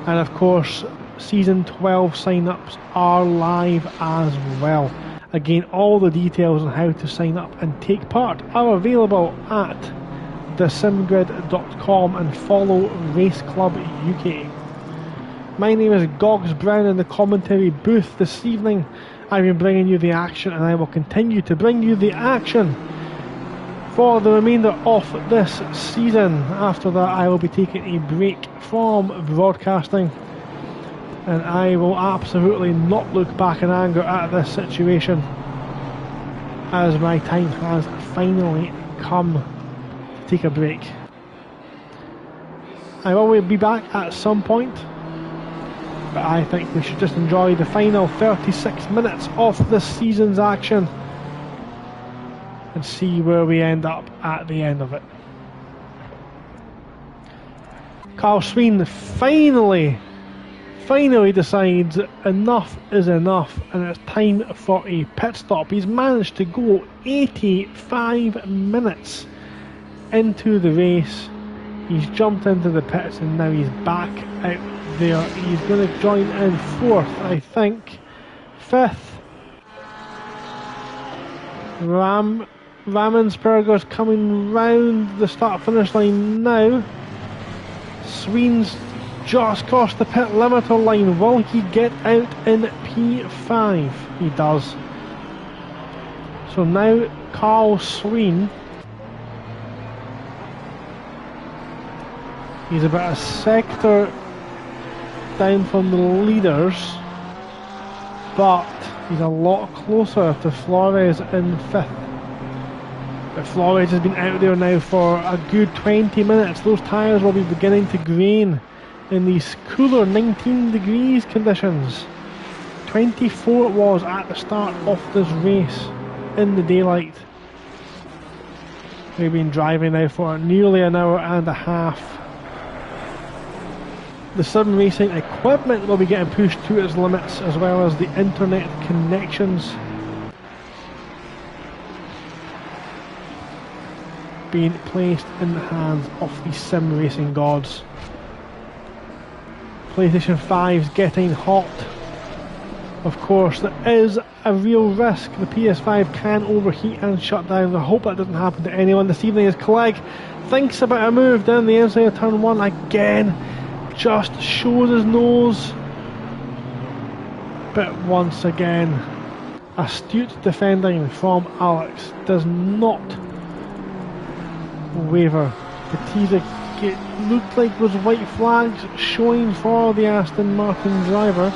And of course, season 12 sign-ups are live as well. Again, all the details on how to sign up and take part are available at thesimgrid.com and follow Race Club UK. My name is Gogs Brown in the commentary booth this evening. I've been bringing you the action, and I will continue to bring you the action for the remainder of this season. After that, I will be taking a break from broadcasting, and I will absolutely not look back in anger at this situation, as my time has finally come to take a break. I will be back at some point, but I think we should just enjoy the final 36 minutes of this season's action and see where we end up at the end of it. Carl Sween finally decides enough is enough and it's time for a pit stop. He's managed to go 85 minutes into the race. He's jumped into the pits and now he's back out there. He's going to join in 4th, I think. 5th. Ramensperger's coming round the start-finish line now. Sween's just crossed the pit limiter line. Will he get out in P5? He does. So now Carl Sween, he's about a sector down from the leaders, but he's a lot closer to Flores in 5th. But Flores has been out there now for a good 20 minutes. Those tyres will be beginning to grain in these cooler 19 degrees conditions. 24 it was at the start of this race in the daylight. We've been driving now for nearly an hour and a half. The sim racing equipment will be getting pushed to its limits, as well as the internet connections being placed in the hands of the sim racing gods. PlayStation 5's getting hot. Of course, there is a real risk the PS5 can overheat and shut down. I hope that doesn't happen to anyone this evening, as Clegg thinks about a move down the inside of turn 1 again. Just shows his nose. But once again, astute defending from Alex does not waver. The teaser looked like was white flags showing for the Aston Martin driver.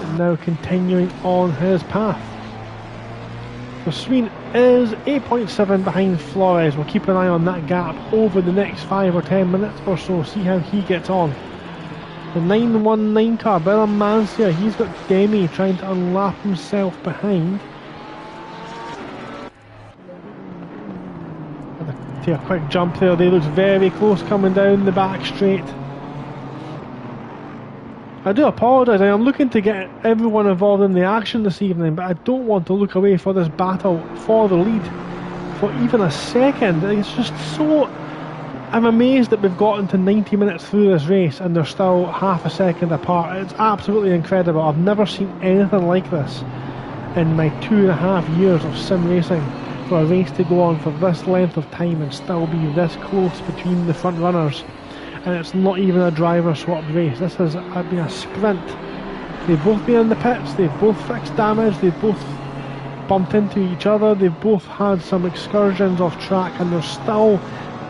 And now continuing on his path. So Sween is 8.7 behind Flores. We'll keep an eye on that gap over the next 5 or 10 minutes or so, see how he gets on. The 919 car, Bella Mancia, he's got Demi trying to unlap himself behind. Take a quick jump there. They look very close coming down the back straight. I do apologise, I am looking to get everyone involved in the action this evening, but I don't want to look away for this battle for the lead for even a second. It's just so I'm amazed that we've gotten to 90 minutes through this race and they're still half a second apart. It's absolutely incredible. I've never seen anything like this in my 2.5 years of sim racing, for a race to go on for this length of time and still be this close between the front runners. And it's not even a driver swapped race. This has been a sprint. They've both been in the pits, they've both fixed damage, they've both bumped into each other, they've both had some excursions off track, and they're still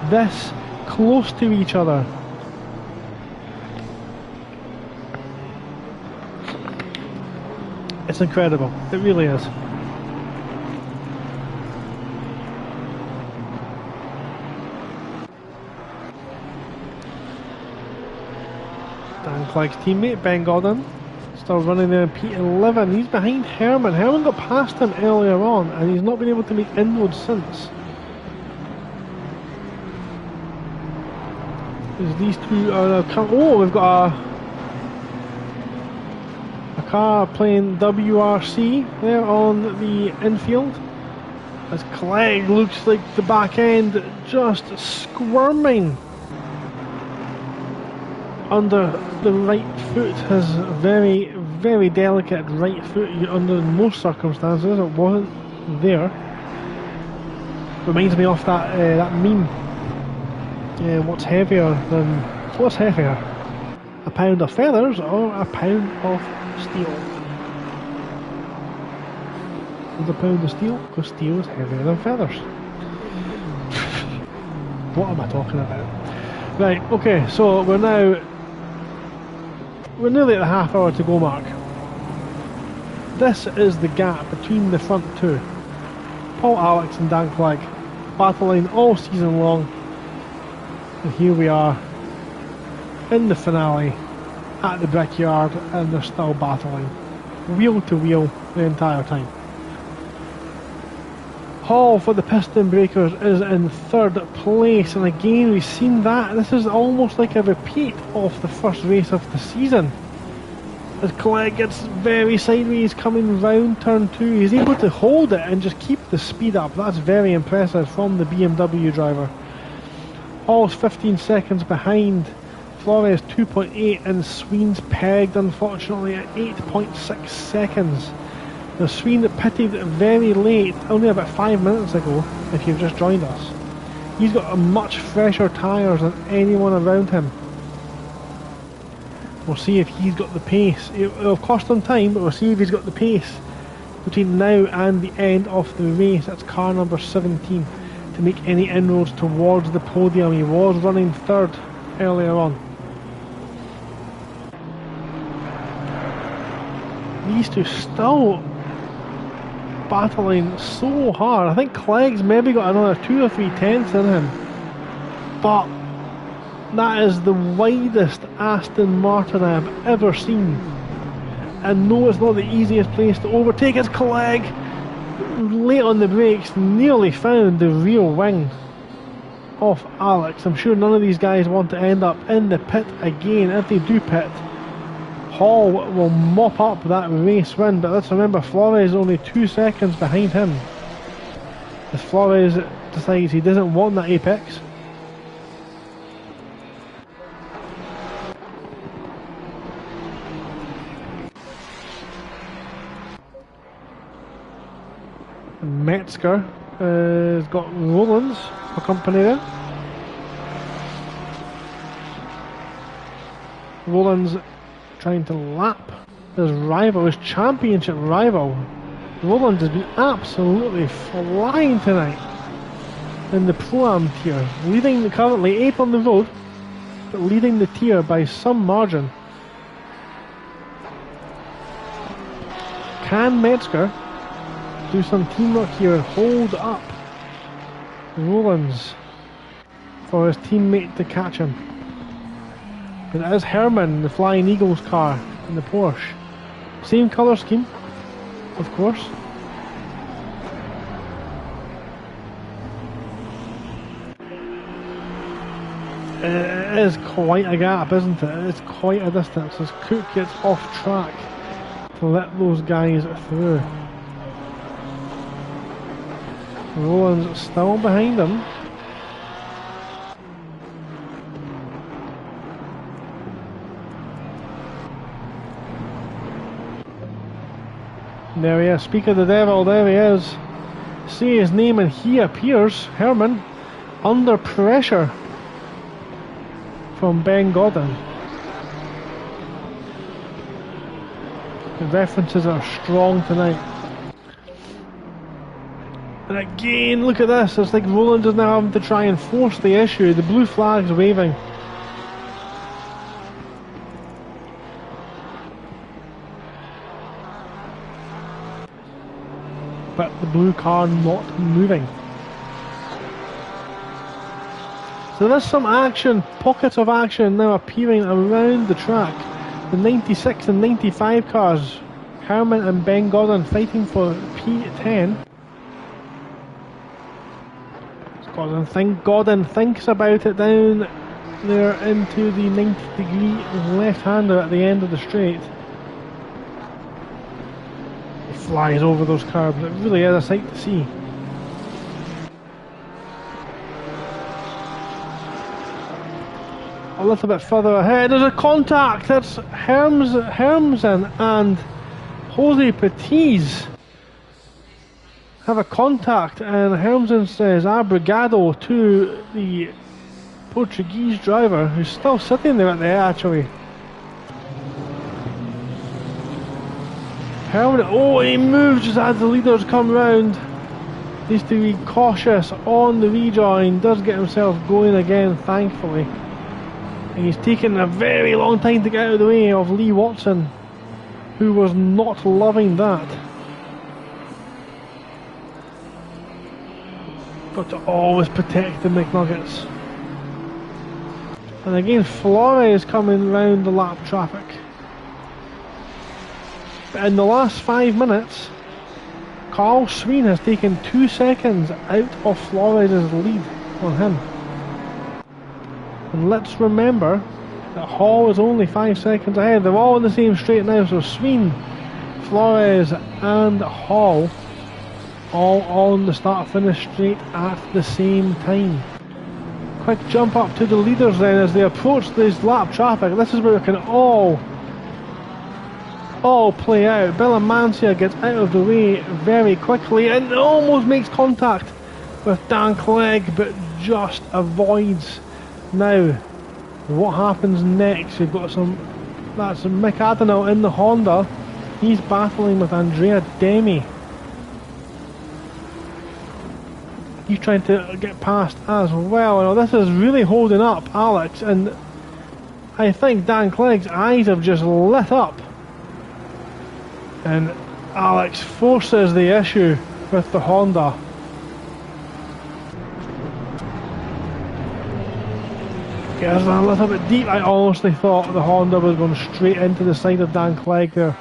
this close to each other. It's incredible, it really is. Dan Clegg's teammate Ben Godden still running there in P11. He's behind Herman. Herman got past him earlier on and he's not been able to make inroads since. As these two are oh, we've got a car playing WRC there on the infield, as Clegg looks like the back end just squirming under the right foot. His very, very delicate right foot under most circumstances. It wasn't there. Reminds me of that that meme. What's heavier? A pound of feathers or a pound of steel? It's a pound of steel, because steel is heavier than feathers. What am I talking about? Right, okay, so we're nearly at the half hour to go mark. This is the gap between the front two. Paul Alex and Dan Clegg battling all season long. And here we are in the finale at the Brickyard, and they're still battling wheel to wheel the entire time. Hall for the Piston Breakers is in third place, and again we've seen that. This is almost like a repeat of the first race of the season. As Clegg gets very sideways coming round turn 2, he's able to hold it and just keep the speed up. That's very impressive from the BMW driver. Hall's 15 seconds behind. Flores 2.8, and Sween's pegged unfortunately at 8.6 seconds. Now Sween pitted very late, only about 5 minutes ago, if you've just joined us. He's got a much fresher tyres than anyone around him. We'll see if he's got the pace. It'll cost him time, but we'll see if he's got the pace between now and the end of the race. That's car number 17 to make any inroads towards the podium. He was running third earlier on. These two still battling so hard. I think Clegg's maybe got another 2 or 3 tenths in him, but that is the widest Aston Martin I have ever seen. And no, it's not the easiest place to overtake. As Clegg, late on the brakes, nearly found the rear wing of Alex. I'm sure none of these guys want to end up in the pit again. If they do pit, Hall will mop up that race win, but let's remember Flores is only 2 seconds behind him, as Flores decides he doesn't want that apex. Metzger has got Rollins for company there. Rollins trying to lap his rival, his championship rival. Rollins has been absolutely flying tonight in the Pro-Am tier, leading currently 8th on the road, but leading the tier by some margin. Can Metzger do some teamwork here and hold up Rollins for his teammate to catch him? And it is Herman, the Flying Eagles car in the Porsche. Same colour scheme, of course. It is quite a gap, isn't it? It's quite a distance as Cook gets off track to let those guys through. Rollins still behind him. There he is. Speak of the devil, there he is. Say his name and he appears. Herman, under pressure from Ben Godden. The references are strong tonight. And again, look at this. It's like Roland is now having to try and force the issue. The blue flag's waving. But the blue car not moving. So there's some action, pockets of action now appearing around the track. The 96 and 95 cars, Herman and Ben Godden fighting for P10. Godden thinks about it down there into the 90-degree left-hander at the end of the straight. He flies over those curbs. It really is a sight to see. A little bit further ahead, there's a contact. That's Hermsen and Jose Petiz have a contact, and Hermsen says "Obrigado" to the Portuguese driver, who's still sitting there at the air actually. Herman, oh, he moves just as the leaders come round. Needs to be cautious on the rejoin. Does get himself going again, thankfully. And he's taken a very long time to get out of the way of Lee Watson, who was not loving that. Got to always protect the McNuggets. And again, Flores coming round the lap traffic. But in the last 5 minutes, Carl Sween has taken 2 seconds out of Flores' lead on him. And let's remember that Hall is only 5 seconds ahead. They're all in the same straight now, so Sween, Flores and Hall all on the start-finish straight at the same time. Quick jump up to the leaders then as they approach this lap traffic. This is where it can all play out. Bellamancia gets out of the way very quickly and almost makes contact with Dan Clegg, but just avoids. Now, what happens next? We've got that's Mick Adenauer in the Honda. He's battling with Andrea Demi. He's trying to get past as well. Now, this is really holding up Alex, and I think Dan Clegg's eyes have just lit up. And Alex forces the issue with the Honda. It was a little bit deep. I honestly thought the Honda was going straight into the side of Dan Clegg there.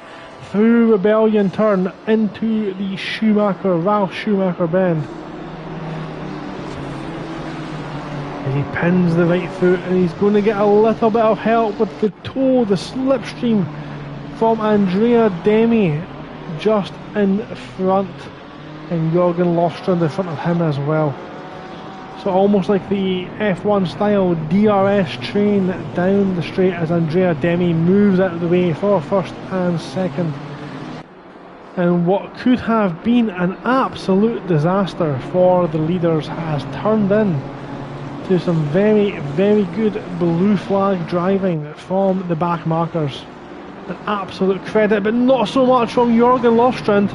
Through Rebellion turn into the Ralph Schumacher bend. And he pins the right foot, and he's going to get a little bit of help with the toe, the slipstream from Andrea Demi just in front, and Jürgen Lofstrand in front of him as well. So almost like the F1 style DRS train down the straight as Andrea Demi moves out of the way for first and second. And what could have been an absolute disaster for the leaders has turned in to some very, very good blue flag driving from the back markers. An absolute credit, but not so much from Jürgen Lofstrand,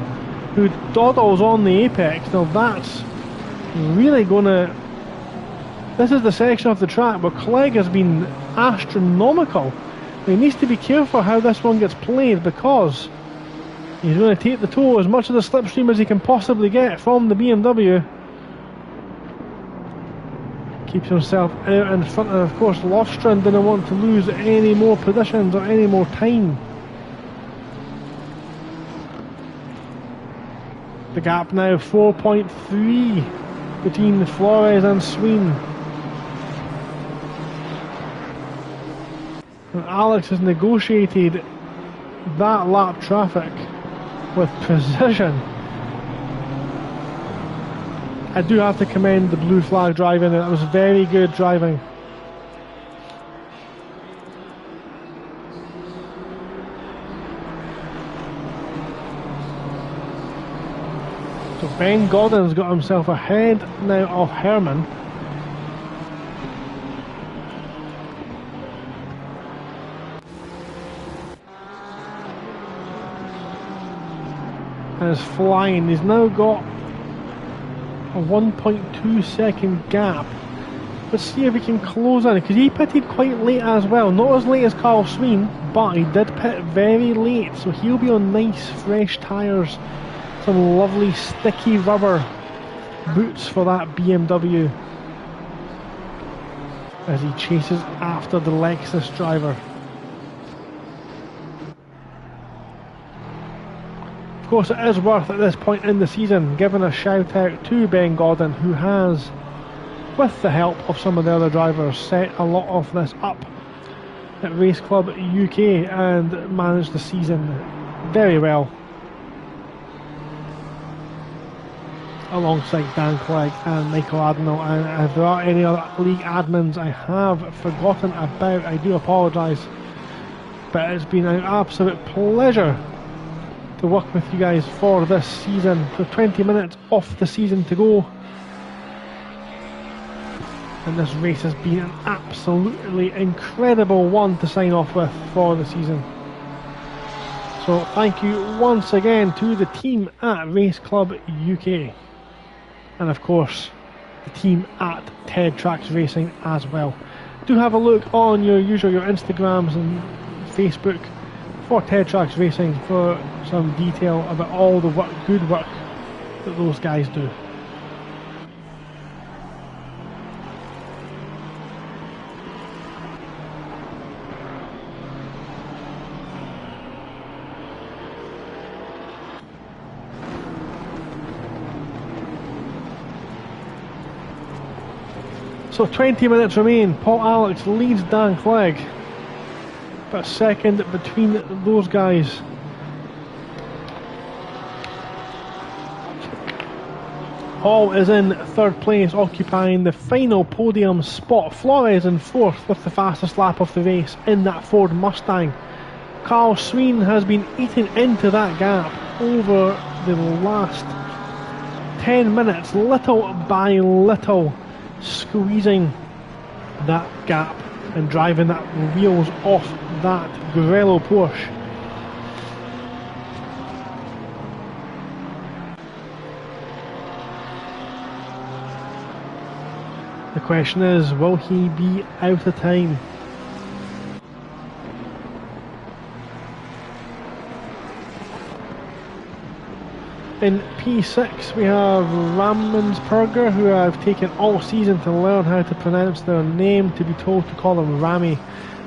who dawdles on the apex. Now that's really going to... This is the section of the track where Clegg has been astronomical. He needs to be careful how this one gets played, because he's going to take the toe, as much of the slipstream as he can possibly get from the BMW. Keeps himself out in front, and of course Lofstrand didn't want to lose any more positions or any more time. The gap now 4.3 between Flores and Sween. And Alex has negotiated that lap traffic with precision. I do have to commend the blue flag driving. That was very good driving. Ben Gordon's got himself ahead now of Herman. And is flying. He's now got a 1.2 second gap. Let's see if he can close in, because he pitted quite late as well. Not as late as Carl Sween, but he did pit very late, so he'll be on nice fresh tyres. Some lovely sticky rubber boots for that BMW as he chases after the Lexus driver. Of course, it is worth at this point in the season giving a shout out to Ben Gordon, who has, with the help of some of the other drivers, set a lot of this up at Race Club UK and managed the season very well, alongside Dan Clegg and Michael Admiral. And if there are any other league admins I have forgotten about, I do apologise, but it's been an absolute pleasure to work with you guys for this season. So 20 minutes off the season to go, and this race has been an absolutely incredible one to sign off with for the season. So thank you once again to the team at Race Club UK, and of course the team at Trax Racing as well. Do have a look on your Instagrams and Facebook for Trax Racing for some detail about all the good work that those guys do. So 20 minutes remain. Paul Alex leads Dan Clegg, but second between those guys. Hall is in third place, occupying the final podium spot. Flores in fourth with the fastest lap of the race in that Ford Mustang. Carl Sween has been eating into that gap over the last 10 minutes, little by little, squeezing that gap and driving that wheels off that Grello Porsche. The question is, will he be out of time? In P6 we have Ramensperger, who I've taken all season to learn how to pronounce their name, to be told to call them Rami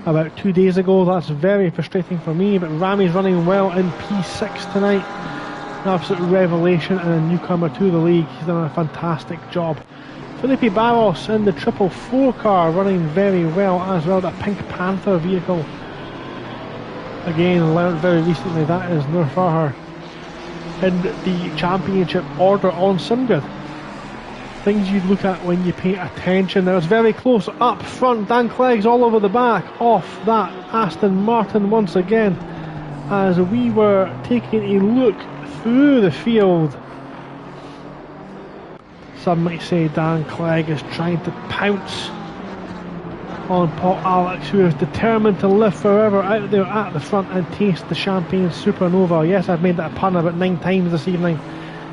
about 2 days ago. That's very frustrating for me, but Rami's running well in P6 tonight. An absolute revelation and a newcomer to the league. He's done a fantastic job. Felipe Barros in the 444 car, running very well as well. That Pink Panther vehicle, again learned very recently, that is Nur Farhar in the championship order on SimGrid. Things you'd look at when you pay attention. Now it's very close up front. Dan Clegg's all over the back off that Aston Martin once again, as we were taking a look through the field. Some might say Dan Clegg is trying to pounce on Paul Alex, who is determined to live forever out there at the front and taste the champagne supernova. Yes, I've made that a pun about 9 times this evening,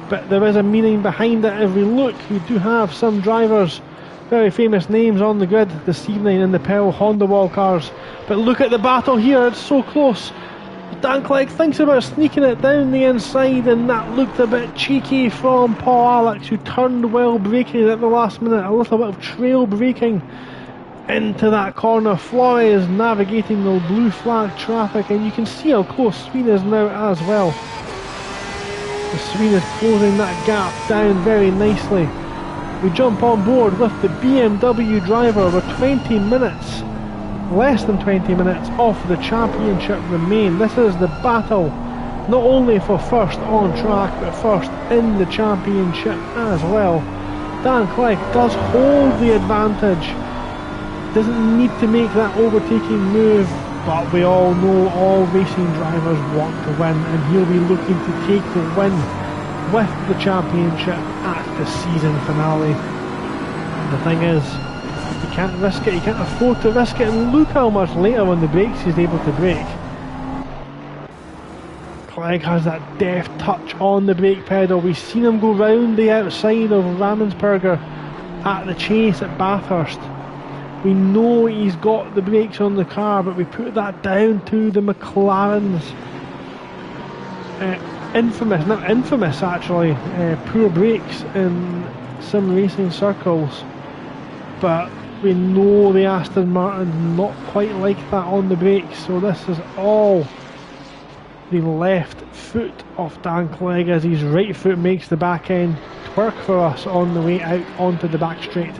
but there is a meaning behind it. If we look, we do have some drivers, very famous names on the grid this evening in the Pearl Honda Wall cars. But look at the battle here, it's so close. Dan Clegg thinks about sneaking it down the inside, and that looked a bit cheeky from Paul Alex, who turned well, braking at the last minute. A little bit of trail braking into that corner. Flores navigating the blue flag traffic, and you can see how close Sween is now as well. The Sween is closing that gap down very nicely. We jump on board with the BMW driver. We're 20 minutes, less than 20 minutes off the championship remain. This is the battle, not only for first on track, but first in the championship as well. Dan Clegg does hold the advantage, doesn't need to make that overtaking move, but we all know all racing drivers want to win, and he'll be looking to take the win with the championship at the season finale. The thing is, you can't risk it, you can't afford to risk it, and look how much later on the brakes he's able to brake. Clegg has that deft touch on the brake pedal. We've seen him go round the outside of Rammensperger at the chase at Bathurst. We know he's got the brakes on the car, but we put that down to the McLaren's infamous actually, poor brakes in sim racing circles. But we know the Aston Martin not quite like that on the brakes, so this is all the left foot of Dan Clegg as his right foot makes the back end twerk for us on the way out onto the back straight.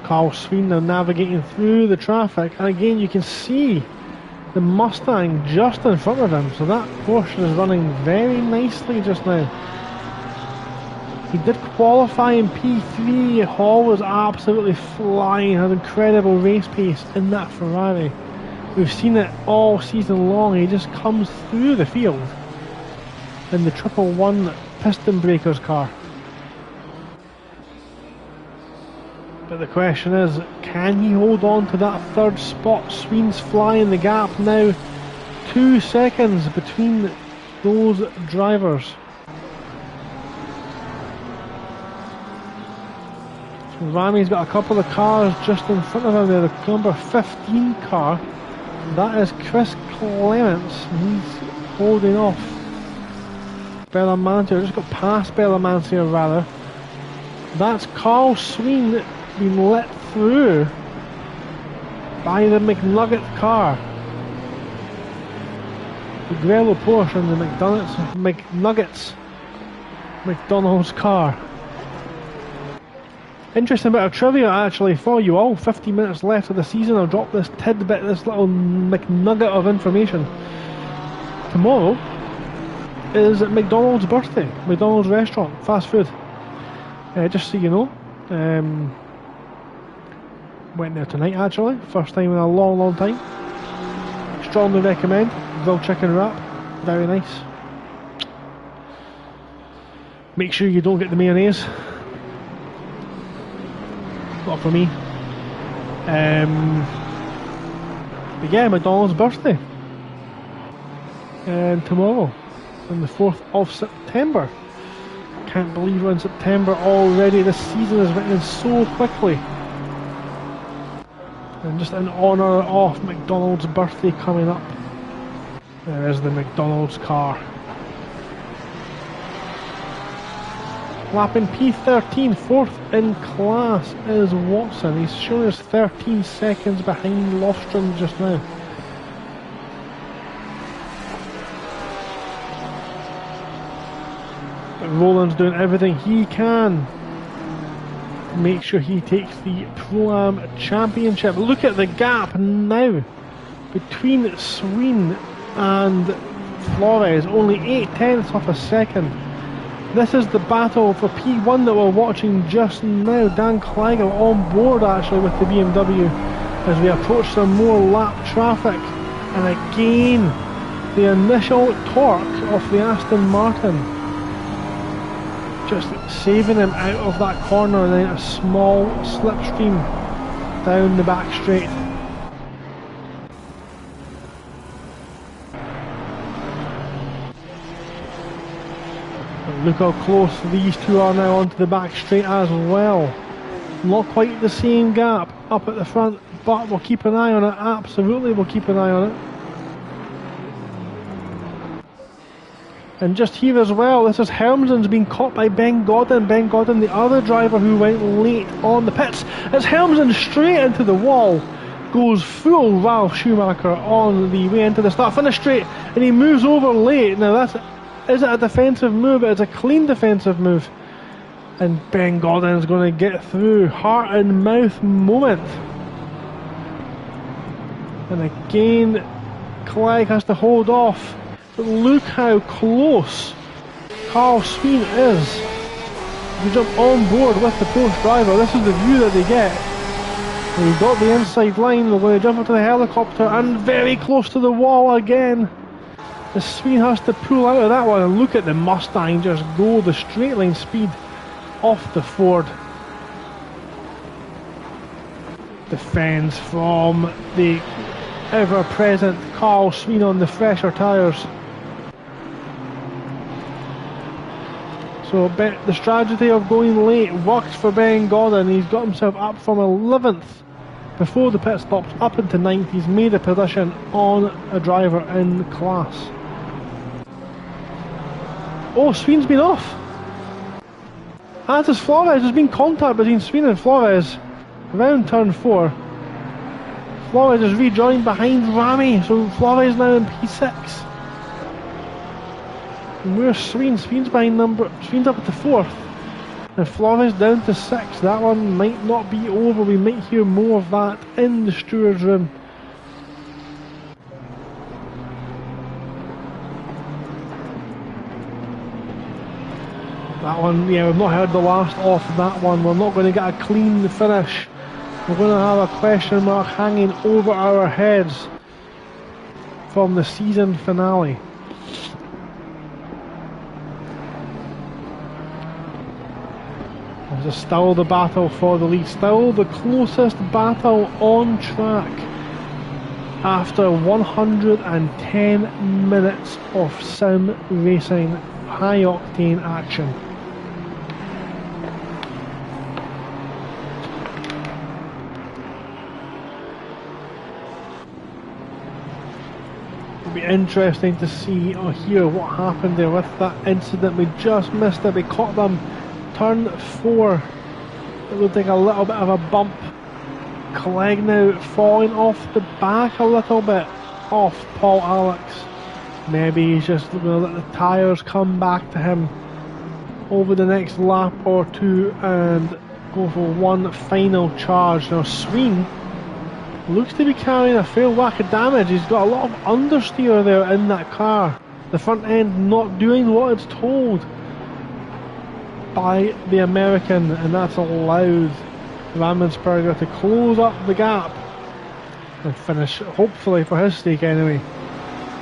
Carl Sween now navigating through the traffic, and again you can see the Mustang just in front of him, so that Porsche is running very nicely just now. He did qualify in P3, Hall was absolutely flying, had incredible race pace in that Ferrari. We've seen it all season long, he just comes through the field in the 111 piston breakers car. But the question is, can he hold on to that third spot? Sween's flying the gap now, 2 seconds between those drivers. So Rami's got a couple of cars just in front of him there. The number 15 car, that is Chris Clements. He's holding off Belamantia, just got past Belamantia rather. That's Carl Sween being let through by the McNugget car. The Grello Porsche and the McDonald's car. Interesting bit of trivia actually for you all. 50 minutes left of the season. I'll drop this tidbit, this little McNugget of information. Tomorrow is McDonald's birthday. McDonald's restaurant, fast food. Just so you know. Went there tonight actually, first time in a long time. Strongly recommend. Grilled chicken wrap, very nice. Make sure you don't get the mayonnaise, not for me. But yeah, McDonald's birthday, and tomorrow on the 4th of September. Can't believe we're in September already. This season is written so quickly. And just in honour of McDonald's birthday coming up, there is the McDonald's car. Lapping P13, 4th in class is Watson. He's showing us 13 seconds behind Lofstrom just now. But Roland's doing everything he can to make sure he takes the Pro-Am Championship. Look at the gap now between Sween and Flores, only 8/10 of a second. This is the battle for P1 that we're watching just now. Dan Clegg on board actually with the BMW as we approach some more lap traffic, and again the initial torque of the Aston Martin just saving him out of that corner, and then a small slipstream down the back straight. Look how close these two are now onto the back straight as well. Not quite the same gap up at the front, but we'll keep an eye on it. Absolutely, we'll keep an eye on it. And just here as well, this is Helmsen's being caught by Ben Godden. Ben Godden, the other driver who went late on the pits. As Helmsen straight into the wall, goes full Ralf Schumacher on the way into the start-finish straight, and he moves over late. Now that's, is it a defensive move? It's a clean defensive move. And Ben Godden is going to get through. Heart and mouth moment. And again, Clegg has to hold off. But look how close Carl Sween is. You jump on board with the Porsche driver. This is the view that they get. We've got the inside line. We're going to jump into the helicopter and very close to the wall again. The Sween has to pull out of that one, and look at the Mustang just go the straight line speed off the Ford. Defends from the ever-present Carl Sween on the fresher tyres. So the strategy of going late worked for Ben Gordon. He's got himself up from 11th before the pit stops up into 9th. He's made a position on a driver in class. Oh, Sween's been off. As is Flores. There's been contact between Sween and Flores around turn 4. Flores is rejoined behind Rami, so Flores now in P6. And where's Sween? Sween's behind Sween's up to 4th. And Flores down to 6th. That one might not be over. We might hear more of that in the steward's room. That one, yeah, we've not heard the last off that one. We're not going to get a clean finish. We're going to have a question mark hanging over our heads from the season finale. There's still the battle for the lead, still the closest battle on track after 110 minutes of sim racing, high octane action. It'll be interesting to see or hear what happened there with that incident. We just missed it. We caught them turn 4. It looked like a little bit of a bump. Clegg now falling off the back a little bit off Paul Alex. Maybe he's just going to let the tyres come back to him over the next lap or two and go for one final charge. Now Sween looks to be carrying a fair whack of damage. He's got a lot of understeer there in that car. The front end not doing what it's told by the American, and that's allowed Rammensperger to close up the gap and finish, hopefully for his sake anyway,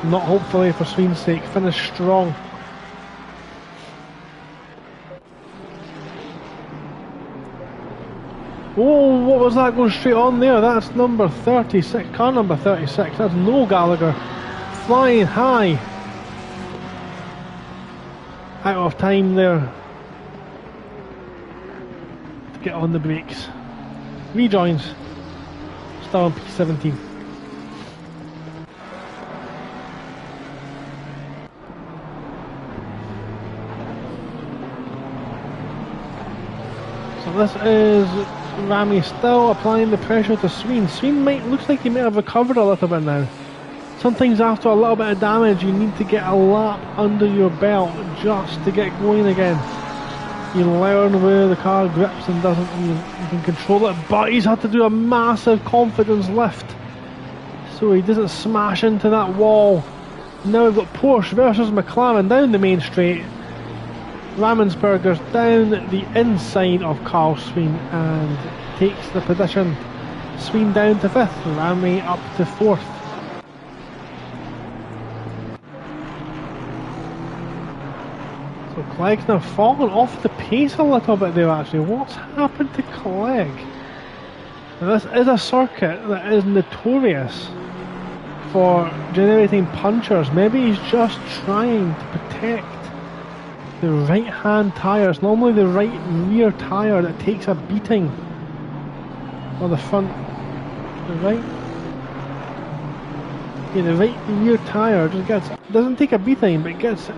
not hopefully for Sween's sake, finish strong. Oh, what was that going straight on there? That's number 36, car number 36, that's Noel Gallagher, flying high. Out of time there to get on the brakes. Rejoins, still on P17. So this is Rami still applying the pressure to Sween. Sween looks like he might have recovered a little bit now. Sometimes after a little bit of damage you need to get a lap under your belt just to get going again. You learn where the car grips and doesn't, and you can control it, but he's had to do a massive confidence lift so he doesn't smash into that wall. Now we've got Porsche versus McLaren down the main straight. Rammensperger's down the inside of Carl Sween and takes the position. Sween down to 5th, Rami up to 4th. So Clegg's now fallen off the pace a little bit there actually. What's happened to Clegg? Now this is a circuit that is notorious for generating punchers. Maybe he's just trying to protect the right hand tyres, normally the right rear tyre that takes a beating, or the front, the right rear tyre just doesn't take a beating, but gets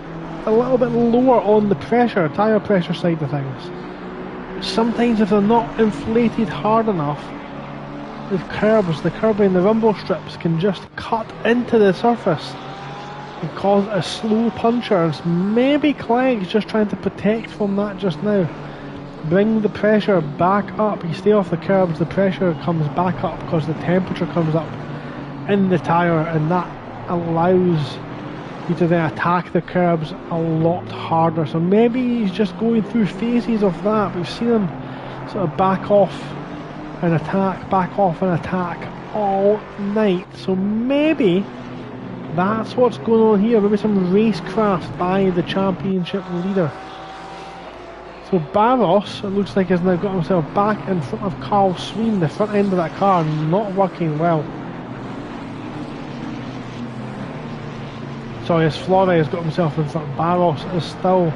a little bit lower on the pressure, tyre pressure side of things. Sometimes if they're not inflated hard enough, the curbing, the rumble strips can just cut into the surface and cause a slow puncher. And maybe Clegg's just trying to protect from that just now. Bring the pressure back up. You stay off the curbs, the pressure comes back up because the temperature comes up in the tyre, and that allows Need to then attack the curbs a lot harder. So maybe he's just going through phases of that. We've seen him sort of back off and attack, back off and attack all night. So maybe that's what's going on here. Maybe some racecraft by the championship leader. So Barros, it looks like, has now got himself back in front of Carl Sween. The front end of that car not working well. Sorry, as Flores got himself in front. Barros is still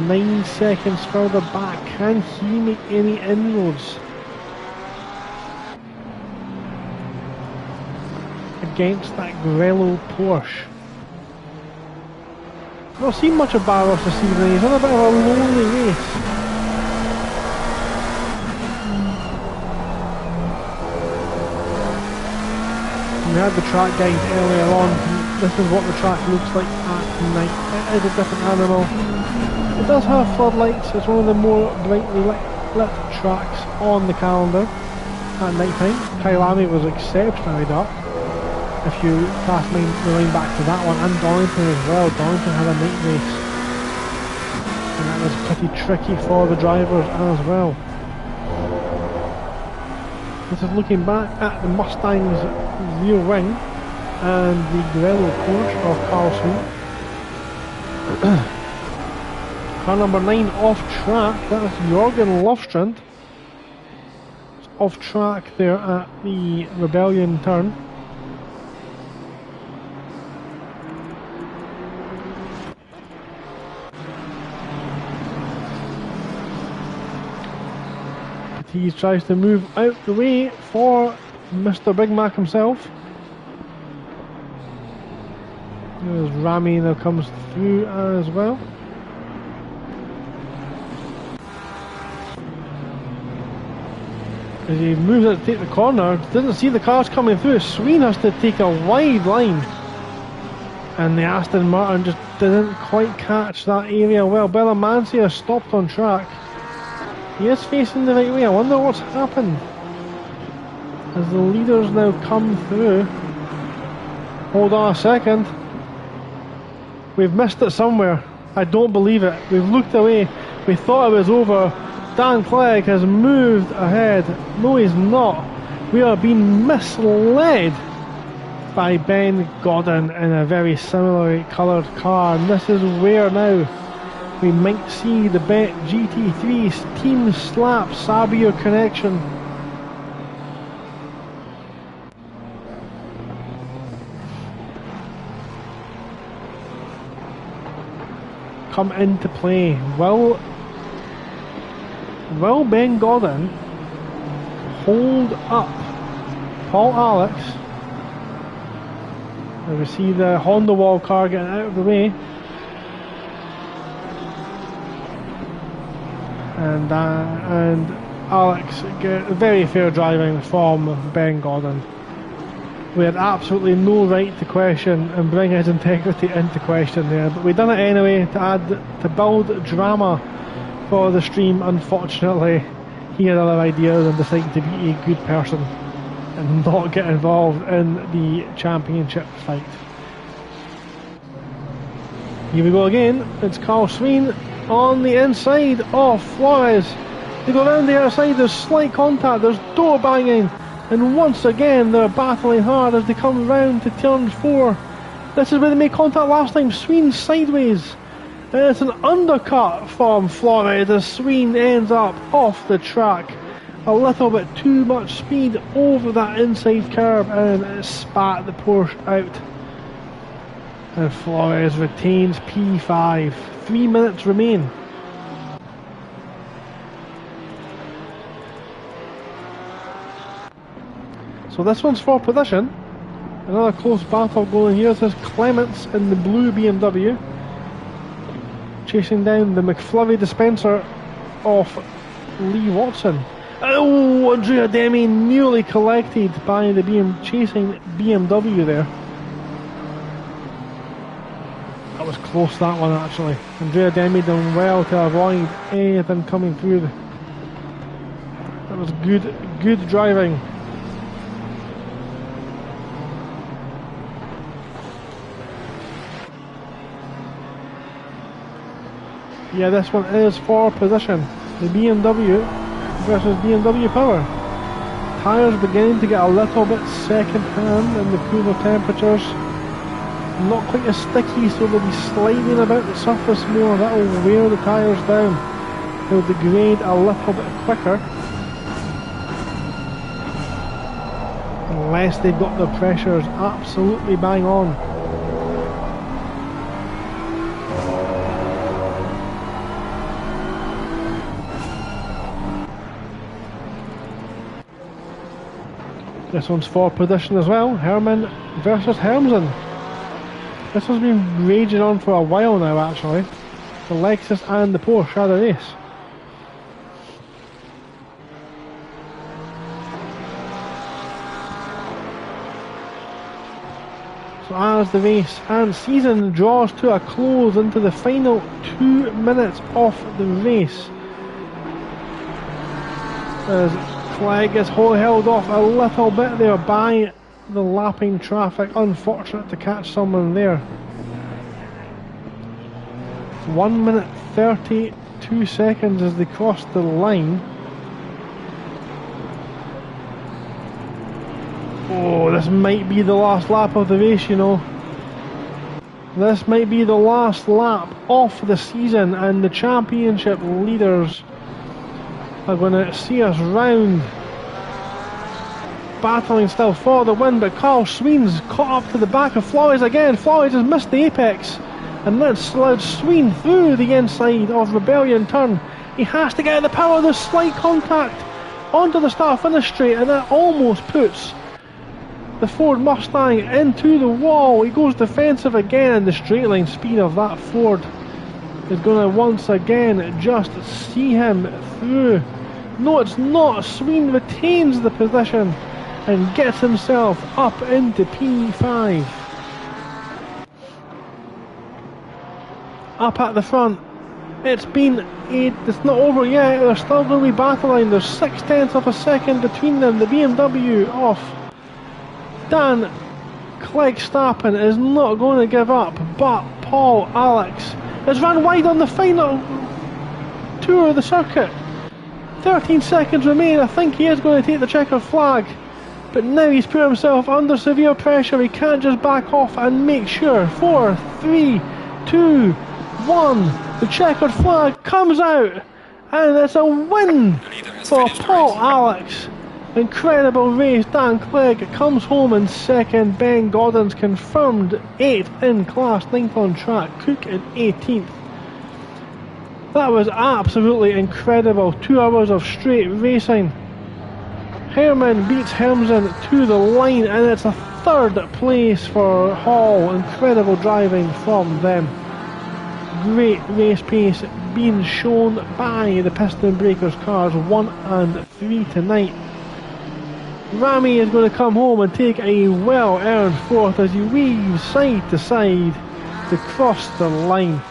9 seconds further back. Can he make any inroads against that Grello Porsche? I've not seen much of Barros this evening. He's on a bit of a lonely race. We had the track guide earlier on. This is what the track looks like at night. It is a different animal. It does have floodlights. It's one of the more brightly lit tracks on the calendar at night time. Kyalami was exceptionally dark. If you cast the line back to that one, and Donington as well. Donington had a night race, and that was pretty tricky for the drivers as well. This is looking back at the Mustang's rear wing and the Grello Porsche of Carl Sween. Car number 9 off track. That is Jorgen Lofstrand. It's off track there at the Rebellion turn. He tries to move out the way for Mr. Big Mac himself. There's Rami that comes through as well. As he moves out to take the corner, doesn't see the cars coming through. Sween has to take a wide line. And the Aston Martin just didn't quite catch that area well. Bellamancia stopped on track. He is facing the right way. I wonder what's happened as the leaders now come through. Hold on a second. We've missed it somewhere. I don't believe it. We've looked away. We thought it was over. Dan Clegg has moved ahead. No, he's not. We are being misled by Ben Godden in a very similarly coloured car. And this is where now we might see the Bet GT3 Team Slap Sabio connection. Come into play. Will Ben Godden hold up Paul Alex? And we see the Honda Wall car getting out of the way. And Alex get very fair driving from Ben Godden. We had absolutely no right to question and bring his integrity into question there, but we done it anyway to build drama for the stream. Unfortunately, he had other ideas and decided to be a good person and not get involved in the championship fight. Here we go again. It's Carl Sween on the inside of Flores. They go around the outside, there's slight contact, there's door banging, and once again they're battling hard as they come round to turn 4. This is where they made contact last time. Sween sideways. And it's an undercut from Flores as Sween ends up off the track. A little bit too much speed over that inside curb and it spat the Porsche out. And Flores retains P5. 3 minutes remain. So this one's for position. Another close battle going here. This is Clements in the blue BMW. Chasing down the McFlurry dispenser of Lee Watson. Oh, Andrea Demi nearly collected by the chasing BMW there. That was close, that one actually. Andrea Demi done well to avoid anything coming through. That was good driving. Yeah, this one is for position. The BMW versus BMW Power. Tyres beginning to get a little bit second hand in the cooler temperatures. Not quite as sticky, so they'll be sliding about the surface more. That will wear the tyres down. They'll degrade a little bit quicker. Unless they've got their pressures absolutely bang on. This one's for position as well. Herman versus Hermsen. This has been raging on for a while now, actually. The Lexus and the Porsche had a race. So as the race and season draws to a close into the final 2 minutes of the race, as Clegg is held off a little bit there by the lapping traffic. Unfortunate to catch someone there. It's 1 minute 32 seconds as they cross the line. Oh, this might be the last lap of the race, you know. This might be the last lap of the season, and the championship leaders are going to see us round, battling still for the win, but Carl Sween's caught up to the back of Flores again. Flores has missed the apex and then slid Sween through the inside of Rebellion turn. He has to get out the power. There's slight contact onto the start-finish straight, and that almost puts the Ford Mustang into the wall. He goes defensive again, and the straight line speed of that Ford is going to once again just see him through. No, it's not. Sween retains the position and gets himself up into P5. Up at the front, it's not over yet. They're still going to be battling. There's 0.6 of a second between them. The BMW of Dan Clegg-Stappen is not going to give up, but Paul Alex has run wide on the final tour of the circuit. 13 seconds remain. I think he is going to take the checkered flag, but now he's put himself under severe pressure. He can't just back off and make sure. 4, 3, 2, 1. The checkered flag comes out, and it's a win for Paul Alex. Incredible race. Dan Clegg comes home in second. Ben Godden's confirmed 8th in class, 9th on track. Cook in 18th. That was absolutely incredible. 2 hours of straight racing. Herman beats Hermsen to the line, and it's a 3rd place for Hall. Incredible driving from them. Great race pace being shown by the Piston Breakers cars 1 and 3 tonight. Rami is going to come home and take a well-earned 4th as he weaves side to side to cross the line.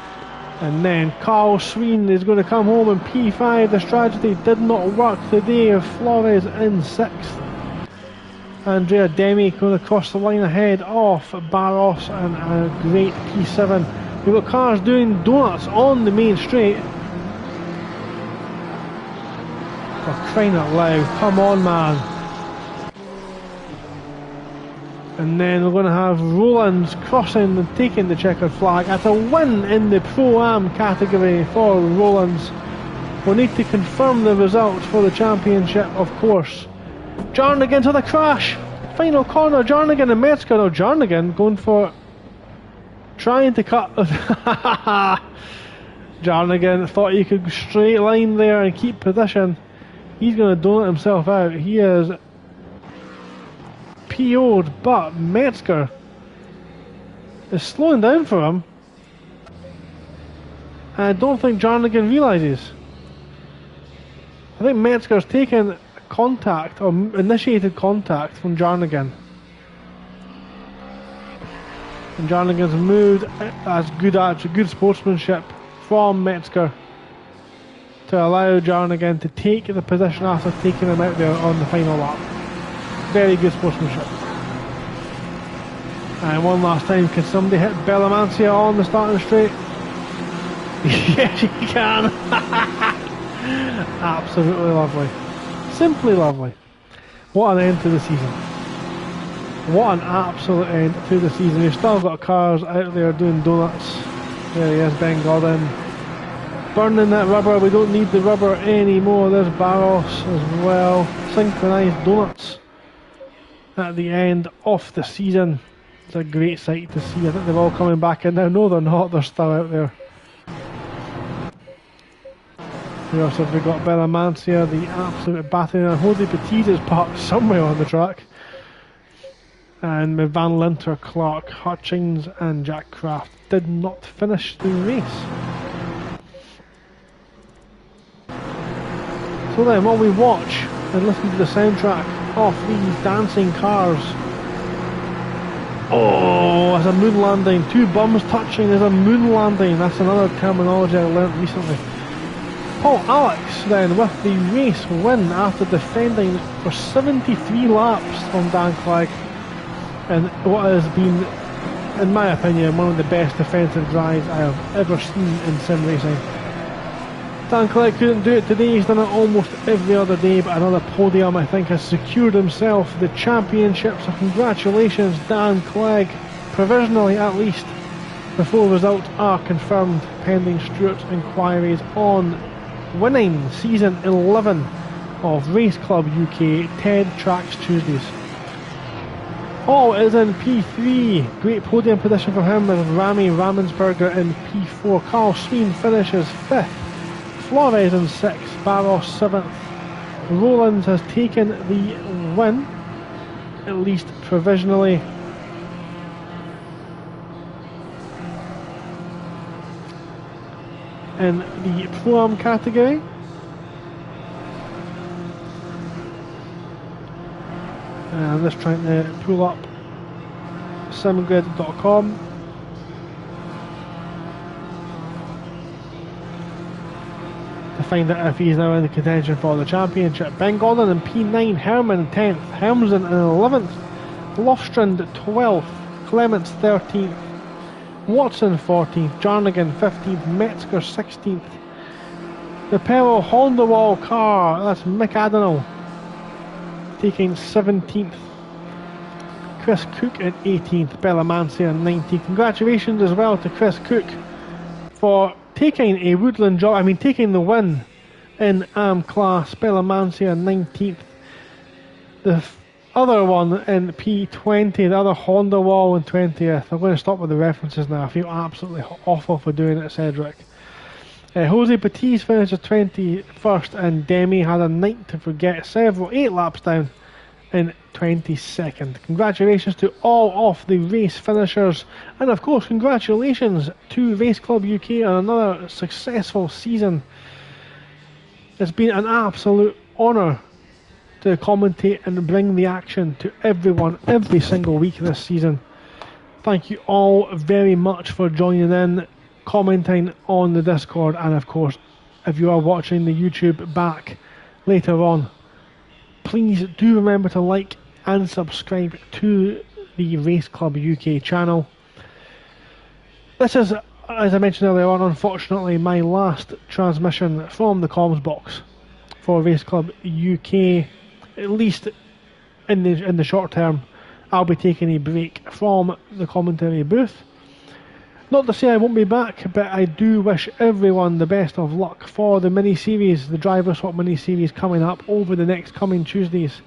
And then Carl Sween is going to come home in P5. The strategy did not work today. Flores in 6th. Andrea Demi going to cross the line ahead of Barros, and a great P7. We've got cars doing donuts on the main straight. For crying out loud, come on, man. And then we're going to have Rollins crossing and taking the checkered flag. That's a win in the Pro-Am category for Rollins. We'll need to confirm the results for the championship, of course. Jarnigan to the crash. Final corner, Jarnigan and Metzger. No, Jarnigan going for trying to cut. Jarnigan thought he could straight line there and keep position. He's going to donut himself out. He is PO'd, but Metzger is slowing down for him. I don't think Jarnigan realises. I think Metzger's taken contact, or initiated contact from Jarnigan. And Jarnigan's moved as good sportsmanship from Metzger to allow Jarnigan to take the position after taking him out there on the final lap. Very good sportsmanship. And one last time, can somebody hit Bellamancia on the starting straight? Yes, you can. Absolutely lovely. Simply lovely. What an end to the season. What an absolute end to the season. We've still got cars out there doing donuts. There he is, Ben Gordon. Burning that rubber. We don't need the rubber anymore. There's Barros as well. Synchronised donuts at the end of the season. It's a great sight to see. I think they're all coming back in now. No, they're not. They're still out there. We also have got Bella Mancia, the absolute battering, and Jose Petit is parked somewhere on the track. And with Van Linter, Clark, Hutchings and Jack Kraft did not finish the race. So then, while we watch and listen to the soundtrack of these dancing cars. Oh, there's a moon landing. Two bums touching, there's a moon landing. That's another terminology I learnt recently. Paul Alex then with the race win after defending for 73 laps from Dan Clegg. And what has been, in my opinion, one of the best defensive drives I have ever seen in sim racing. Dan Clegg couldn't do it today, he's done it almost every other day, but another podium I think has secured himself the championship, so congratulations Dan Clegg, provisionally at least, before results are confirmed pending Stewart's inquiries on winning season 11 of Race Club UK Ted Trax Tuesdays. All is in P3. Great podium position for him with Rami Ramensberger in P4. Carl Sween finishes 5th. Flores in 6th. Barros 7th. Rowlands has taken the win, at least provisionally. In the Pro-Am category. I'm just trying to pull up simgrid.com. to find out if he's now in the contention for the championship. Ben Gordon in P9, Herman 10th, Helmsden in 11th, Lofstrand 12th, Clements 13th, Watson 14th, Jarnigan 15th, Metzger 16th. The Perro Honda Wall car, that's Mick Adenal, taking 17th. Chris Cook at 18th, Bella Mancia in 19th. Congratulations as well to Chris Cook for taking a Woodland job, taking the win in AM class. Bella Mancia 19th. The other one in P20, the other Honda Wall in 20th. I'm going to stop with the references now. I feel absolutely awful for doing it, Cedric. Jose Petit finished 21st, and Demi had a night to forget, 8 laps down in 22nd. Congratulations to all of the race finishers, and of course congratulations to Race Club UK on another successful season. It's been an absolute honour to commentate and bring the action to everyone every single week this season. Thank you all very much for joining in, commenting on the Discord, and of course if you are watching the YouTube back later on, please do remember to like and subscribe to the Race Club UK channel. This is, as I mentioned earlier on, unfortunately my last transmission from the comms box for Race Club UK, at least in the short term. I'll be taking a break from the commentary booth. Not to say I won't be back, but I do wish everyone the best of luck for the mini-series, the Driver Swap mini-series coming up over the next coming Tuesdays.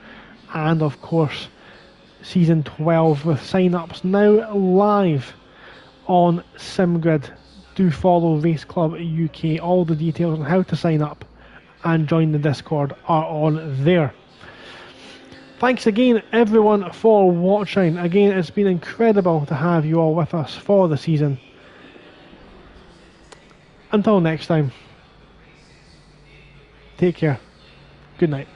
And of course, Season 12 with sign-ups now live on SimGrid. Do follow Race Club UK. All the details on how to sign up and join the Discord are on there. Thanks again everyone for watching. Again, it's been incredible to have you all with us for the season. Until next time, take care. Good night.